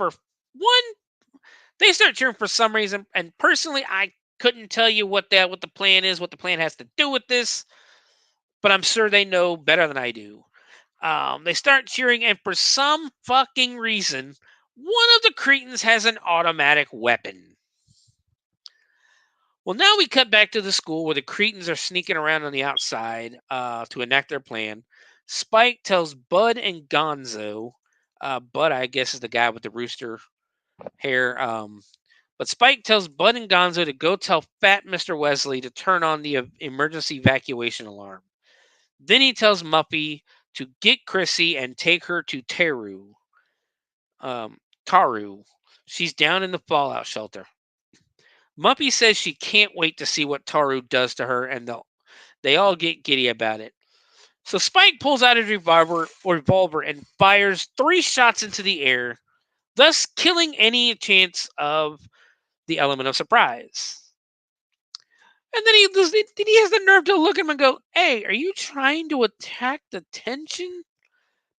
they start cheering for some reason. And personally, I couldn't tell you what the plan is, what the plan has to do with this, but I'm sure they know better than I do. They start cheering, and for some fucking reason, one of the cretins has an automatic weapon. Well, now we cut back to the school where the cretins are sneaking around on the outside to enact their plan. Spike tells Bud and Gonzo, Bud, I guess, is the guy with the rooster hair. But Spike tells Bud and Gonzo to go tell Fat Mr. Wesley to turn on the emergency evacuation alarm. Then he tells Muffy to get Chrissy and take her to Taru. She's down in the fallout shelter. Muffy says she can't wait to see what Taru does to her, and they all get giddy about it. So Spike pulls out his revolver and fires 3 shots into the air, thus killing any chance of the element of surprise. And then he has the nerve to look at him and go, "Hey, are you trying to attack the tension?"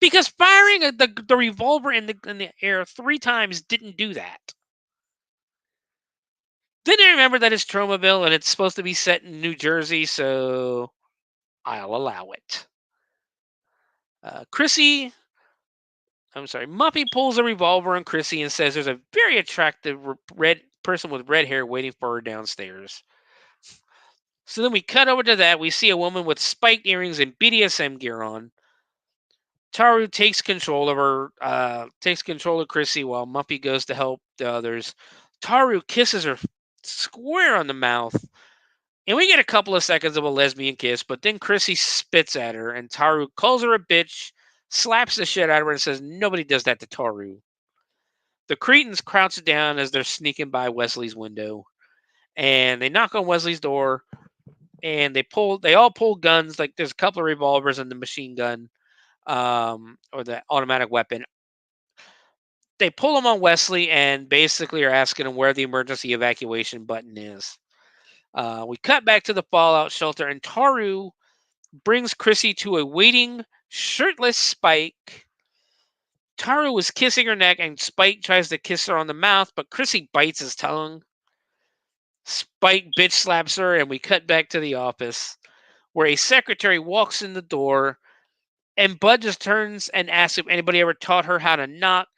Because firing the revolver in the air 3 times didn't do that. Then I remember that it's Tromaville and it's supposed to be set in New Jersey, so I'll allow it. Muffy pulls a revolver on Chrissy and says there's a very attractive red person with red hair waiting for her downstairs. So then we cut over to that. We see a woman with spiked earrings and BDSM gear on. Taru takes control of Chrissy while Muffy goes to help the others. Taru kisses her square on the mouth, and we get a couple of seconds of a lesbian kiss, but then Chrissy spits at her, and Taru calls her a bitch, slaps the shit out of her, and says nobody does that to Taru. The Cretans crouch down as they're sneaking by Wesley's window, and they knock on Wesley's door, and they all pull guns. Like there's a couple of revolvers and the machine gun, or the automatic weapon. They pull them on Wesley and basically are asking him where the emergency evacuation button is. We cut back to the Fallout shelter, and Taru brings Chrissy to a waiting, shirtless Spike. Taru is kissing her neck, and Spike tries to kiss her on the mouth, but Chrissy bites his tongue. Spike bitch slaps her, and we cut back to the office, where a secretary walks in the door, and Bud just turns and asks if anybody ever taught her how to knock,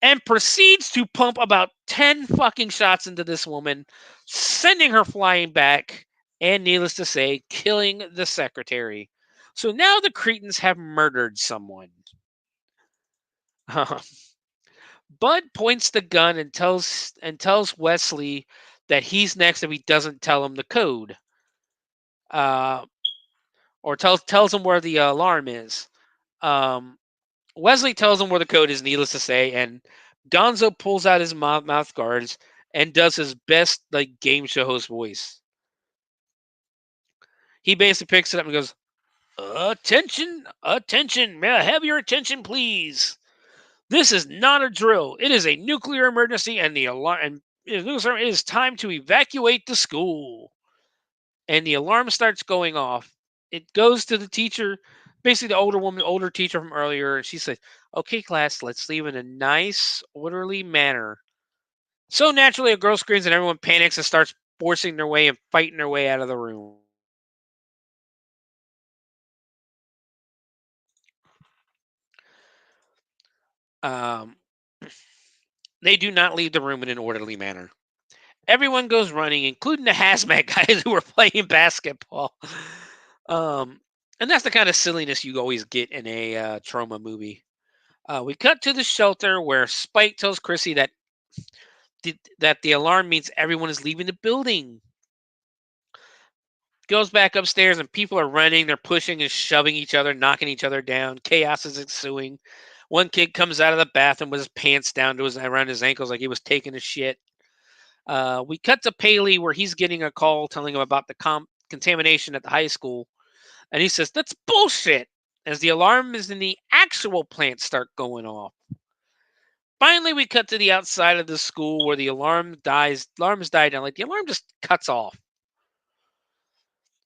and proceeds to pump about 10 fucking shots into this woman, sending her flying back, and needless to say, killing the secretary. So now the Cretans have murdered someone. Bud points the gun and tells Wesley that he's next if he doesn't tell him the code. Or tells him where the alarm is. Wesley tells him where the code is, needless to say, and Gonzo pulls out his mouth guards and does his best like game show host voice. He basically picks it up and goes, "Attention, attention, may I have your attention, please? This is not a drill. It is a nuclear emergency, and the alarm. It is time to evacuate the school." And the alarm starts going off. It goes to the teacher, basically the older teacher from earlier, and she said, "Okay, class, let's leave in a nice, orderly manner." So naturally, a girl screams and everyone panics and starts forcing their way and fighting their way out of the room. They do not leave the room in an orderly manner. Everyone goes running, including the hazmat guys who are playing basketball. And that's the kind of silliness you always get in a trauma movie. We cut to the shelter where Spike tells Chrissy that the alarm means everyone is leaving the building. Goes back upstairs and people are running. They're pushing and shoving each other, knocking each other down. Chaos is ensuing. One kid comes out of the bathroom with his pants down to around his ankles like he was taking a shit. We cut to Paley where he's getting a call telling him about the contamination at the high school. And he says, "That's bullshit," as the alarms in the actual plant start going off. Finally, we cut to the outside of the school where the alarms died down. Like the alarm just cuts off.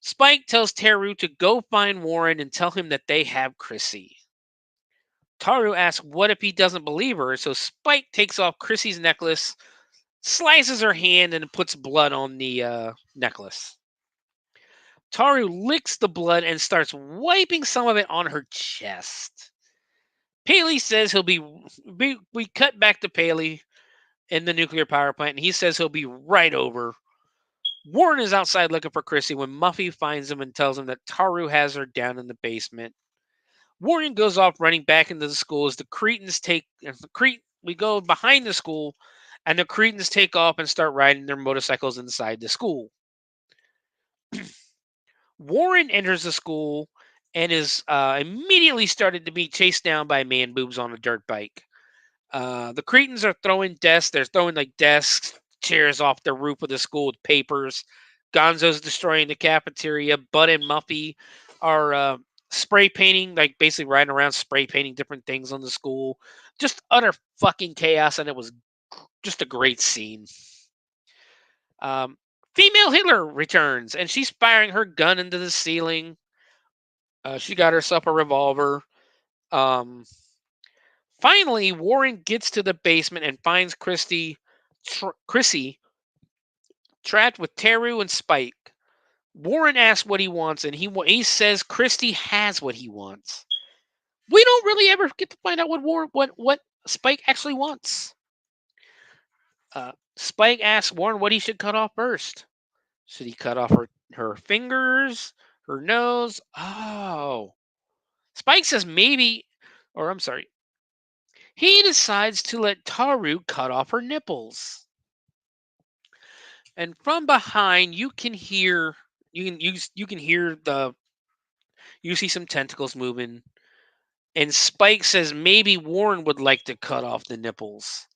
Spike tells Taru to go find Warren and tell him that they have Chrissy. Taru asks what if he doesn't believe her, so Spike takes off Chrissy's necklace, slices her hand, and puts blood on the necklace. Taru licks the blood and starts wiping some of it on her chest. Paley says we cut back to Paley in the nuclear power plant, and he says he'll be right over. Warren is outside looking for Chrissy when Muffy finds him and tells him that Taru has her down in the basement. Warren goes off running back into the school as the Cretans we go behind the school, and the Cretans take off and start riding their motorcycles inside the school. Warren enters the school and is immediately started to be chased down by man boobs on a dirt bike. The Cretans are throwing desks. They're throwing like desks, chairs off the roof of the school with papers. Gonzo's destroying the cafeteria. Bud and Muffy are spray painting, like basically riding around spray painting different things on the school. Just utter fucking chaos, and it was just a great scene. Female Hitler returns, and she's firing her gun into the ceiling. She got herself a revolver. Finally, Warren gets to the basement and finds Chrissy trapped with Teru and Spike. Warren asks what he wants, and he says Christy has what he wants. We don't really ever get to find out what Spike actually wants. Spike asks Warren what he should cut off first. Should he cut off her fingers, her nose? Oh. Spike says maybe, or I'm sorry. He decides to let Taru cut off her nipples. And from behind, you can hear you see some tentacles moving. And Spike says maybe Warren would like to cut off the nipples.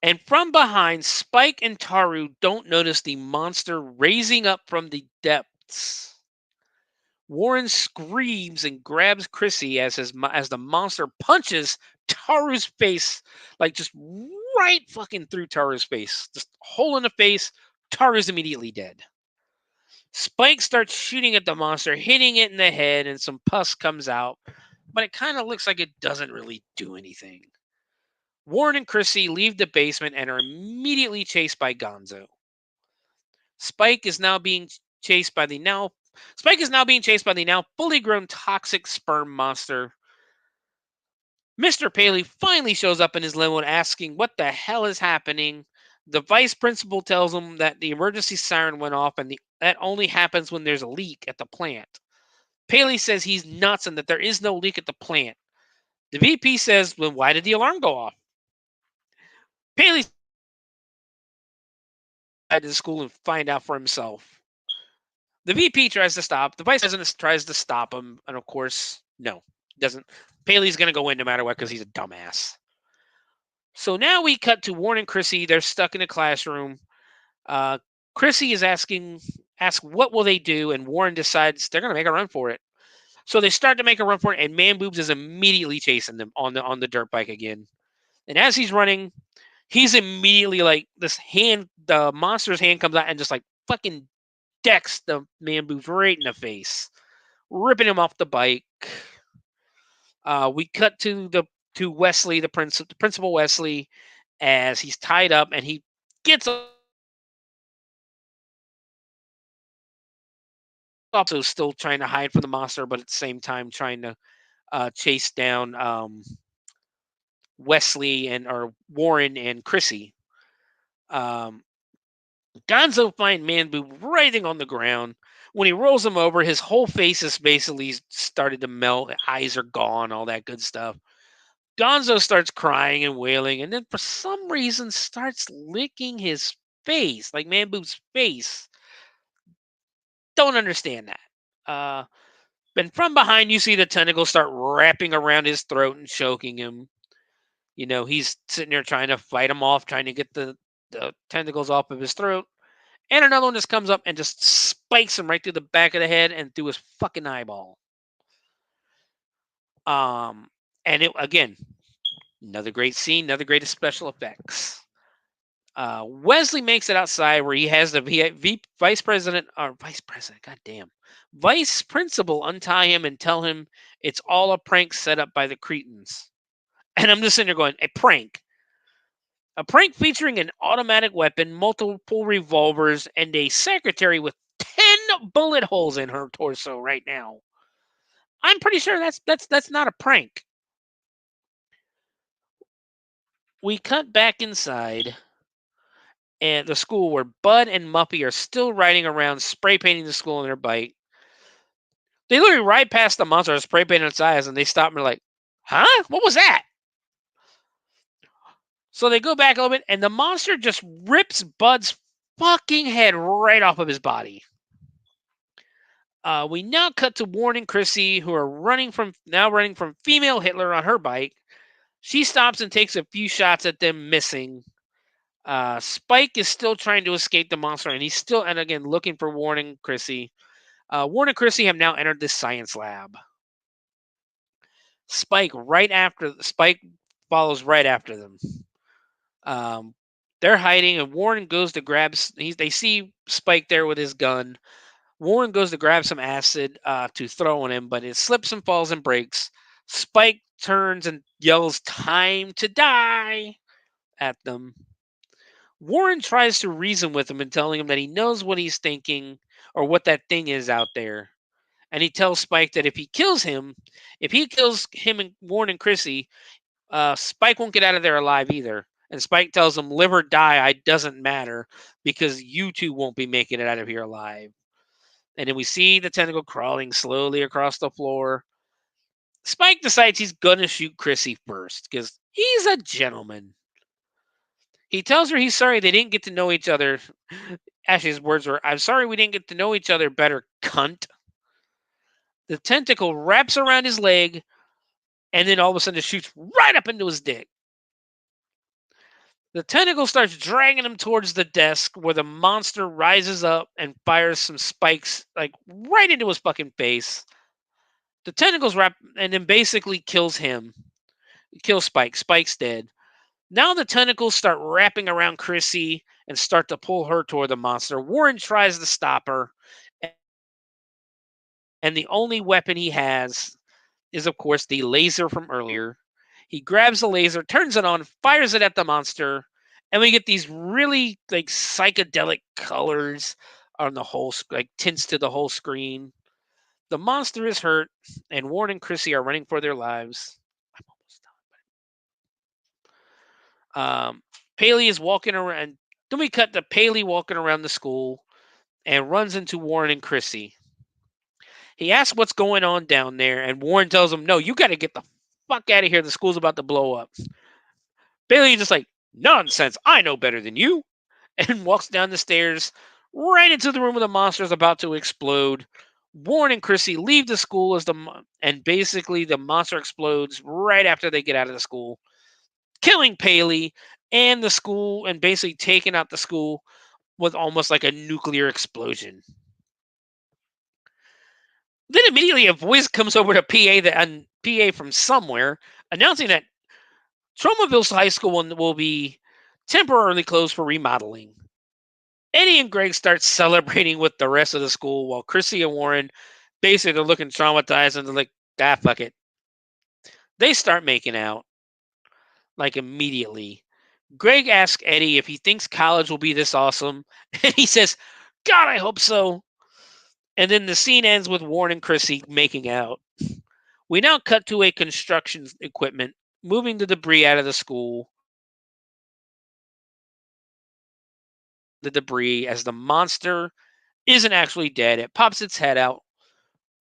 And from behind, Spike and Taru don't notice the monster raising up from the depths. Warren screams and grabs Chrissy as the monster punches Taru's face, like just right fucking through Taru's face. Just hole in the face. Taru's immediately dead. Spike starts shooting at the monster, hitting it in the head, and some pus comes out, but it kind of looks like it doesn't really do anything. Warren and Chrissy leave the basement and are immediately chased by Gonzo. Spike is now being chased by the now fully grown toxic sperm monster. Mr. Paley finally shows up in his limo asking what the hell is happening. The vice principal tells him that the emergency siren went off and that only happens when there's a leak at the plant. Paley says he's nuts and that there is no leak at the plant. The VP says, well, why did the alarm go off? Paley to the school and find out for himself. The VP tries to stop. The vice president tries to stop him, and of course, no, doesn't. Paley's going to go in no matter what because he's a dumbass. So now we cut to Warren and Chrissy. They're stuck in a classroom. Chrissy is asks what will they do, and Warren decides they're going to make a run for it. So they start to make a run for it, and Man Boobs is immediately chasing them on the dirt bike again. And as he's running, he's immediately like the monster's hand comes out and just like fucking decks the Man Boobs right in the face, ripping him off the bike. We cut to Wesley, the principal Wesley, as he's tied up and he gets also still trying to hide from the monster, but at the same time trying to chase down Wesley or Warren and Chrissy. Gonzo finds Man Boob writhing on the ground. When he rolls him over, his whole face is basically started to melt. Eyes are gone, all that good stuff. Gonzo starts crying and wailing, and then for some reason starts licking his face, like Man Boob's face. Don't understand that. And from behind, you see the tentacles start wrapping around his throat and choking him. You know, he's sitting there trying to fight him off, trying to get the tentacles off of his throat. And another one just comes up and just spikes him right through the back of the head and through his fucking eyeball. And it again, another great scene, another great special effects. Wesley makes it outside where he has the vice principal untie him and tell him it's all a prank set up by the Cretans. And I'm just sitting there going, a prank. A prank featuring an automatic weapon, multiple revolvers, and a secretary with 10 bullet holes in her torso right now. I'm pretty sure that's not a prank. We cut back inside and the school where Bud and Muffy are still riding around spray painting the school on their bike. They literally ride past the monster spray painting its eyes and they stop and they're like, huh? What was that? So they go back a little bit, and the monster just rips Bud's fucking head right off of his body. We now cut to Warren and Chrissy, who are running from female Hitler on her bike. She stops and takes a few shots at them, missing. Spike is still trying to escape the monster, and he's still, and again, looking for Warren and Chrissy. Warren and Chrissy have now entered the science lab. Spike follows right after them. They're hiding, and Warren goes to grab. They see Spike there with his gun. Warren goes to grab some acid to throw on him, but it slips and falls and breaks. Spike turns and yells, "Time to die!" at them. Warren tries to reason with him and telling him that he knows what he's thinking or what that thing is out there. And he tells Spike that if he kills him and Warren and Chrissy, Spike won't get out of there alive either. And Spike tells him, "Live or die, it doesn't matter because you two won't be making it out of here alive." And then we see the tentacle crawling slowly across the floor. Spike decides he's going to shoot Chrissy first because he's a gentleman. He tells her he's sorry they didn't get to know each other. Actually, his words were, "I'm sorry we didn't get to know each other better, cunt." The tentacle wraps around his leg and then all of a sudden it shoots right up into his dick. The tentacle starts dragging him towards the desk where the monster rises up and fires some spikes like right into his fucking face. The tentacles wrap and then basically kills him. Kills Spike. Spike's dead. Now the tentacles start wrapping around Chrissy and start to pull her toward the monster. Warren tries to stop her. And the only weapon he has is, of course, the laser from earlier. He grabs the laser, turns it on, fires it at the monster, and we get these really like psychedelic colors on the whole, like tints to the whole screen. The monster is hurt, and Warren and Chrissy are running for their lives. I'm almost done. Paley is walking around. Then we cut to Paley walking around the school and runs into Warren and Chrissy. He asks what's going on down there, and Warren tells him, "No, you got to get the fuck out of here. The school's about to blow up." Bailey is just like, "Nonsense. I know better than you," and walks down the stairs right into the room where the monster is about to explode. Warren and Chrissy leave the school and basically the monster explodes right after they get out of the school, killing Paley and the school and basically taking out the school with almost like a nuclear explosion. Then immediately a voice comes over to PA from somewhere announcing that Tromaville High School will be temporarily closed for remodeling. Eddie and Greg start celebrating with the rest of the school while Chrissy and Warren basically are looking traumatized and they're like, fuck it. They start making out like immediately. Greg asks Eddie if he thinks college will be this awesome, and he says, "God, I hope so." And then the scene ends with Warren and Chrissy making out. We now cut to a construction equipment moving the debris out of the school. The debris as the monster isn't actually dead. It pops its head out.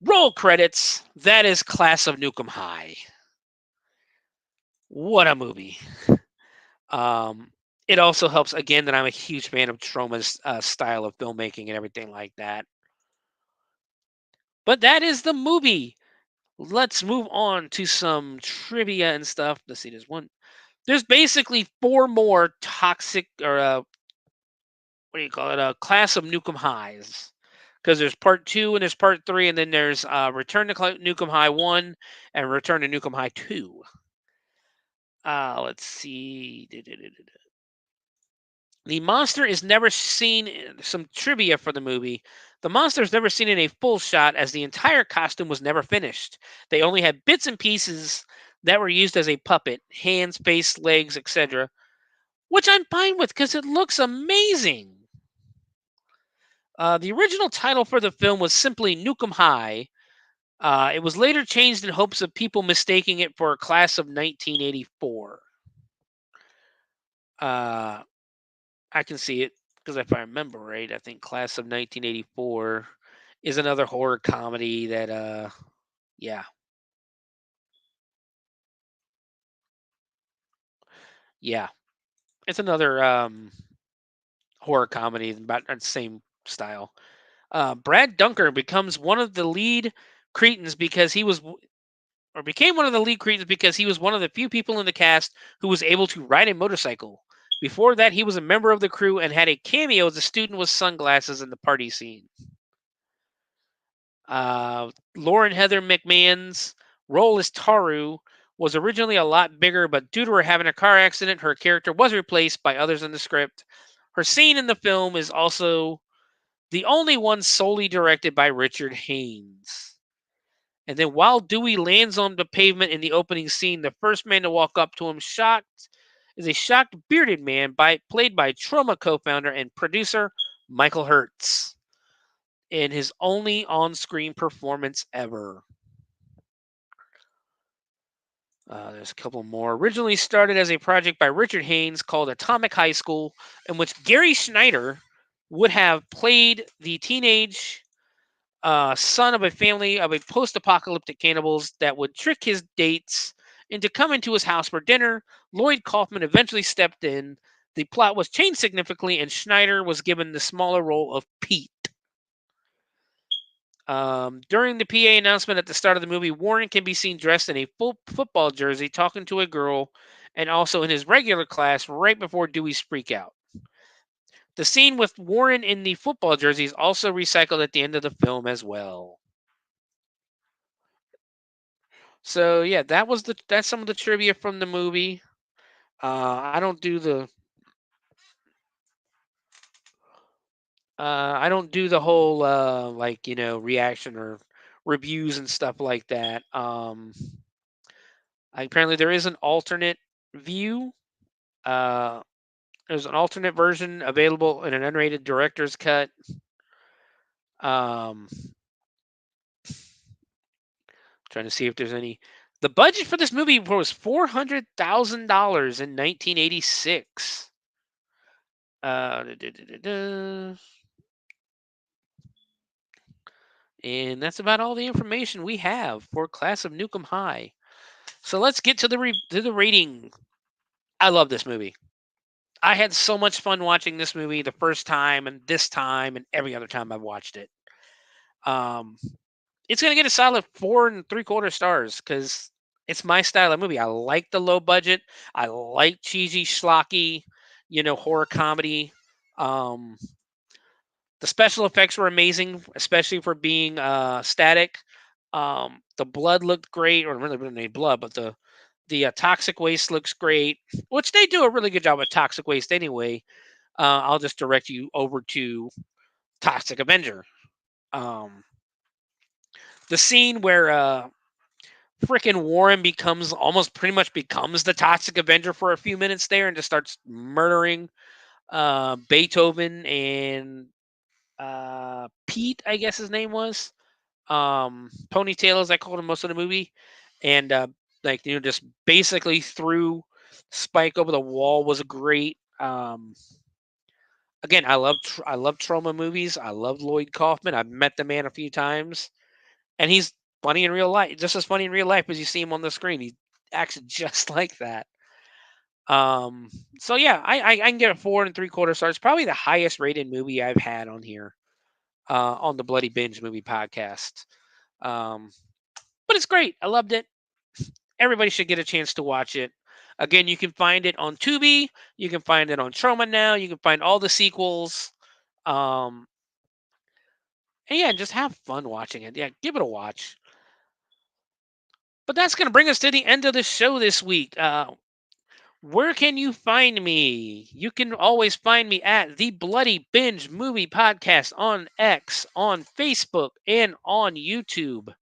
Roll credits. That is Class of Nuke Em High. What a movie. It also helps, again, that I'm a huge fan of Troma's style of filmmaking and everything like that. But that is the movie. Let's move on to some trivia and stuff. Let's see, there's basically 4 more toxic or Class of Nuke Em Highs. Because there's part 2 and there's part 3, and then there's Return to Nuke Em High 1 and Return to Nuke Em High 2. Let's see. The monster is never seen. Some trivia for the movie. The monster is never seen in a full shot as the entire costume was never finished. They only had bits and pieces that were used as a puppet. Hands, face, legs, etc. Which I'm fine with because it looks amazing. The original title for the film was simply Nuke 'Em High. It was later changed in hopes of people mistaking it for a Class of 1984. I can see it because if I remember right, I think Class of 1984 is another horror comedy that, yeah. Yeah. It's another horror comedy about the same style. Brad Dunker becomes one of the lead Cretans because he was, or became one of the lead Cretans because he was one of the few people in the cast who was able to ride a motorcycle. Before that, he was a member of the crew and had a cameo as a student with sunglasses in the party scene. Lauren Heather McMahon's role as Taru was originally a lot bigger, but due to her having a car accident, her character was replaced by others in the script. Her scene in the film is also the only one solely directed by Richard Haynes. And then while Dewey lands on the pavement in the opening scene, the first man to walk up to him shocked is a shocked bearded man played by Troma co-founder and producer Michael Hertz in his only on-screen performance ever. There's a couple more. Originally started as a project by Richard Haynes called Atomic High School, in which Gary Schneider would have played the teenage son of a family of a post-apocalyptic cannibals that would trick his dates into coming to his house for dinner. Lloyd Kaufman eventually stepped in. The plot was changed significantly, and Schneider was given the smaller role of Pete. During the PA announcement at the start of the movie, Warren can be seen dressed in a full football jersey talking to a girl, and also in his regular class right before Dewey's freak out. The scene with Warren in the football jersey is also recycled at the end of the film as well. So yeah, that's some of the trivia from the movie. I don't do the whole reaction or reviews and stuff like that. Apparently there is an alternate view. There's an alternate version available in an unrated director's cut. Trying to see if there's any. The budget for this movie was $400,000 in 1986. And that's about all the information we have for Class of Nuke Em High. So let's get to the rating. I love this movie. I had so much fun watching this movie the first time and this time and every other time I've watched it. It's going to get a solid 4 3/4 stars because it's my style of movie. I like the low budget. I like cheesy, schlocky, horror comedy. The special effects were amazing, especially for being static. The blood looked great, or really wasn't any blood, but the toxic waste looks great, which they do a really good job with toxic waste anyway. I'll just direct you over to Toxic Avenger. The scene where frickin' Warren pretty much becomes the Toxic Avenger for a few minutes there and just starts murdering Beethoven and Pete, I guess his name was. Ponytail, as I called him most of the movie. And just basically threw Spike over the wall was great. Again, I love Troma movies. I love Lloyd Kaufman. I've met the man a few times. And he's funny in real life, just as funny in real life as you see him on the screen. He acts just like that. So yeah, I can get a 4 3/4 stars. Probably the highest rated movie I've had on here, on the Bloody Binge Movie Podcast. But it's great. I loved it. Everybody should get a chance to watch it. Again, you can find it on Tubi. You can find it on Troma now. You can find all the sequels. And yeah, just have fun watching it. Yeah, give it a watch. But that's going to bring us to the end of the show this week. Where can you find me? You can always find me at the Bloody Binge Movie Podcast on X, on Facebook, and on YouTube.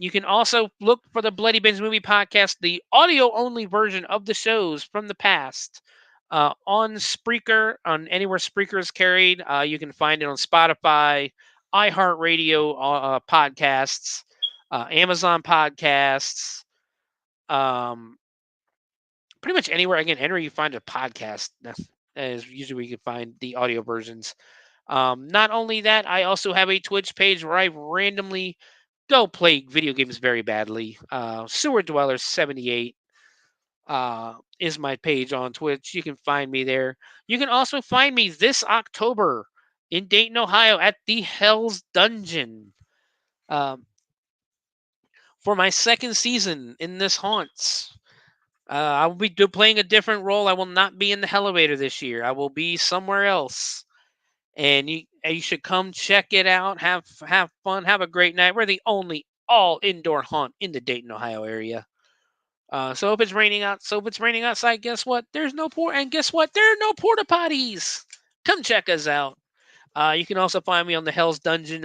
You can also look for the Bloody Binge Movie Podcast, the audio-only version of the shows from the past, on Spreaker, on anywhere Spreaker is carried. You can find it on Spotify, iHeartRadio podcasts, Amazon podcasts, pretty much anywhere. Again, anywhere you find a podcast is usually where you can find the audio versions. Not only that, I also have a Twitch page where I randomly go play video games very badly. Sewer Dweller 78 is my page on Twitch. You can find me there. You can also find me this October in Dayton, Ohio at the Hell's Dungeon for my second season in this Haunts. I will be playing a different role. I will not be in the elevator this year. I will be somewhere else. And you should come check it out. Have fun. Have a great night. We're the only all indoor haunt in the Dayton, Ohio area. So if it's raining outside, guess what? Guess what? There are no porta potties. Come check us out. You can also find me on the Hell's Dungeon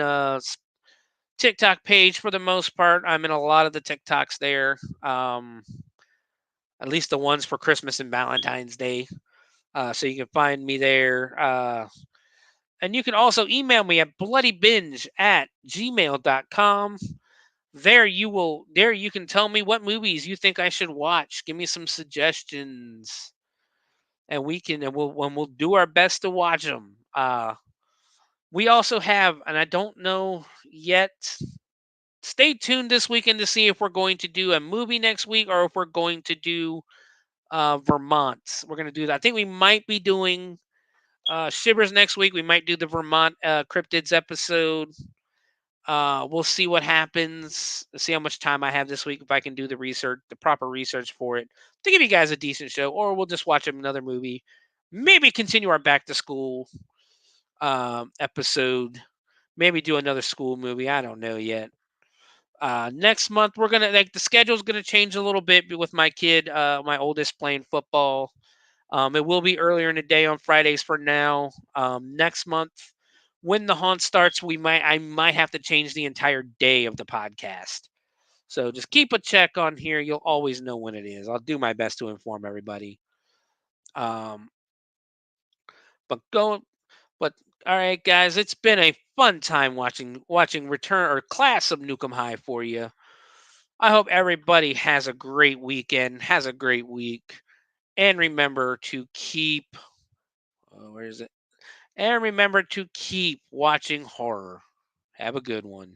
TikTok page for the most part. I'm in a lot of the TikToks there. At least the ones for Christmas and Valentine's Day. So you can find me there. And you can also email me at bloodybinge@gmail.com. There you can tell me what movies you think I should watch. Give me some suggestions. And we'll do our best to watch them. We also have, and I don't know yet, stay tuned this weekend to see if we're going to do a movie next week or if we're going to do Vermont. We're going to do that. I think we might be doing Shivers next week. We might do the Vermont Cryptids episode. We'll see what happens. See how much time I have this week, if I can do the proper research for it, to give you guys a decent show, or we'll just watch another movie. Maybe continue our back to school episode. Maybe do another school movie. I don't know yet. Next month we're gonna the schedule's gonna change a little bit with my kid, my oldest, playing football. It will be earlier in the day on Fridays for now. Next month, when the haunt starts, I might have to change the entire day of the podcast. So just keep a check on here. You'll always know when it is. I'll do my best to inform everybody. But all right, guys, it's been a fun time watching Return or Class of Nuke Em High for you. I hope everybody has a great weekend, has a great week, and remember to keep where is it? And remember to keep watching horror. Have a good one.